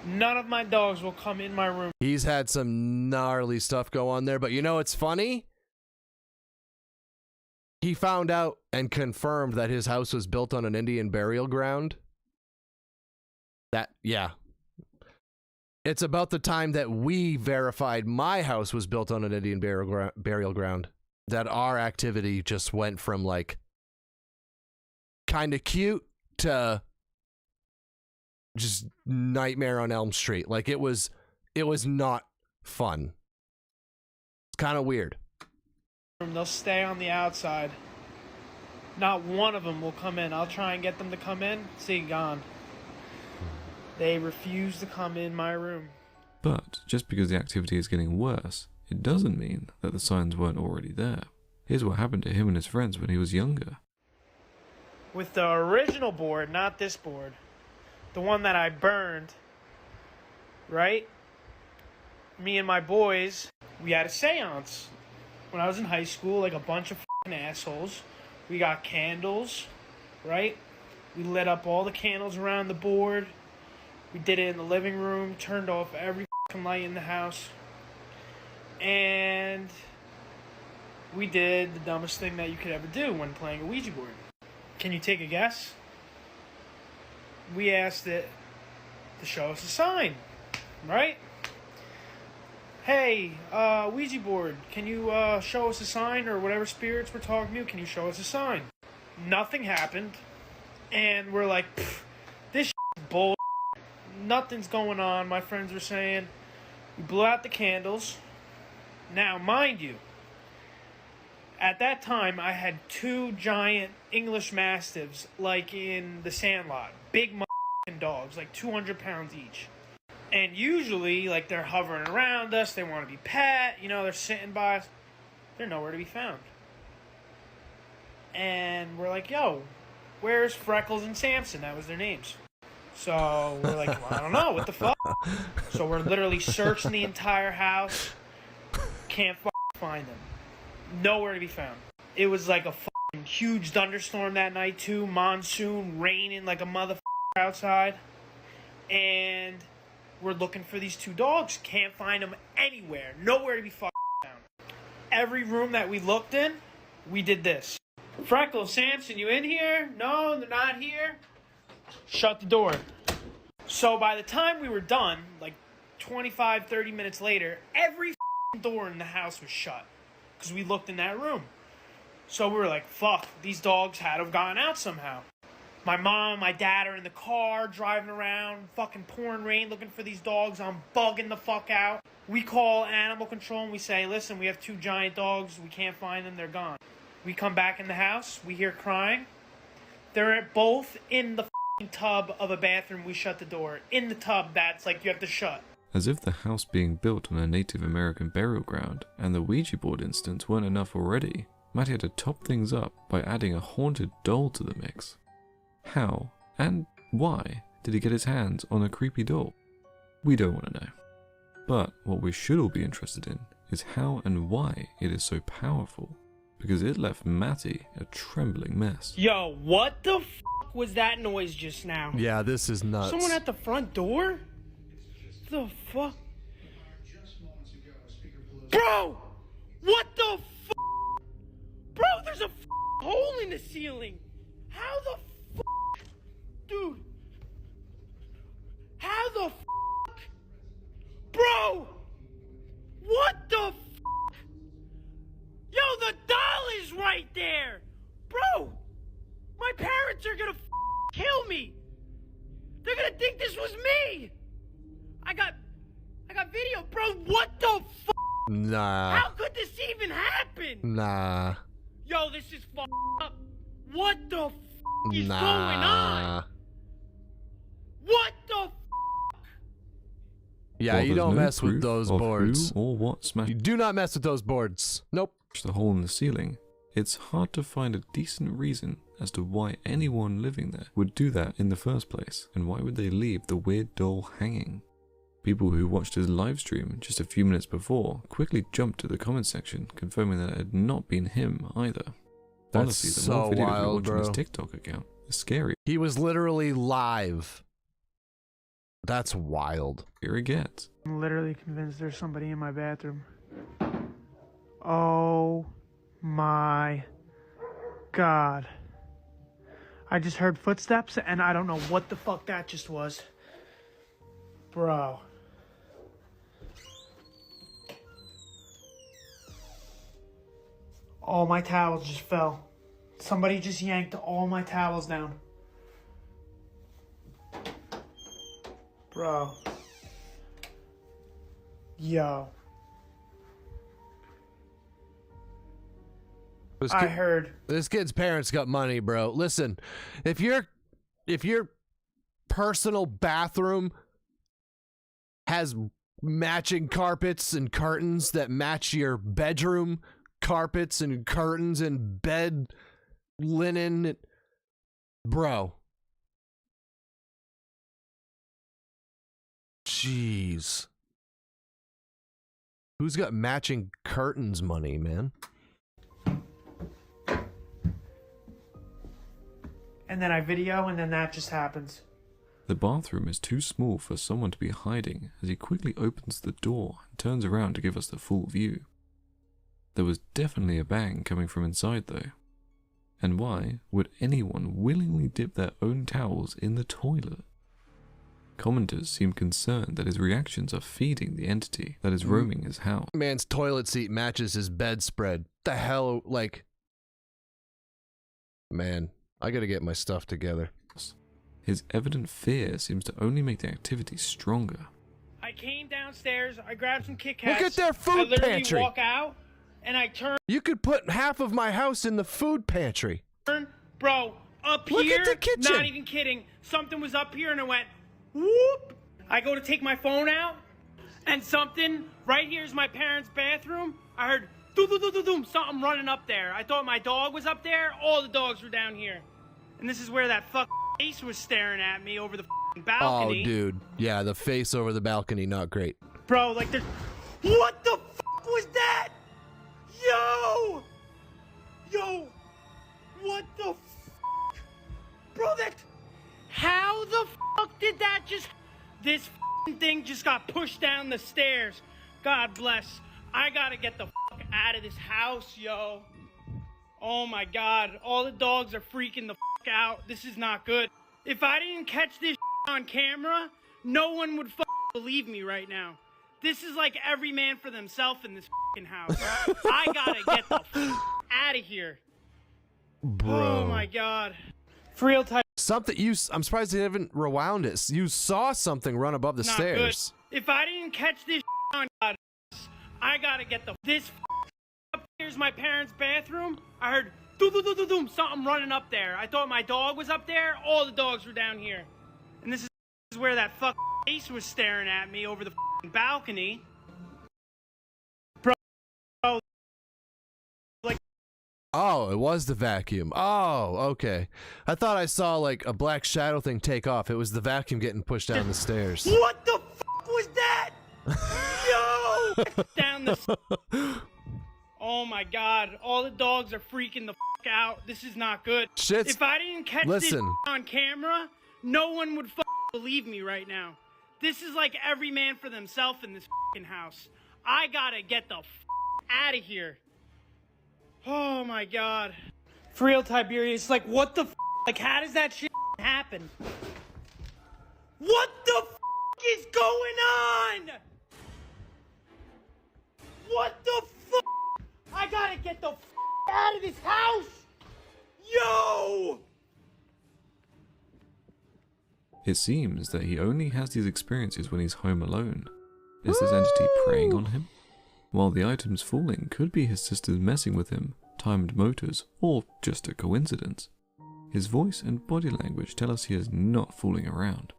None of my dogs will come in my room. He's had some gnarly stuff go on there, but you know what's funny? He found out and confirmed that his house was built on an Indian burial ground. It's about the time that we verified my house was built on an Indian burial ground that our activity just went from like kind of cute to just Nightmare on Elm Street. Like it was not fun. It's kind of weird. They'll stay on the outside. Not one of them will come in. I'll try and get them to come in. See, gone. They refuse to come in my room. But just because the activity is getting worse, it doesn't mean that the signs weren't already there. Here's what happened to him and his friends when he was younger. With the original board, not this board, the one that I burned, right? Me and my boys, we had a seance. When I was in high school, like a bunch of f***ing assholes. We got candles, right? We lit up all the candles around the board. We did it in the living room, turned off every f***ing light in the house. And we did the dumbest thing that you could ever do when playing a Ouija board. Can you take a guess? We asked it to show us a sign, right? Hey, Ouija board, can you show us a sign, or whatever spirits we're talking to, can you show us a sign? Nothing happened, and we're like, this is bull. Nothing's going on, my friends were saying. We blew out the candles. Now, mind you, at that time, I had 2 giant English Mastiffs, like in The Sandlot. Big dogs, like 200 pounds each. And usually, like, they're hovering around us, they want to be pet, you know, they're sitting by us. They're nowhere to be found. And we're like, yo, where's Freckles and Samson? That was their names. So we're like, well, I don't know, what the fuck? So we're literally searching the entire house. Can't find them. Nowhere to be found. It was like a huge thunderstorm that night too. Monsoon, raining like a motherfucker outside. And we're looking for these 2 dogs. Can't find them anywhere. Nowhere to be found. Every room that we looked in, we did this. Freckles, Samson, you in here? No, they're not here. Shut the door. So by the time we were done, like 25, 30 minutes later, every door in the house was shut. Because we looked in that room. So we were like, fuck, these dogs had to have gone out somehow. My mom and my dad are in the car, driving around, fucking pouring rain, looking for these dogs. I'm bugging the fuck out. We call animal control and we say, listen, we have 2 giant dogs. We can't find them. They're gone. We come back in the house. We hear crying. They're both in the fucking tub of a bathroom. We shut the door. In the tub that's like you have to shut. As if the house being built on a Native American burial ground and the Ouija board instance weren't enough already, Matty had to top things up by adding a haunted doll to the mix. How and why did he get his hands on a creepy doll? We don't want to know. But what we should all be interested in is how and why it is so powerful, because it left Matty a trembling mess. Yo, what the fuck was that noise just now? Yeah, this is nuts. Someone at the front door? The fuck? Bro! What the fuck? Bro, there's a hole in the ceiling. How the fuck? Dude. How the fuck? Bro! What the fuck? Yo, the doll is right there! Bro! My parents are gonna kill me! They're gonna think this was me! I got video, bro. What the fuck? Nah. How could this even happen? Nah. Yo, this is fucked up. What the fuck is going on? What the fuck? Yeah, While you there's don't no mess with proof those of boards. Who or what smashed You do not mess with those boards. Nope. the hole in the ceiling, it's hard to find a decent reason as to why anyone living there would do that in the first place, and why would they leave the weird doll hanging. People who watched his live stream just a few minutes before quickly jumped to the comment section, confirming that it had not been him either. That's Honestly, the so more videos we wild, watch on his bro. TikTok account, the scarier He was literally live. That's wild. it gets. I'm literally convinced there's somebody in my bathroom. Oh my god. I just heard footsteps and I don't know what the fuck that just was. Bro. All my towels just fell. Somebody just yanked all my towels down. Bro. Yo. I heard. This kid's parents got money, bro. Listen, if your personal bathroom has matching carpets and curtains that match your bedroom carpets and curtains and bed linen, bro. Jeez. Who's got matching curtains money, man? And then I video and then that just happens. The bathroom is too small for someone to be hiding as he quickly opens the door and turns around to give us the full view. There was definitely a bang coming from inside though. And why would anyone willingly dip their own towels in the toilet? Commenters seem concerned that his reactions are feeding the entity that is roaming his house. Man's toilet seat matches his bedspread. The hell, like... Man, I gotta get my stuff together. His evident fear seems to only make the activity stronger. I came downstairs, I grabbed some Kit Kats. Look at their I food literally pantry. walk out and I turn, You could put half of my house in the food pantry. bro, up Look here, at the kitchen. not even kidding, something was up here and it went, whoop. I go to take my phone out and something, right here's my parents' bathroom. I heard, doo-doo-doo-doo-doo, something running up there. I thought my dog was up there, all the dogs were down here. And this is where that fucking face was staring at me over the balcony. Oh, dude. Yeah, the face over the balcony, not great. Bro, like there's... What the fuck was that? Yo! Yo! What the fuck? Bro, that... How the fuck did that just... This thing just got pushed down the stairs. God bless. I gotta get the fuck out of this house, yo. Oh my god. All the dogs are freaking the fuck out. This is not good. If I didn't catch this on camera, no one would believe me right now. This is like every man for themselves in this house. I gotta get the out of here. Bro. Oh my god. For real type. something. I'm surprised they haven't rewound it. You saw something run above the Not stairs. Good. If I didn't catch this on I gotta get this up. Here's my parents' bathroom. I heard doom, something running up there. I thought my dog was up there. All the dogs were down here. And this is where that face was staring at me over the balcony. Bro, like. Oh, it was the vacuum. Oh, okay. I thought I saw like a black shadow thing take off. It was the vacuum getting pushed down the stairs. What the was that? Yo! Down the. Oh my God! All the dogs are freaking the out. This is not good. Shit's. If I didn't catch this on camera, no one would believe me right now. This is like every man for themselves in this house. I gotta get the out of here. Oh my God. For real, Tiberius, like what the like how does that shit happen? What the is going on? What the I gotta get the out of this house! Yo! It seems that he only has these experiences when he's home alone. Is this entity preying on him? While the items falling could be his sisters messing with him, timed motors, or just a coincidence. His voice and body language tell us he is not fooling around.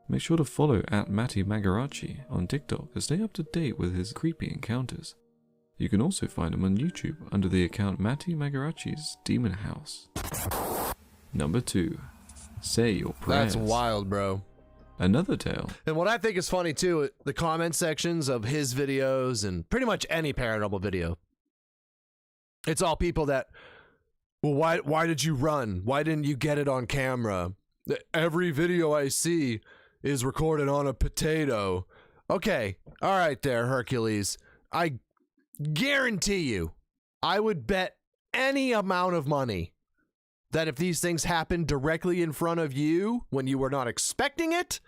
Make sure to follow @MattyMagarachi on TikTok to stay up to date with his creepy encounters. You can also find him on YouTube under the account Matty Magarachi's Demon House. Number 2. Say Your Prayers. That's wild, bro. Another tale. And what I think is funny too, the comment sections of his videos and pretty much any paranormal video. It's all people that, well, why did you run? Why didn't you get it on camera? Every video I see is recorded on a potato. Okay, all right there, Hercules. I guarantee you, I would bet any amount of money that if these things happen directly in front of you when you were not expecting it,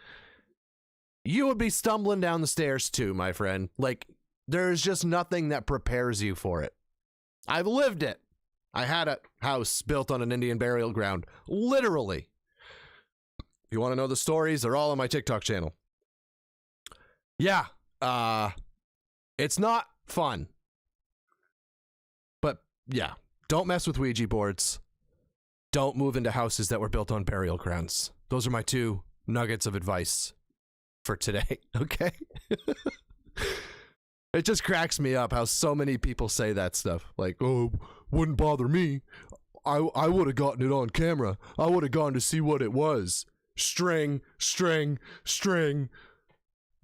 you would be stumbling down the stairs too, my friend. Like, there's just nothing that prepares you for it. I've lived it. I had a house built on an Indian burial ground. Literally. If you want to know the stories, they're all on my TikTok channel. Yeah. It's not fun. But yeah, don't mess with Ouija boards. Don't move into houses that were built on burial grounds. Those are my 2 nuggets of advice for today, okay? It just cracks me up how so many people say that stuff. Like, oh, wouldn't bother me. I would have gotten it on camera. I would have gone to see what it was. String. The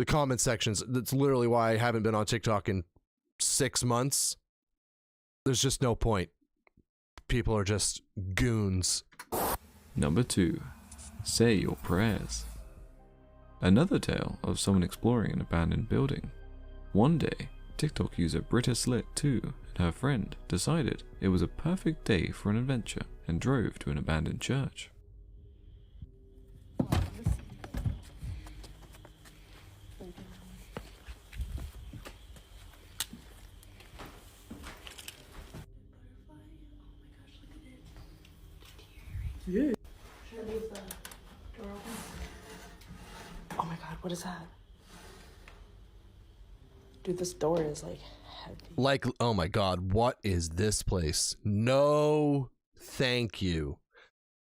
comment sections, that's literally why I haven't been on TikTok in 6 months. There's just no point. People are just goons. Number 2. Say Your Prayers. Another tale of someone exploring an abandoned building. One day, TikTok user BrittaSlit2 and her friend decided it was a perfect day for an adventure and drove to an abandoned church. Yeah. Should I leave the door open? Oh my God, what is that? Dude, this door is like heavy. Like, oh my God, what is this place? No, thank you.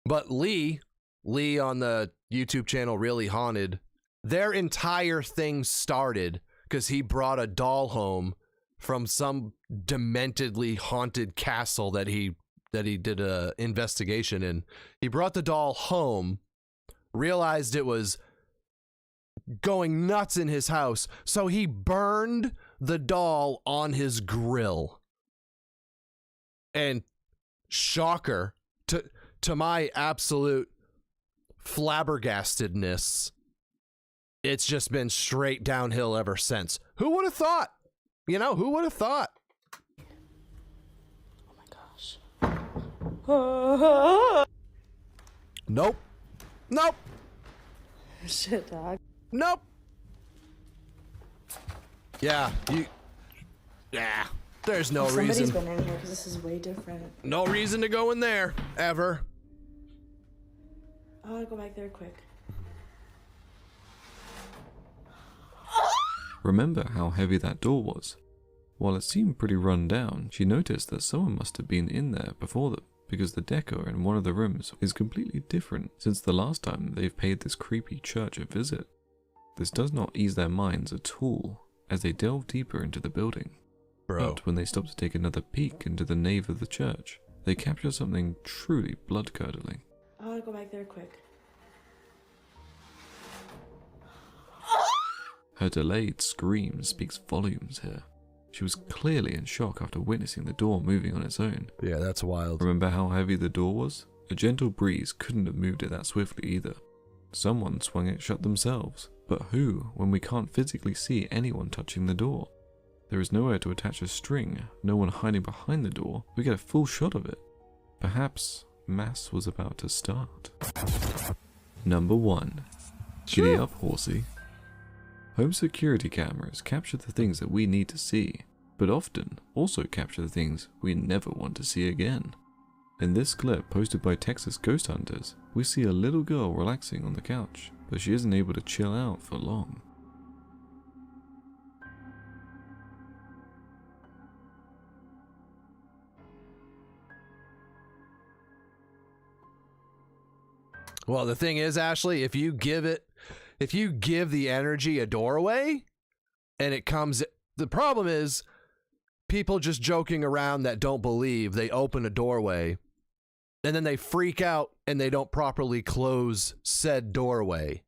But Lee on the YouTube channel Really Haunted, their entire thing started because he brought a doll home from some dementedly haunted castle that he did a investigation in. He brought the doll home, realized it was going nuts in his house, so he burned the doll on his grill. And shocker, to my absolute flabbergastedness, it's just been straight downhill ever since. Who would have thought? You know, who would have thought? Nope. Shit, dog. Nope. Yeah, there's no Somebody's reason. been in here because this is way different. No reason to go in there, ever. I want to go back there quick. Remember how heavy that door was? While it seemed pretty run down, she noticed that someone must have been in there before them, because the decor in one of the rooms is completely different since the last time they've paid this creepy church a visit. This does not ease their minds at all as they delve deeper into the building. But when they stop to take another peek into the nave of the church, they capture something truly blood-curdling. I want to go back there quick. Her delayed scream speaks volumes here. She was clearly in shock after witnessing the door moving on its own. Yeah, that's wild. Remember how heavy the door was? A gentle breeze couldn't have moved it that swiftly either. Someone swung it shut themselves. But who, when we can't physically see anyone touching the door? There is nowhere to attach a string, no one hiding behind the door. We get a full shot of it. Perhaps Mass was about to start. Number 1. Giddy up, horsey. Home security cameras capture the things that we need to see, but often also capture the things we never want to see again. In this clip posted by Texas Ghost Hunters, we see a little girl relaxing on the couch, but she isn't able to chill out for long. Well, the thing is, Ashley, if you give the energy a doorway and it comes, the problem is people just joking around that don't believe, they open a doorway and then they freak out and they don't properly close said doorway.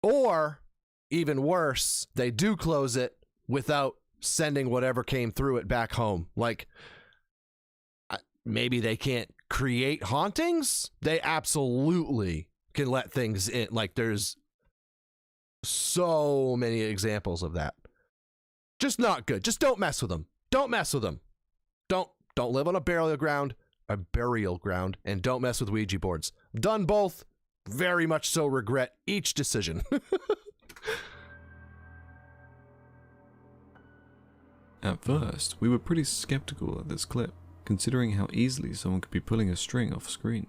Or even worse, they do close it without sending whatever came through it back home. Like, maybe they can't create hauntings. They absolutely can let things in. Like, there's so many examples of that. Just not good. Just don't mess with them. Don't mess with them. Don't live on a burial ground, and don't mess with Ouija boards. Done both. Very much so regret each decision. At first, we were pretty skeptical of this clip, considering how easily someone could be pulling a string off screen.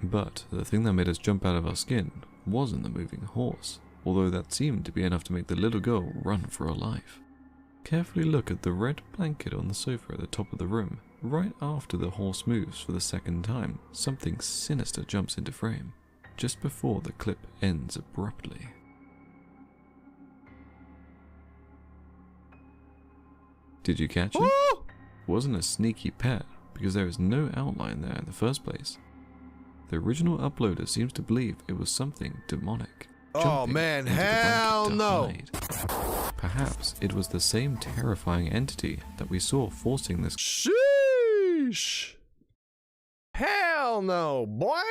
But the thing that made us jump out of our skin wasn't the moving horse, although that seemed to be enough to make the little girl run for her life. Carefully look at the red blanket on the sofa at the top of the room. Right after the horse moves for the second time, something sinister jumps into frame, just before the clip ends abruptly. Did you catch it? Wasn't a sneaky pet, because there is no outline there in the first place. The original uploader seems to believe it was something demonic. Oh man, hell no! Perhaps it was the same terrifying entity that we saw forcing this. Sheesh! Hell no, boy!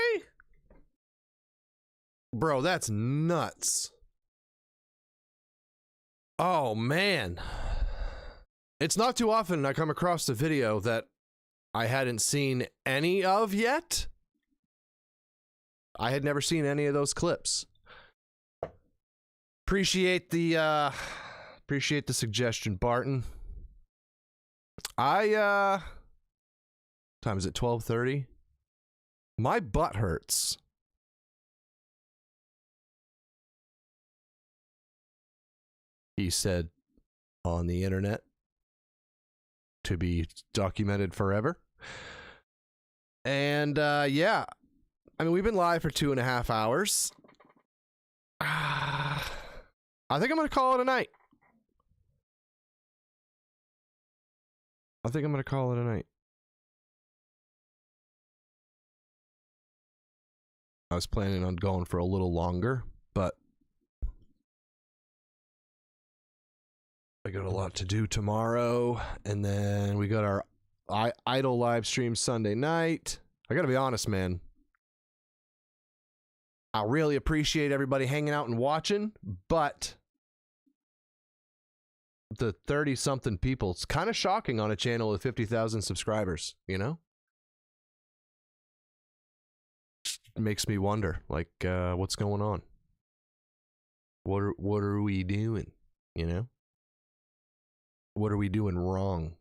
Bro, that's nuts. Oh man. It's not too often I come across a video that I hadn't seen any of yet. I had never seen any of those clips. Appreciate the suggestion, Barton. Time is it 12:30? My butt hurts. He said on the internet, to be documented forever. And yeah, I mean, we've been live for 2.5 hours. I think I'm gonna call it a night. I was planning on going for a little longer, but I got a lot to do tomorrow, and then we got our Idol live stream Sunday night. I gotta be honest, man. I really appreciate everybody hanging out and watching, but the 30-something people, it's kind of shocking on a channel with 50,000 subscribers, you know? Makes me wonder, like, what's going on? What are we doing, you know? What are we doing wrong?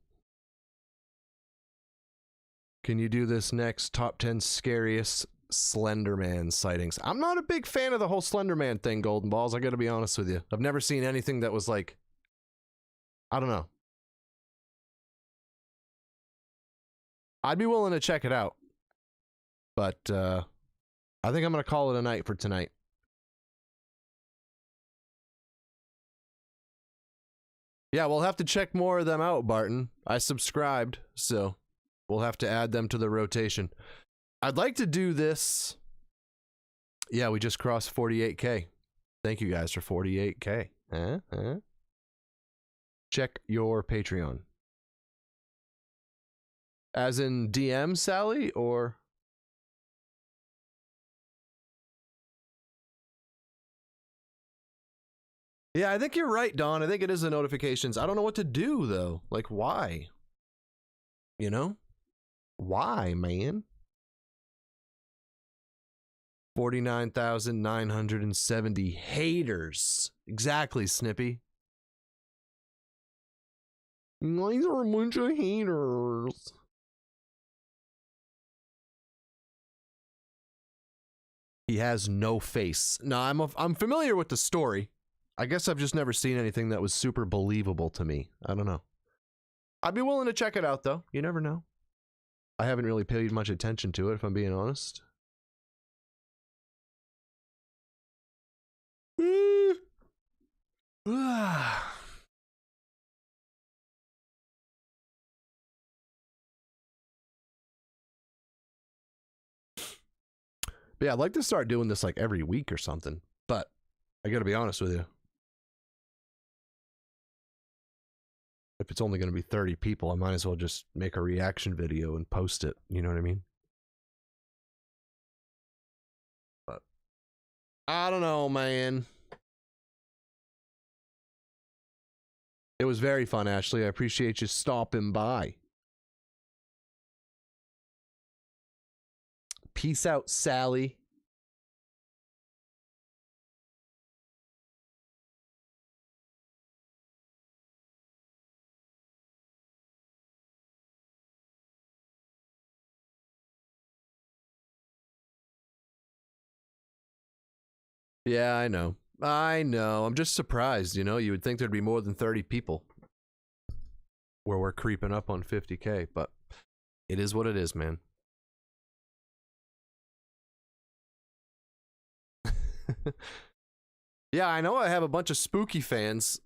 Can you do this next top 10 scariest Slender Man sightings. I'm not a big fan of the whole Slender Man thing, Golden Balls. I gotta be honest with you. I've never seen anything that was like, I don't know. I'd be willing to check it out. But I think I'm gonna call it a night for tonight. Yeah, we'll have to check more of them out, Barton. I subscribed, so we'll have to add them to the rotation. I'd like to do this. Yeah, we just crossed 48K. Thank you guys for 48K. Huh? Check your Patreon. As in DM Sally, or... Yeah, I think you're right, Don. I think it is the notifications. I don't know what to do, though. Like, why? You know? Why, man? 49,970 haters. Exactly, Snippy. You guys are a bunch of haters. He has no face. No, I'm familiar with the story. I guess I've just never seen anything that was super believable to me. I don't know. I'd be willing to check it out, though. You never know. I haven't really paid much attention to it, if I'm being honest. But yeah, I'd like to start doing this like every week or something. But I gotta be honest with you. If it's only gonna be 30 people, I might as well just make a reaction video and post it. You know what I mean? But I don't know, man. It was very fun, Ashley. I appreciate you stopping by. Peace out, Sally. Yeah, I know. I know. I'm just surprised, you know? You would think there'd be more than 30 people where we're creeping up on 50K, but it is what it is, man. Yeah, I know I have a bunch of spooky fans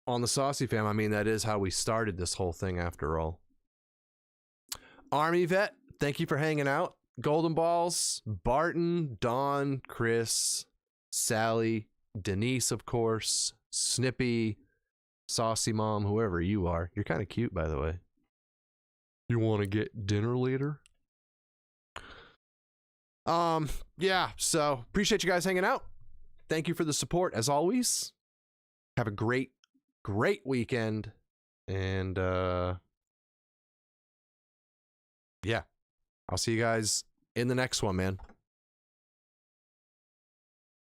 on the SauceyFam. I mean, that is how we started this whole thing after all. Army Vet, thank you for hanging out. Golden Balls, Barton, Dawn, Chris, Sally, Denise, of course, Snippy, Saucy Mom, whoever you are. You're kind of cute, by the way. You want to get dinner later? Yeah, so appreciate you guys hanging out. Thank you for the support as always. Have a great weekend. And yeah, I'll see you guys in the next one, man.